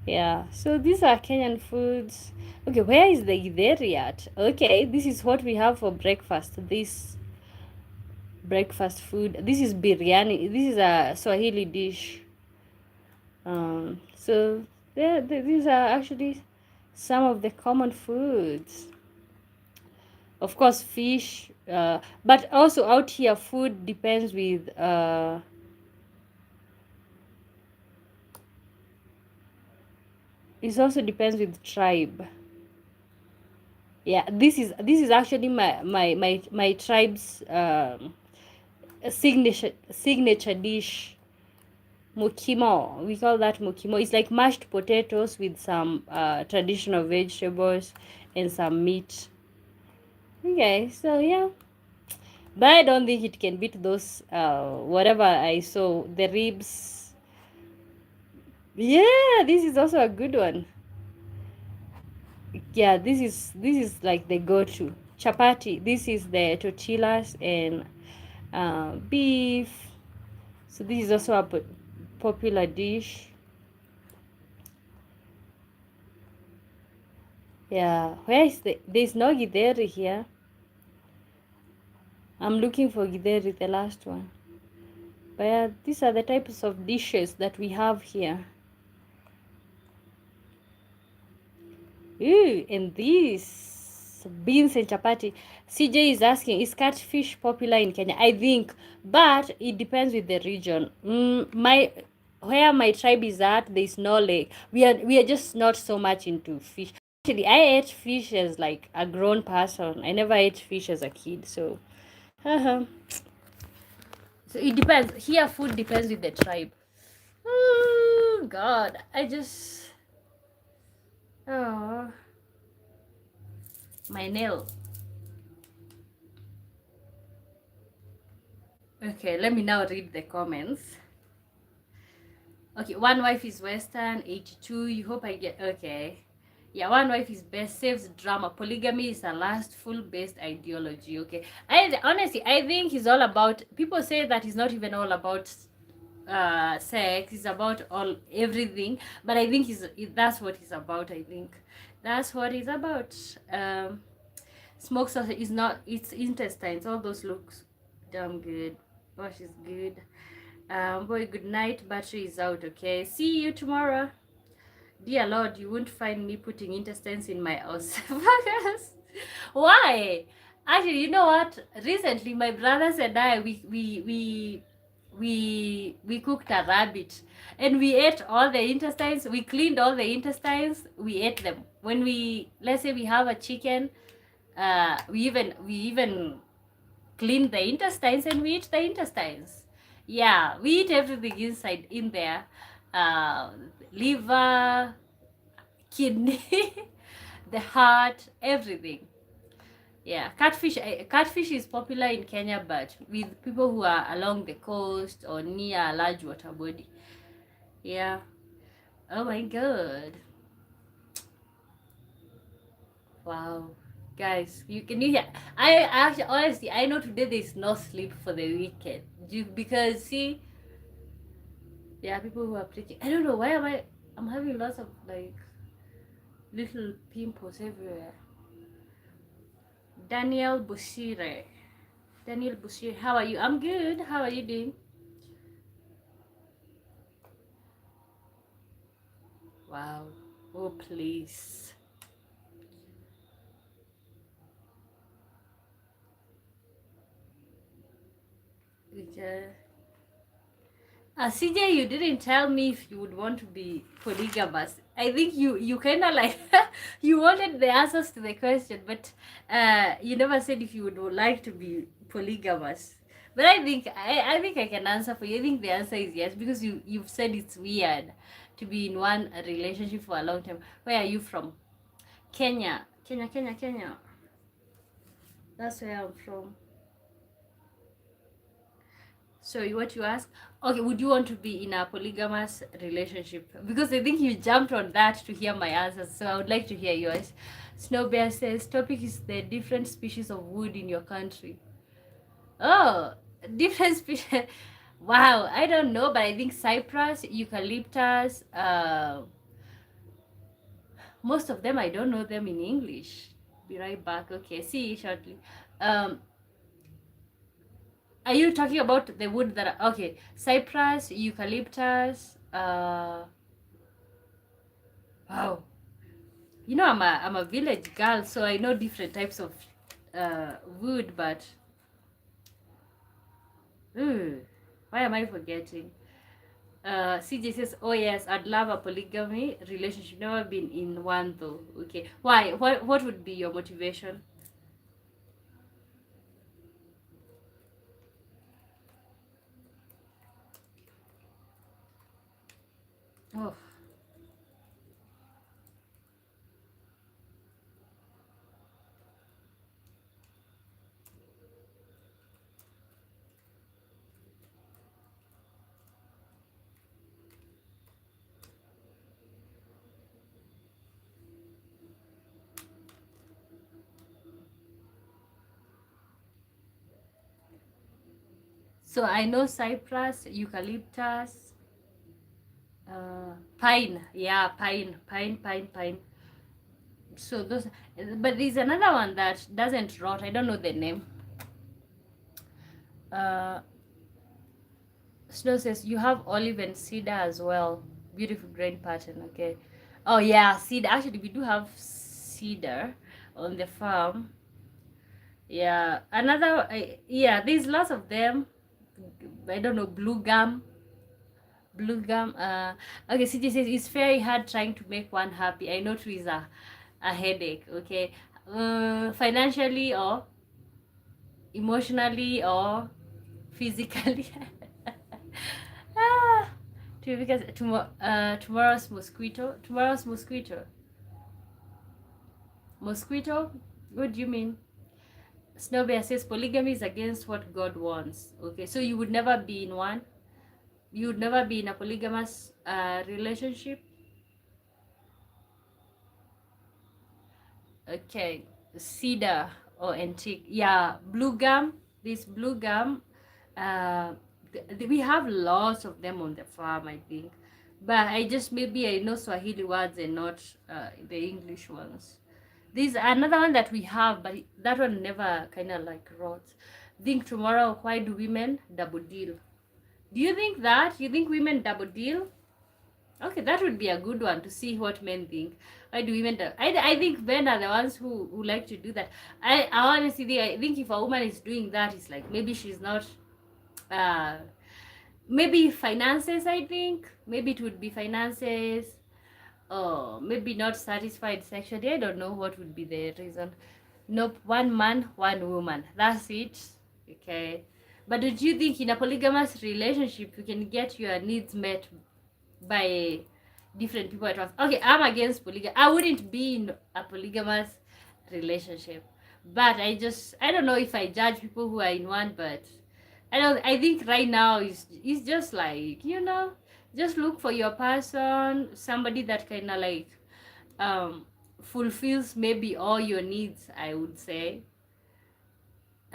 Yeah. So these are Kenyan foods. Okay, where is the githeri at? Okay, this is what we have for breakfast. This breakfast food. This is biryani. This is a Swahili dish. So these are actually some of the common foods. Of course, fish, but also out here, food depends with. It also depends with tribe. Yeah, this is actually my tribe's signature dish. Mukimo, we call that mukimo. It's like mashed potatoes with some traditional vegetables and some meat. Okay, so yeah, but I don't think it can beat those whatever I saw, the ribs. Yeah, this is also a good one. Yeah, this is like the go-to chapati. This is the tortillas and beef. So this is also a popular dish. Yeah, where is there's no githeri here. I'm looking for githeri, the last one. But yeah, these are the types of dishes that we have here. Ooh, and these beans and chapati. CJ is asking, is catfish popular in Kenya? I think, but it depends with the region. My where my tribe is at, there is no lake. We are just not so much into fish. Actually, I ate fish as like a grown person. I never ate fish as a kid, so. Uh-huh. So it depends. Here, food depends with the tribe. Oh God, I just oh my nail. Okay, let me now read the comments. Okay, one wife is Western, 82. You hope I get. Okay. Yeah, one wife is best, saves drama. Polygamy is a lustful based ideology. Okay. I honestly, I think he's all about. People say that he's not even all about sex. It's about all everything. But I think that's what he's about. I think that's what he's about. Smoke sausage is not. It's intestines. All those looks damn good. Gosh, is good. Boy, good night. Battery is out. Okay. See you tomorrow. Dear Lord, you won't find me putting intestines in my house. Why? Actually, you know what? Recently, my brothers and I, we cooked a rabbit, and we ate all the intestines. We cleaned all the intestines. We ate them. When let's say we have a chicken, we even clean the intestines and we eat the intestines. Yeah, we eat everything inside in there. Uh, Liver, kidney, the heart, everything. Yeah, catfish is popular in Kenya, but with people who are along the coast or near a large water body. Yeah. Oh my god. Wow. Guys, you hear? I actually honestly I know today there's no sleep for the weekend. Because see, there are people who are preaching. I don't know why I'm having lots of like little pimples everywhere. Daniel Bushire. Daniel Bushire, how are you? I'm good. How are you doing? Wow. Oh, please. CJ, you didn't tell me if you would want to be polygamous. I think you kind of like you wanted the answers to the question, but you never said if you would like to be polygamous. But I think I can answer for you. I think the answer is yes because you've said it's weird to be in one relationship for a long time. Where are you from? Kenya. Kenya, Kenya, Kenya. That's where I'm from. So what you ask? Okay, would you want to be in a polygamous relationship? Because I think you jumped on that to hear my answers. So I would like to hear yours. Snow Bear says topic is the different species of wood in your country. Oh, different species. Wow, I don't know, but I think cypress, eucalyptus, most of them I don't know them in English. Be right back. Okay, see you shortly. Um, Are you talking about the wood that are, okay, cypress, eucalyptus, wow. You know I'm a village girl, so I know different types of wood, but why am I forgetting? CJ says, oh yes, I'd love a polygamy relationship. Never been in one though. Okay. Why? What would be your motivation? Oh. So I know cypress, eucalyptus, pine. Yeah, pine. So those, but there's another one that doesn't rot. I don't know the name. uh Snow says you have olive and cedar as well. Beautiful grain pattern. Okay. Oh yeah, cedar. Actually, we do have cedar on the farm. Yeah, another. Yeah, there's lots of them. I don't know, blue gum. Okay, CJ says it's very hard trying to make one happy. I know too is a headache. Okay, financially or emotionally or physically. ah, because tomorrow's mosquito. Mosquito? What do you mean? Snowbear says polygamy is against what God wants. Okay, so you would never be in one. You would never be in a polygamous relationship. Okay, cedar or antique. Yeah, blue gum. This blue gum. Uh, we have lots of them on the farm, I think. But I just maybe I know Swahili words and not the English ones. There's another one that we have, but that one never kind of like rots. Think tomorrow, why do women double deal? Do you think that? You think women double deal? Okay, that would be a good one to see what men think. Why do women do? I think men are the ones who like to do that. I honestly think, I think if a woman is doing that, it's like maybe she's not uh maybe finances. I think maybe it would be finances, or maybe not satisfied sexually. I don't know what would be the reason. Nope, one man, one woman, that's it. Okay, but do you think in a polygamous relationship you can get your needs met by different people at once? Okay, I'm against polygamy. I wouldn't be in a polygamous relationship, but I don't know if I judge people who are in one, but I think right now is just like, just look for your person, somebody that kind of like um fulfills maybe all your needs, I would say.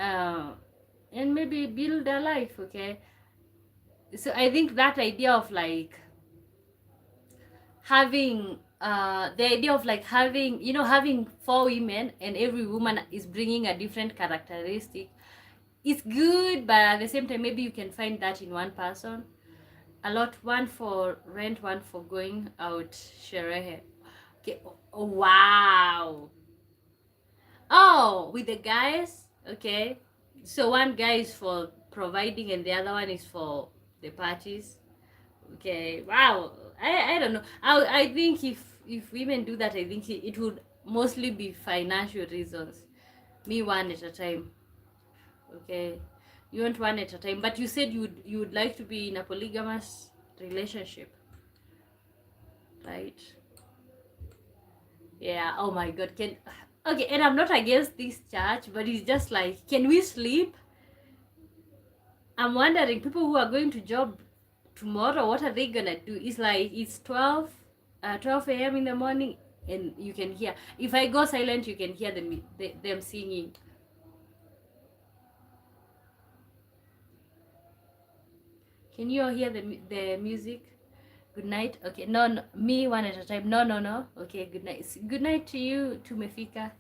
uh, and maybe build a life. Okay, so I think that idea of like having the idea of like having, having four women and every woman is bringing a different characteristic, it's good, but at the same time maybe you can find that in one person a lot. One for rent, one for going out sherehe. Okay. Oh, wow. Oh, with the guys. Okay, so one guy is for providing and the other one is for the parties. Okay, wow. I don't know. I think if women do that, I think it would mostly be financial reasons. Me one at a time. Okay, you want one at a time, but you said you would like to be in a polygamous relationship, right? Yeah. Oh my God. Can Okay, and I'm not against this church, but it's just like, can we sleep? I'm wondering, people who are going to job tomorrow, what are they gonna do? It's like it's 12 a.m. in the morning, and you can hear. If I go silent, you can hear them singing. Can you all hear the music? Good night. Okay, no, no, me one at a time. No, no, no. Okay, good night. Good night to you, to Mefika.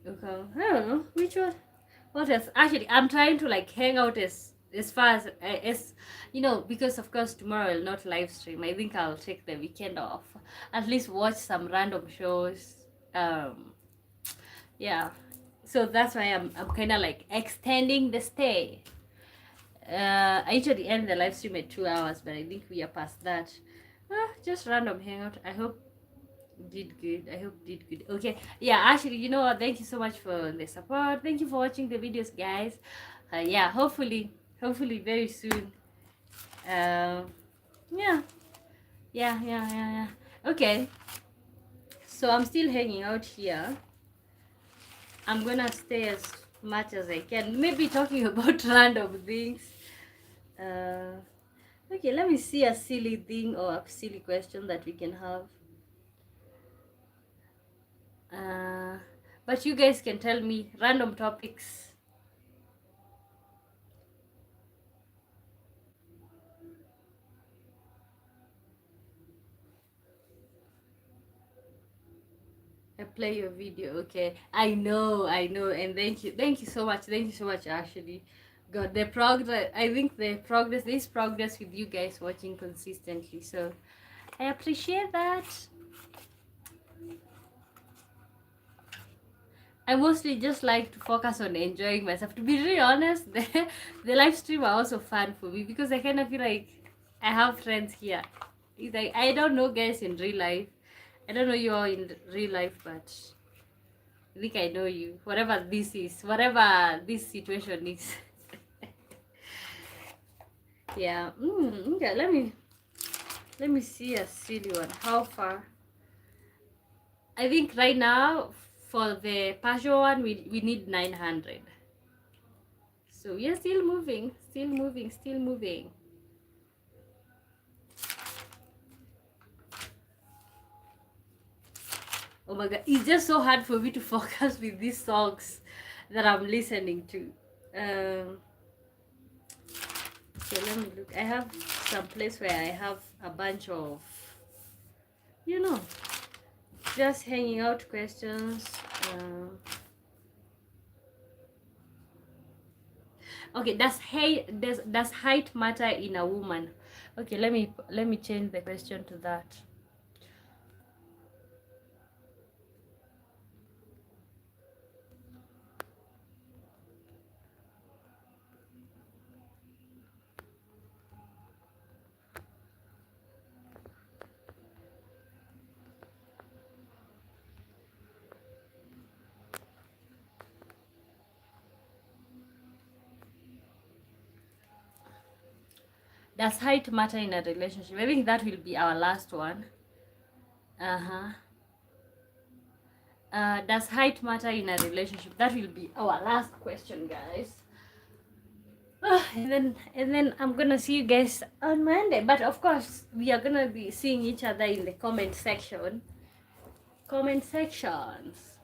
Okay, I don't know which one. What else? Actually, I'm trying to like hang out as far as because of course tomorrow I'll not live stream. I think I'll take the weekend off, at least watch some random shows. Um, yeah, so that's why I'm kind of like extending the stay. I usually end the live stream at 2 hours, but I think we are past that. Just random hangout. I hope did good. I hope did good. Okay, yeah, actually, you know what, thank you so much for the support. Thank you for watching the videos, guys. Yeah, hopefully very soon. Yeah, yeah, yeah, yeah, yeah. Okay, so I'm still hanging out here. I'm gonna stay as much as I can, maybe talking about random things. Okay, let me see a silly thing or a silly question that we can have. But you guys can tell me random topics. I play your video. Okay, I know, and thank you so much, actually. God, the progress, I think this progress with you guys watching consistently, so I appreciate that. I mostly just like to focus on enjoying myself. To be really honest, the live stream are also fun for me because I kind of feel like I have friends here. It's like, I don't know guys in real life. I don't know you all in real life, but I think I know you. Whatever this situation is. Yeah. Okay. Let me see a silly one. How far? I think right now for the partial one, we need 900. So we are still moving, still moving, still moving. Oh my god, it's just so hard for me to focus with these songs that I'm listening to. So let me look. I have some place where I have a bunch of, you know, just hanging out questions. Okay, does height matter in a woman? Okay, let me change the question to that. Does height matter in a relationship? I think that will be our last one. Does height matter in a relationship? That will be our last question, guys. And then I'm gonna see you guys on Monday. But of course, we are gonna be seeing each other in the comment section. Comment sections.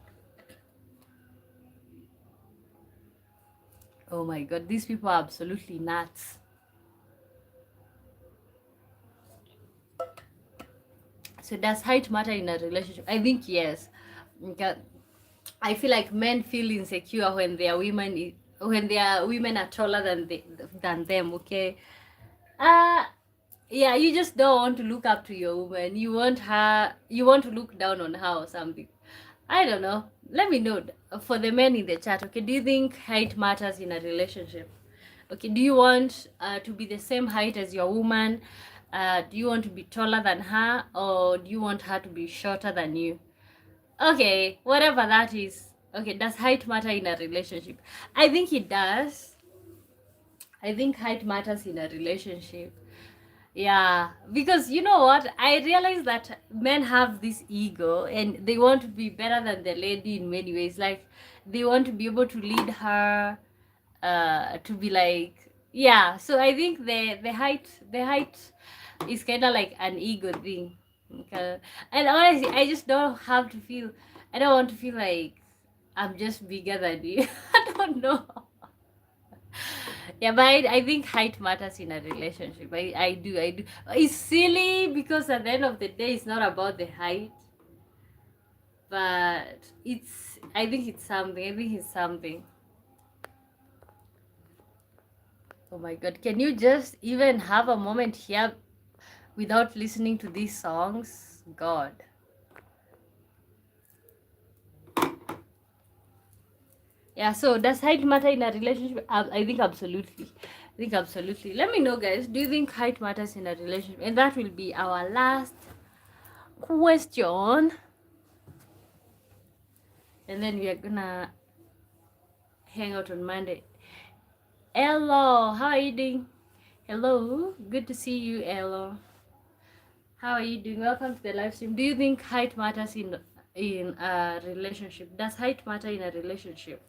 Oh my god, these people are absolutely nuts. So does height matter in a relationship? I think yes. I feel like men feel insecure when their women are taller than them. Okay. Yeah, you just don't want to look up to your woman. You want to look down on her or something. I don't know. Let me know for the men in the chat. Okay, do you think height matters in a relationship? Okay, do you want to be the same height as your woman? Do you want to be taller than her, or do you want her to be shorter than you? Okay, whatever that is. Okay, does height matter in a relationship? I think it does. I think height matters in a relationship. Yeah, because you know what? I realize that men have this ego and they want to be better than the lady in many ways. Like they want to be able to lead her, to be like, yeah. So I think the height is kind of like an ego thing. Okay. And honestly, I just don't have to feel. I don't want to feel like I'm just bigger than you. I don't know. Yeah, but I think height matters in a relationship. I do. It's silly because at the end of the day, it's not about the height, but I think it's something. I think it's something. Oh my god, can you just even have a moment here without listening to these songs? God. Yeah, so does height matter in a relationship? I think absolutely. I think absolutely. Let me know, guys. Do you think height matters in a relationship? And that will be our last question. And then we are gonna hang out on Monday. Hello, how are you doing? Hello, good to see you, Hello. How are you doing? Welcome to the live stream. Do you think height matters in a relationship? Does height matter in a relationship?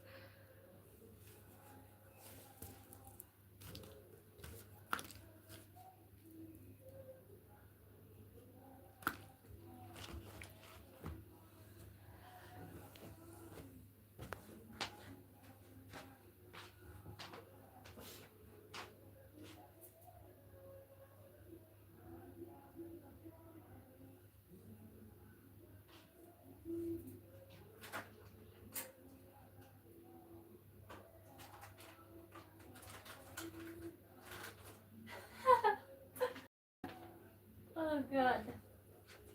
Oh God,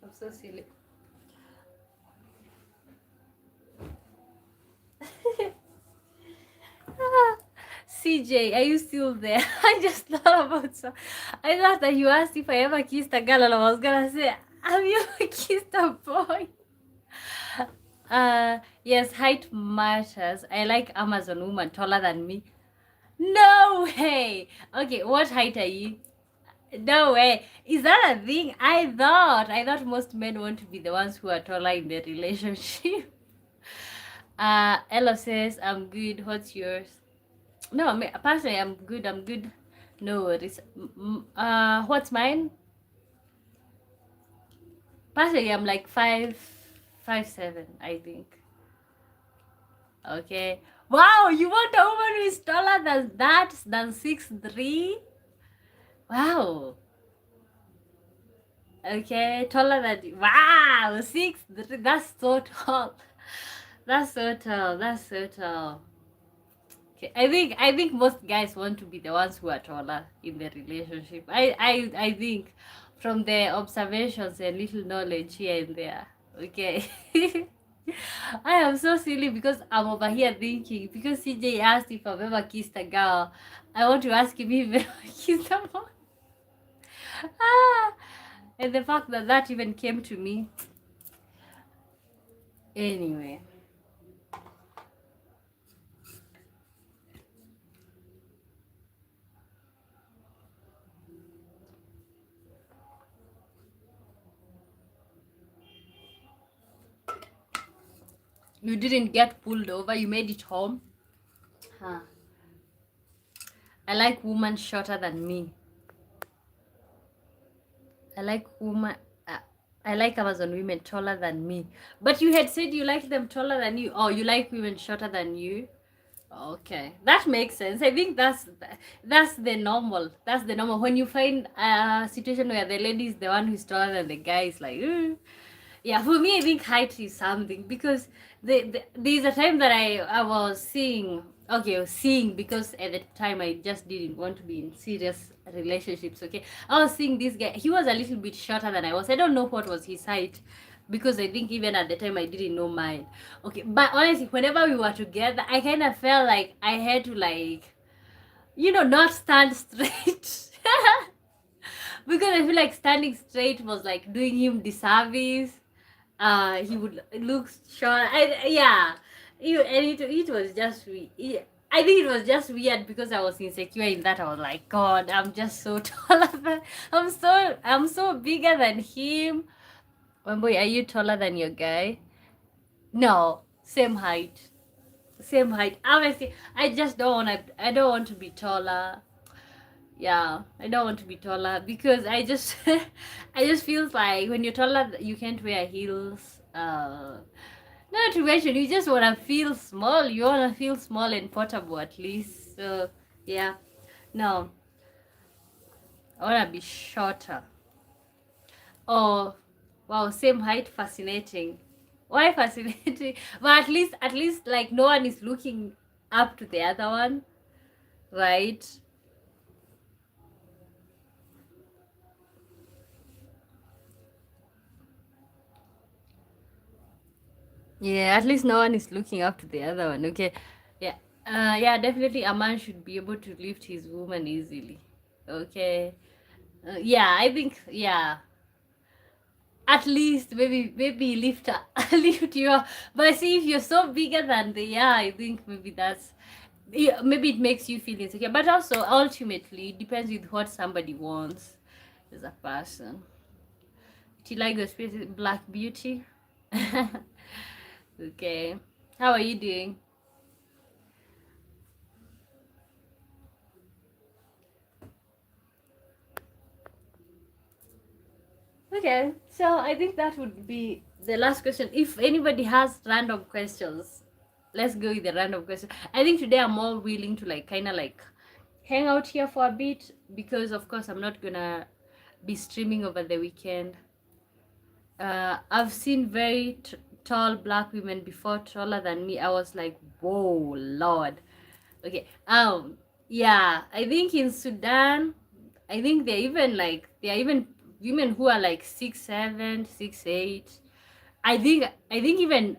I'm so silly. CJ, are you still there? I just thought about I thought that you asked if I ever kissed a girl, and I was gonna say, have you ever kissed a boy? Yes, height matters. I like Amazon woman taller than me. No way. Okay, what height are you? No way. Is that a thing? I thought most men want to be the ones who are taller in the relationship. Ella says, I'm good. What's yours? No, personally, I'm good. I'm good. No worries. What's mine? Personally, I'm like 5'7", I think. Okay. Wow, you want a woman who is taller than that, than 6'3"? Wow. Okay, taller than you. Wow, 6'3". That's so tall. That's so tall. That's so tall. Okay, I think most guys want to be the ones who are taller in the relationship. I think from the observations and little knowledge here and there. Okay. I am so silly because I'm over here thinking, because CJ asked if I've ever kissed a girl, I want to ask him if I've ever kissed someone. Ah, and the fact that that even came to me. Anyway, you didn't get pulled over, you made it home. Huh. I like women shorter than me. I like women. Uh, I like Amazon women taller than me. But you had said you like them taller than you. Oh, you like women shorter than you. Okay, that makes sense. I think that's the normal. That's the normal. When you find a situation where the lady is the one who's taller than the guy, is like, yeah. For me, I think height is something, because there's a time that I was seeing. Okay, I was seeing, because at the time I just didn't want to be in serious relationships. Okay, I was seeing this guy. He was a little bit shorter than I was. I don't know what was his height, because I think even at the time I didn't know mine. Okay, but honestly, whenever we were together, I kind of felt like I had to, like, not stand straight. Because I feel like standing straight was like doing him disservice. He would look short. Yeah, it was just I think it was just weird, because I was insecure in that. I was like, God, I'm just so taller than, I'm so bigger than him. Boy, are you taller than your guy? No, same height. Same height. Obviously, I don't want to be taller. Yeah, I don't want to be taller, because I just I just feels like when you're taller you can't wear heels. Not to mention, you just wanna feel small. You wanna feel small and portable at least. So yeah. No, I wanna be shorter. Oh, wow, same height, fascinating. Why fascinating? But at least like no one is looking up to the other one, right? Yeah, at least no one is looking up to the other one. Okay. Yeah. Yeah, definitely a man should be able to lift his woman easily. Okay. Yeah, I think, yeah. At least maybe lift lift you up. But see, if you're so bigger than the, yeah, I think maybe that's, yeah, maybe it makes you feel insecure. But also ultimately it depends with what somebody wants as a person. Do you like the space Black Beauty? Okay. How are you doing? Okay, so I think that would be the last question. If anybody has random questions, let's go with the random question. I think today I'm more willing to, like, kind of like hang out here for a bit, because of course I'm not gonna be streaming over the weekend. I've seen very tall black women before, taller than me. I was like, whoa, Lord. Okay. Yeah, I think in Sudan, I think they're even women who are like 6'7", 6'8". I think even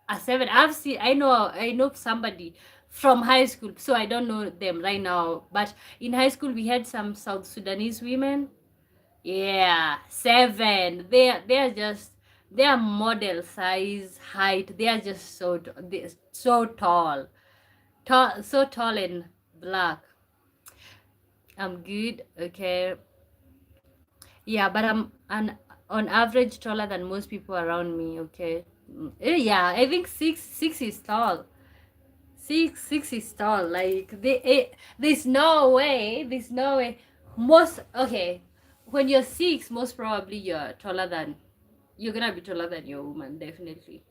a 7. I know somebody from high school, so I don't know them right now. But in high school we had some South Sudanese women. Yeah, 7. They are model size height. They are just they're so tall. So tall and black. I'm good. Okay. Yeah, but I'm on average taller than most people around me. Okay. Yeah, I think six is tall. Six is tall. Like there's no way. There's no way. Most okay. When you're 6, most probably you're taller than. You're gonna be taller than your woman, definitely.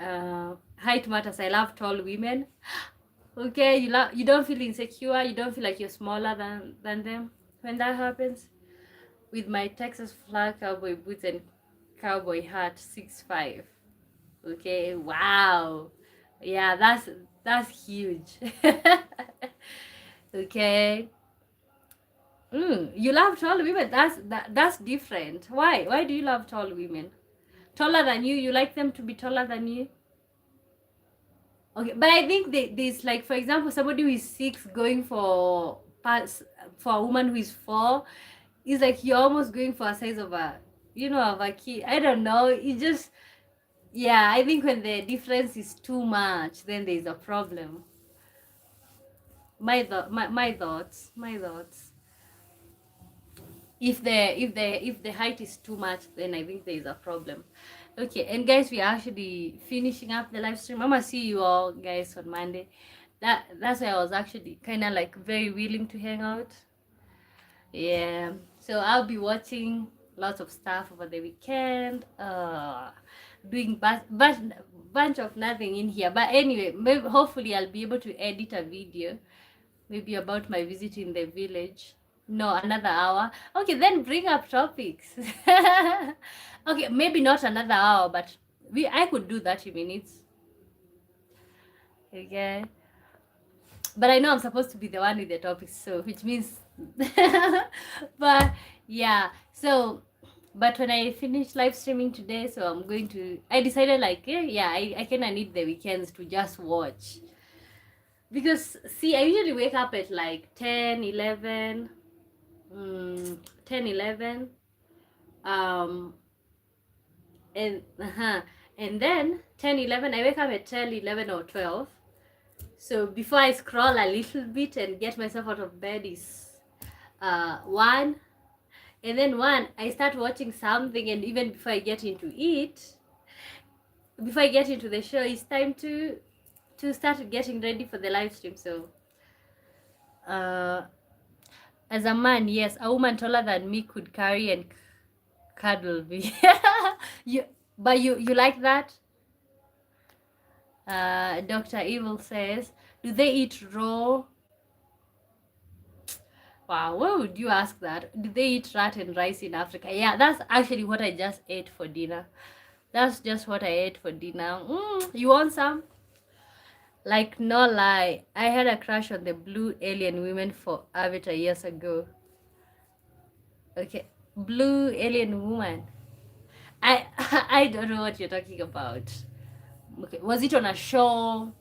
Height matters. I love tall women. Okay, you don't feel insecure. You don't feel like you're smaller than them when that happens. With my Texas flag cowboy boots and cowboy hat, 6'5". Okay, wow, yeah, that's huge. Okay. You love tall women. That's different. Why do you love tall women? Taller than you? You like them to be taller than you? Okay, but I think there's like, for example, somebody who is 6 going for pass for a woman who is 4 is like you're almost going for a size of a, of a kid. I don't know. It just, yeah, I think when the difference is too much, then there's a problem. My thoughts. My thoughts. If the height is too much, then I think there is a problem. Okay, and guys, we are actually finishing up the live stream. I'm gonna see you all guys on Monday. That's why I was actually kind of like very willing to hang out. Yeah, so I'll be watching lots of stuff over the weekend. Doing bunch of nothing in here, but anyway, maybe hopefully I'll be able to edit a video, maybe about my visit in the village. No, another hour. Okay, then bring up topics. Okay, maybe not another hour, but I could do 30 minutes. Okay. But I know I'm supposed to be the one with the topics, so which means but yeah. So but when I finished live streaming today, so I decided like, yeah, I kinda need the weekends to just watch. Because see, I usually wake up at like 10, 11, 10, 11, um and and then 10, 11, I wake up at 10, 11 or 12. So before I scroll a little bit and get myself out of bed is 1, and then 1 I start watching something, and even before I get into the show, it's time to start getting ready for the live stream. So as a man, yes, a woman taller than me could carry and cuddle me. You like that? Dr. Evil says, do they eat raw? Wow, why would you ask that? Do they eat rat and rice in Africa? Yeah, that's actually what I just ate for dinner. That's just what I ate for dinner. You want some? Like, no lie, I had a crush on the blue alien women for Avatar years ago. Okay, blue alien woman. I I don't know what you're talking about. Okay, was it on a show?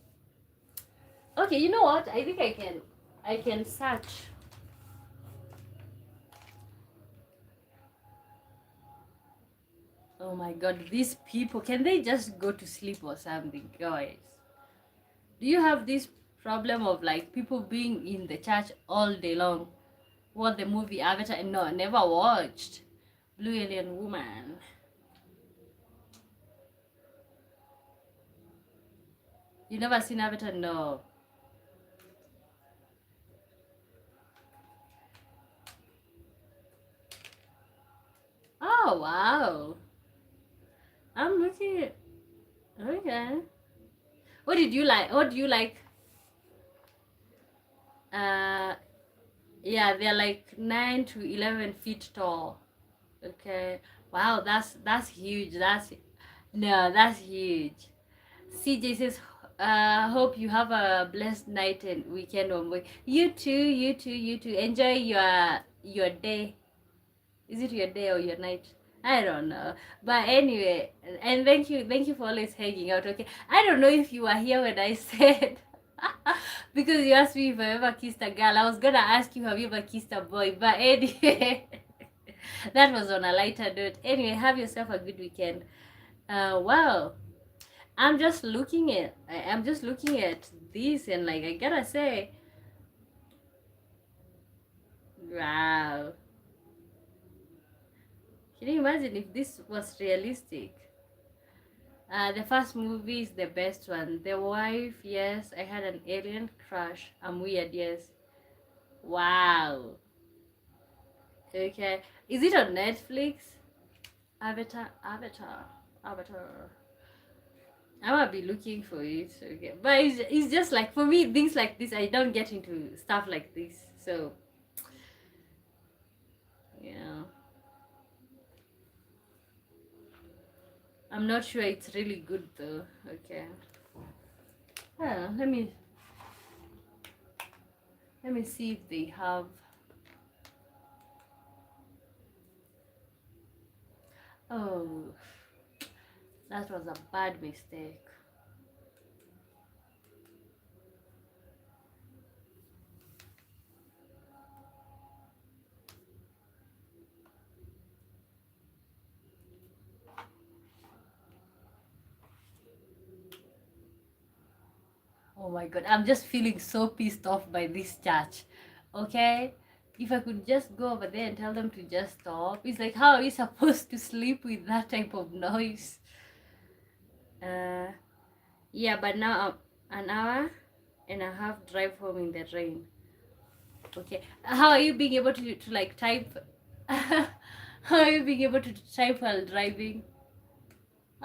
Okay, you know what? I think I can search. Oh my god, these people, can they just go to sleep or something, guys? Do you have this problem of like people being in the church all day long? What, the movie Avatar? No, never watched. Blue Alien Woman. You never seen Avatar? No. Oh wow. I'm looking at, okay. What did you like? What do you like? Uh yeah, they're like 9 to 11 feet tall. Okay. Wow, that's huge. That's huge. CJ says, hope you have a blessed night and weekend on work. You too, you too, you too. Enjoy your day. Is it your day or your night? I don't know. But anyway, and thank you for always hanging out. Okay. I don't know if you were here when I said because you asked me if I ever kissed a girl. I was gonna ask you, have you ever kissed a boy? But anyway, that was on a lighter note. Anyway, have yourself a good weekend. Wow. I'm just looking at this, and like, I gotta say, wow. Can you imagine if this was realistic? The first movie is the best one. The Wife, yes. I had an alien crush. I'm weird, yes. Wow. Okay. Is it on Netflix? Avatar. Avatar. I might be looking for it. Okay. But it's just like, for me, things like this, I don't get into stuff like this. So, yeah. I'm not sure it's really good though. Okay. Let me see if they have. Oh, that was a bad mistake. Oh my god, I'm just feeling so pissed off by this church. Okay? If I could just go over there and tell them to just stop. It's like, how are you supposed to sleep with that type of noise? Uh, yeah, but now an hour and a half drive home in the rain. Okay. How are you being able to like type? How are you being able to type while driving?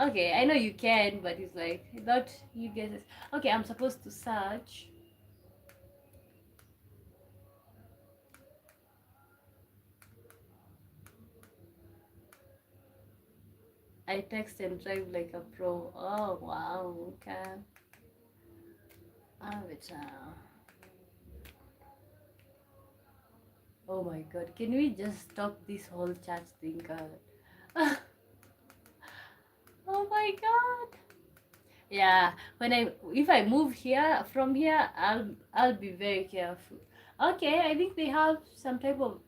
Okay, I know you can, but it's like, I thought you guys. Okay, I'm supposed to search. I text and drive like a pro. Oh wow, okay. Avatar. Oh my god, can we just stop this whole chat thing, God? Oh my god. Yeah, if I move here from here, I'll be very careful. Okay, I think they have some type of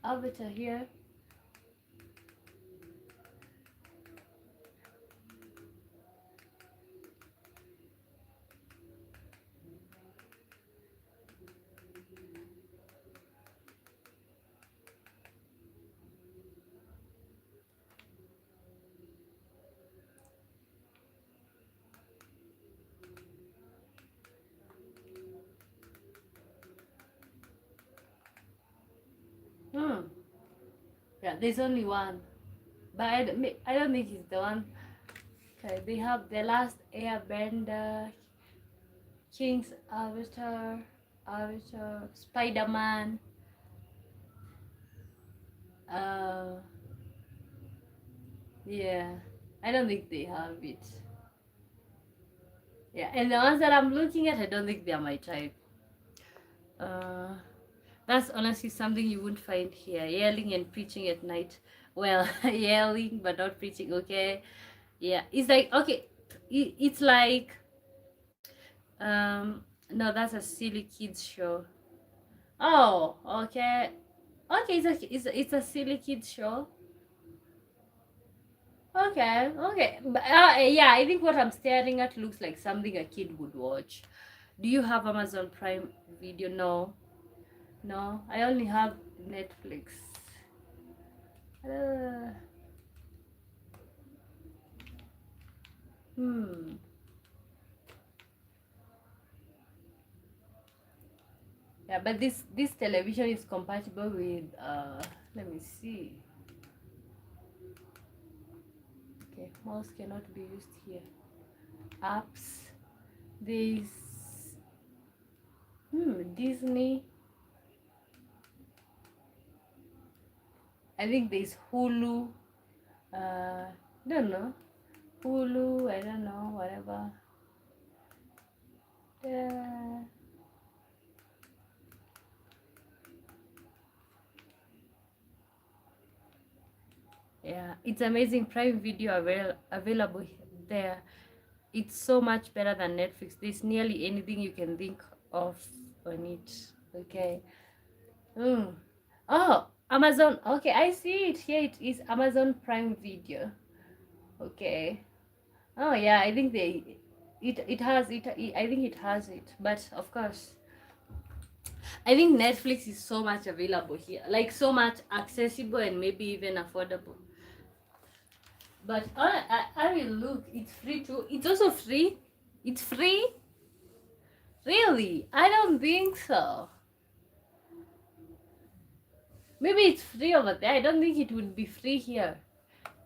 avatar here. Hmm. Yeah, there's only one, but I don't think it's the one. Okay, they have the last Airbender, King's Avatar, Spider-Man. Uh, yeah, I don't think they have it. Yeah, and the ones that I'm looking at, I don't think they're my type. Uh, that's honestly something you wouldn't find here. Yelling and preaching at night. Well, yelling but not preaching. Okay, yeah, it's like, okay, it's like, no, that's a silly kids show. Oh, okay. Okay, it's a silly kids show. Okay. But, yeah, I think what I'm staring at looks like something a kid would watch. Do you have Amazon Prime Video? No. No, I only have Netflix. Uh, hmm. Yeah, but this television is compatible with let me see. Okay, mouse cannot be used here. Apps. This Disney. I think there's Hulu. Don't know. Hulu, I don't know, whatever. Uh, yeah, it's amazing. Prime Video available there. It's so much better than Netflix. There's nearly anything you can think of on it. Okay. Mm. Oh, Amazon. Okay, I see it. Here it is, Amazon Prime Video. Okay. Oh yeah, I think it has it. I think it has it. But of course, I think Netflix is so much available here, like so much accessible and maybe even affordable. But I will look. It's free too. It's also free. It's free. Really? I don't think so. Maybe it's free over there. I don't think it would be free here.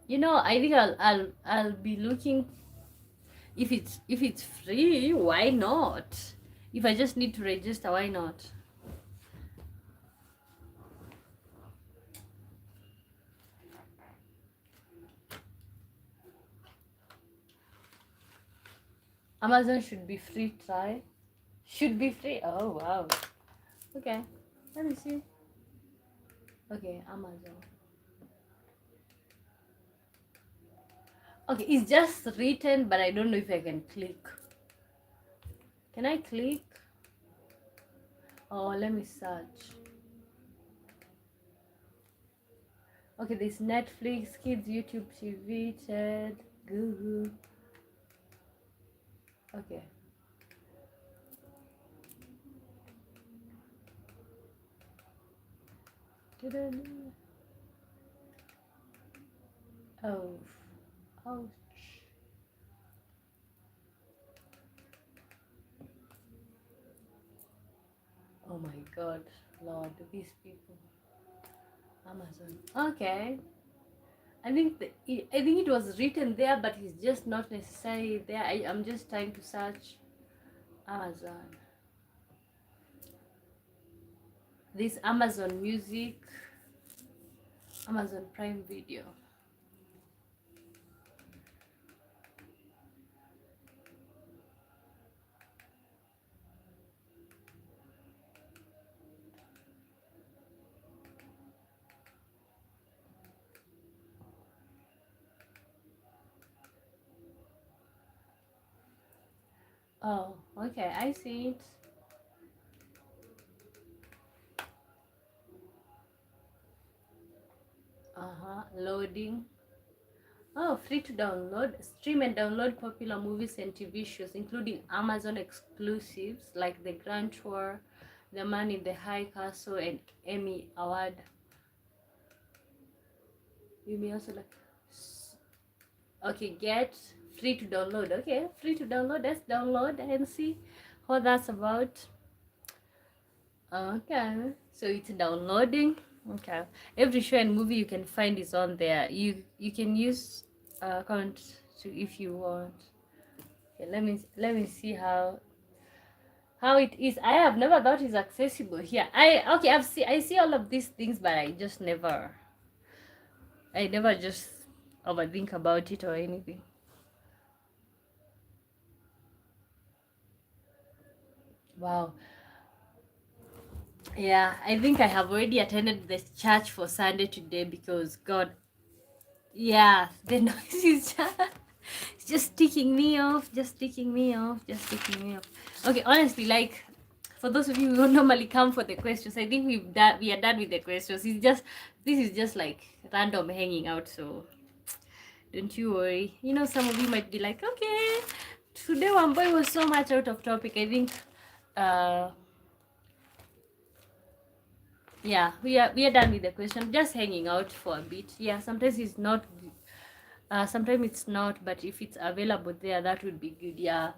You know, I think I'll be looking if it's free, why not? If I just need to register, why not? Amazon should be free, try. Should be free. Oh wow. Okay. Let me see. Okay, Amazon. Okay, it's just written, but I don't know if I can click. Can I click? Oh, let me search. Okay, there's Netflix, Kids, YouTube TV, Chat, Google. Okay. Oh, ouch. Oh my God, Lord, these people. Amazon. Okay. I think it was written there, but it's just not necessarily there. I'm just trying to search Amazon. This Amazon Music, Amazon Prime Video. Oh, okay, I see it. Loading. Oh, free to download, stream and download popular movies and TV shows, including Amazon exclusives like The Grand Tour, The Man in the High Castle, and Emmy Award. You may also like. Okay, get free to download. Okay, free to download. Let's download and see what that's about. Okay, so it's downloading. Okay, every show and movie you can find is on there. You can use account to if you want. Okay, let me see how it is. I have never thought it's accessible here. I see all of these things, but I never just overthink about it or anything. Wow. Yeah, I think I have already attended the church for Sunday today because God, yeah, the noise is just ticking me off, just ticking me off, just ticking me off. Okay, honestly, like for those of you who don't normally come for the questions, I think we are done with the questions. This is just like random hanging out, so don't you worry. You know, some of you might be like, okay, today one boy was so much out of topic. I think yeah, we are done with the question. Just hanging out for a bit. Yeah, sometimes it's not sometimes it's not, but if it's available there, that would be good. Yeah.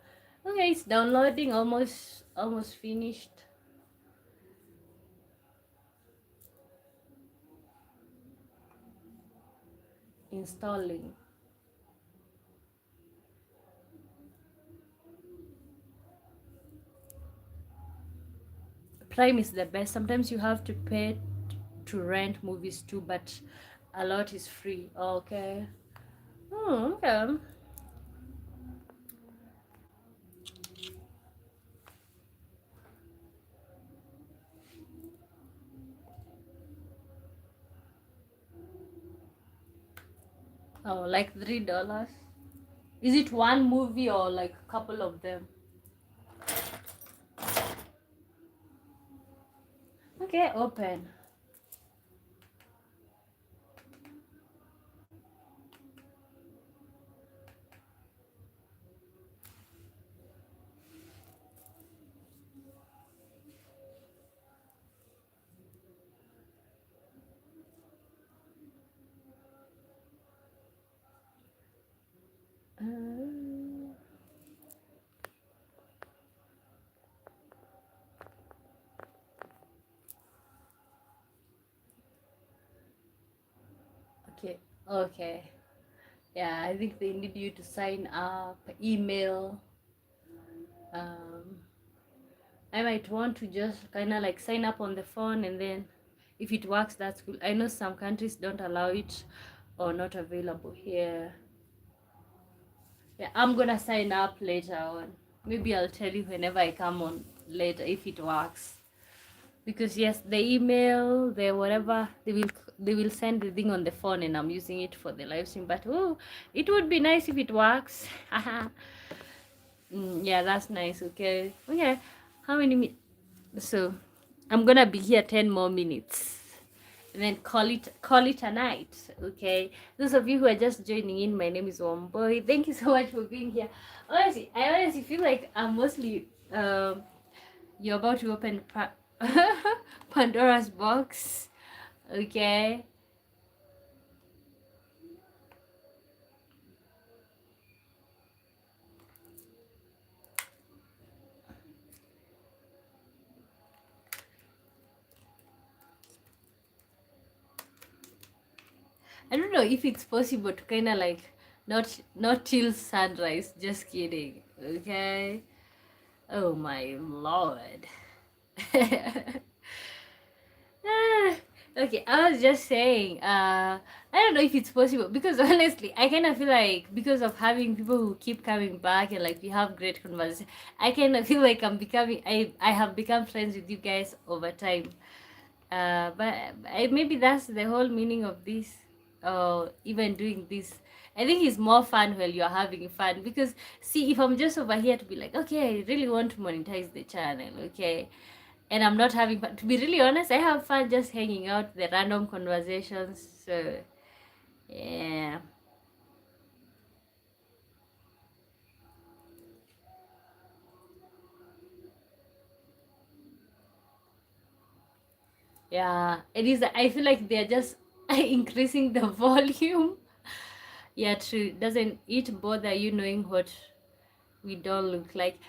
Okay, it's downloading, almost finished. Installing. Prime is the best. Sometimes you have to pay to rent movies too, but a lot is free. Okay. Oh, okay. Oh, like $3. Is it one movie or like a couple of them? Okay, open. Okay. Yeah, I think they need you to sign up, email. Um, I might want to just kind of like sign up on the phone, and then if it works, that's cool. I know some countries don't allow it or not available here. Yeah, I'm gonna sign up later on. Maybe I'll tell you whenever I come on later if it works. Because yes, the email, the whatever, they will send the thing on the phone, and I'm using it for the live stream. But oh, it would be nice if it works. Yeah, that's nice. Okay, okay. How many minutes? So I'm gonna be here 10 more minutes, and then call it a night. Okay. Those of you who are just joining in, my name is Womboy. Thank you so much for being here. Honestly, I honestly feel like I'm mostly you're about to open Pandora's box. Okay. I don't know if it's possible to kind of like not till sunrise. Just kidding. Okay. Oh my lord. Ah, okay, I was just saying, I don't know if it's possible because honestly, I kind of feel like because of having people who keep coming back and like we have great conversation, I kind of feel like I have become friends with you guys over time. But maybe that's the whole meaning of this, or even doing this. I think it's more fun while you're having fun because see, if I'm just over here to be like, okay, I really want to monetize the channel, okay, and I'm not having fun. To be really honest, I have fun just hanging out, the random conversations. So yeah, yeah, it is. I feel like they're just increasing the volume. Yeah, true. Doesn't it bother you knowing what we don't look like?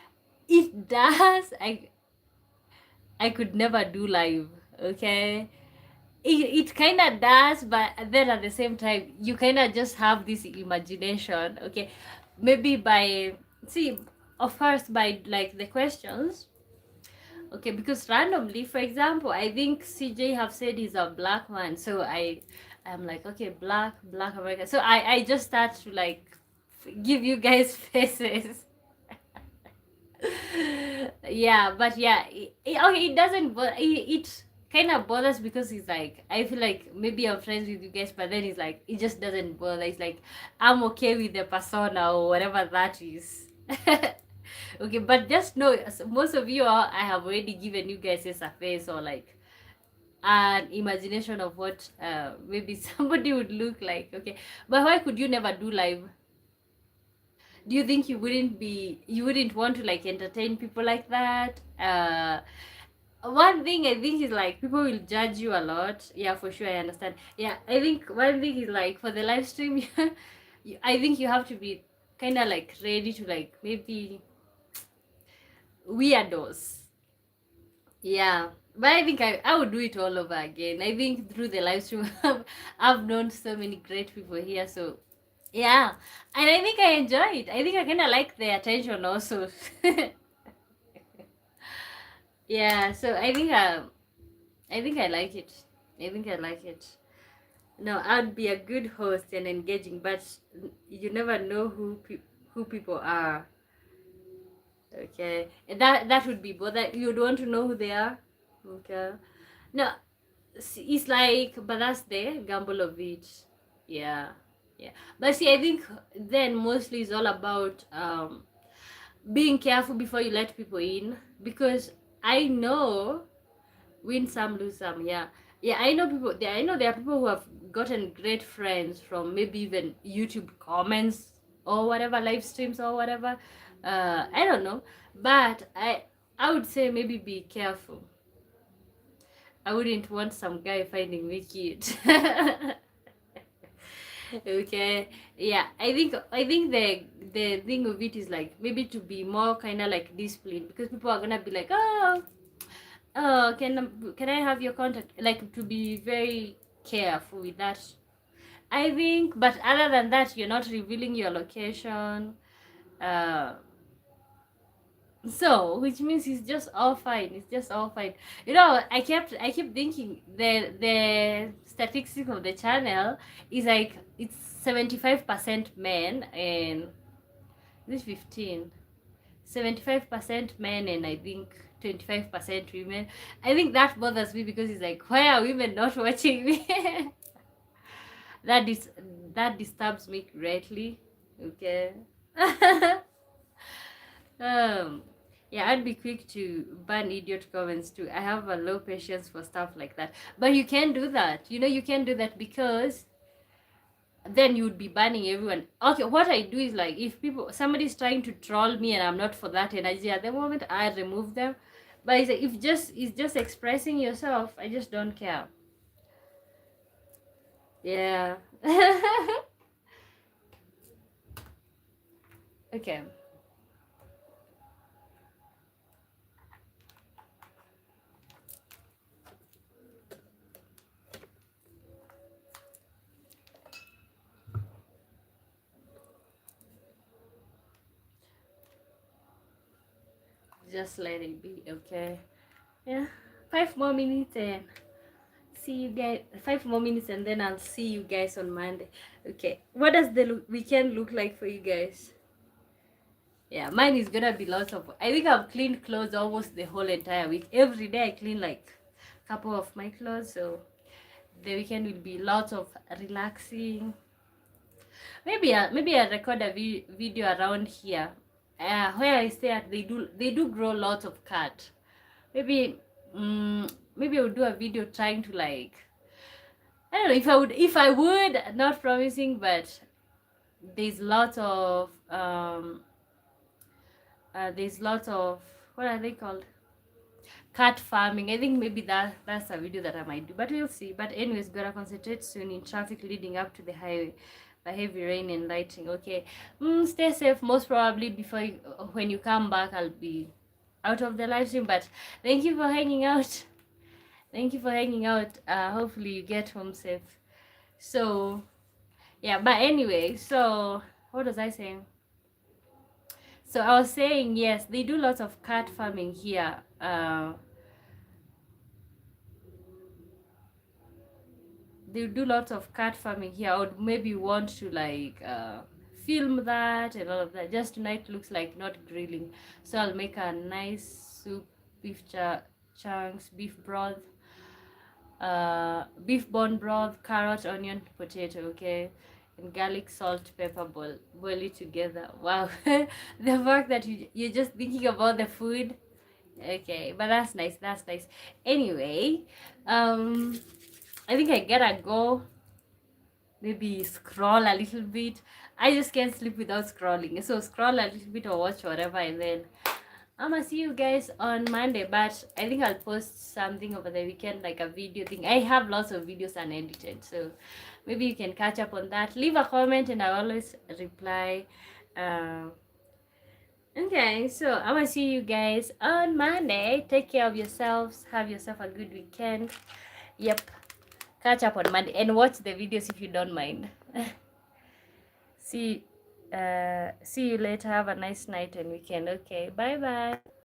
It does. I could never do live. Okay, it kind of does, but then at the same time you kind of just have this imagination. Okay, maybe by see, of course, by like the questions. Okay, because randomly, for example, I think CJ have said he's a black man, so I'm like, okay, black American, so I just start to like give you guys faces. Yeah, but yeah, okay, it doesn't, but it kind of bothers because he's like, I feel like maybe I'm friends with you guys, but then it's like, it just doesn't bother. It's like, I'm okay with the persona or whatever that is. Okay, but just know, most of you are, I have already given you guys a face or like an imagination of what maybe somebody would look like. Okay, but why could you never do live? Do you think you wouldn't want to like entertain people like that? One thing I think is like people will judge you a lot. Yeah, for sure, I understand. Yeah, I think one thing is like for the live stream, I think you have to be kind of like ready to like maybe weirdos. Yeah, but I think I would do it all over again. I think through the live stream, I've known so many great people here. So yeah, and I think I enjoy it. I think I kind of like the attention also. Yeah, so I think I like it. I think I like it. No, I'd be a good host and engaging, but you never know who people are. Okay, and that would be both. That you'd want to know who they are. Okay, no, it's like, but that's the gamble of it. Yeah, yeah. But see, I think then mostly it's all about being careful before you let people in, because I know win some lose some. Yeah, yeah, I know people there. I know there are people who have gotten great friends from maybe even YouTube comments or whatever, live streams or whatever. I don't know, but I would say maybe be careful. I wouldn't want some guy finding me cute. Okay, yeah, I think the thing of it is like maybe to be more kind of like disciplined, because people are gonna be like, can I have your contact, like to be very careful with that. I think, but other than that, you're not revealing your location. Uh, so which means it's just all fine. It's just all fine. You know, I keep thinking the statistics of the channel is like it's 75% men and this 15. 75% men and I think 25% women. I think that bothers me because it's like, why are women not watching me? that is that disturbs me greatly. Okay. um yeah, I'd be quick to ban idiot comments too. I have a low patience for stuff like that. But you can do that. You know, you can do that because then you'd be banning everyone. Okay, what I do is like if people somebody's trying to troll me and I'm not for that energy at the moment, I remove them. But it's like, if just it's just expressing yourself, I just don't care. Yeah. Okay. Just let it be, okay? Yeah. 5 more minutes and see you guys. 5 more minutes and then I'll see you guys on Monday. Okay. What does the weekend look like for you guys? Yeah, mine is gonna be lots of. I think I've cleaned clothes almost the whole entire week. Every day I clean like a couple of my clothes, so the weekend will be lots of relaxing. Maybe I record a video around here. Where I stay at, they do grow lots of cat. Maybe maybe I would do a video trying to like I don't know if I would not promising, but there's lots of what are they called, cat farming. I think maybe that's a video that I might do, but we'll see. But anyways, gotta concentrate soon in traffic leading up to the highway by heavy rain and lightning. Okay, stay safe. Most probably before when you come back, I'll be out of the live stream. But thank you for hanging out. Thank you for hanging out. Hopefully you get home safe. So yeah, but anyway, so what was I saying? So I was saying yes, they do lots of cat farming here. They do lots of cat farming here. I would maybe want to like film that and all of that. Just tonight looks like not grilling, so I'll make a nice soup, beef chunks, beef broth, beef bone broth, carrot, onion, potato, okay, and garlic, salt, pepper, boil it together. Wow. The fact that you're just thinking about the food. Okay, but that's nice, that's nice. Anyway, I think I gotta go, maybe scroll a little bit. I just can't sleep without scrolling, so scroll a little bit or watch whatever, and then I'm gonna see you guys on Monday. But I think I'll post something over the weekend, like a video thing. I have lots of videos unedited, so maybe you can catch up on that. Leave a comment and I always reply. Okay, so I'm gonna see you guys on Monday. Take care of yourselves, have yourself a good weekend. Yep, catch up on Monday and watch the videos if you don't mind. See you later. Have a nice night and weekend. Okay, bye bye.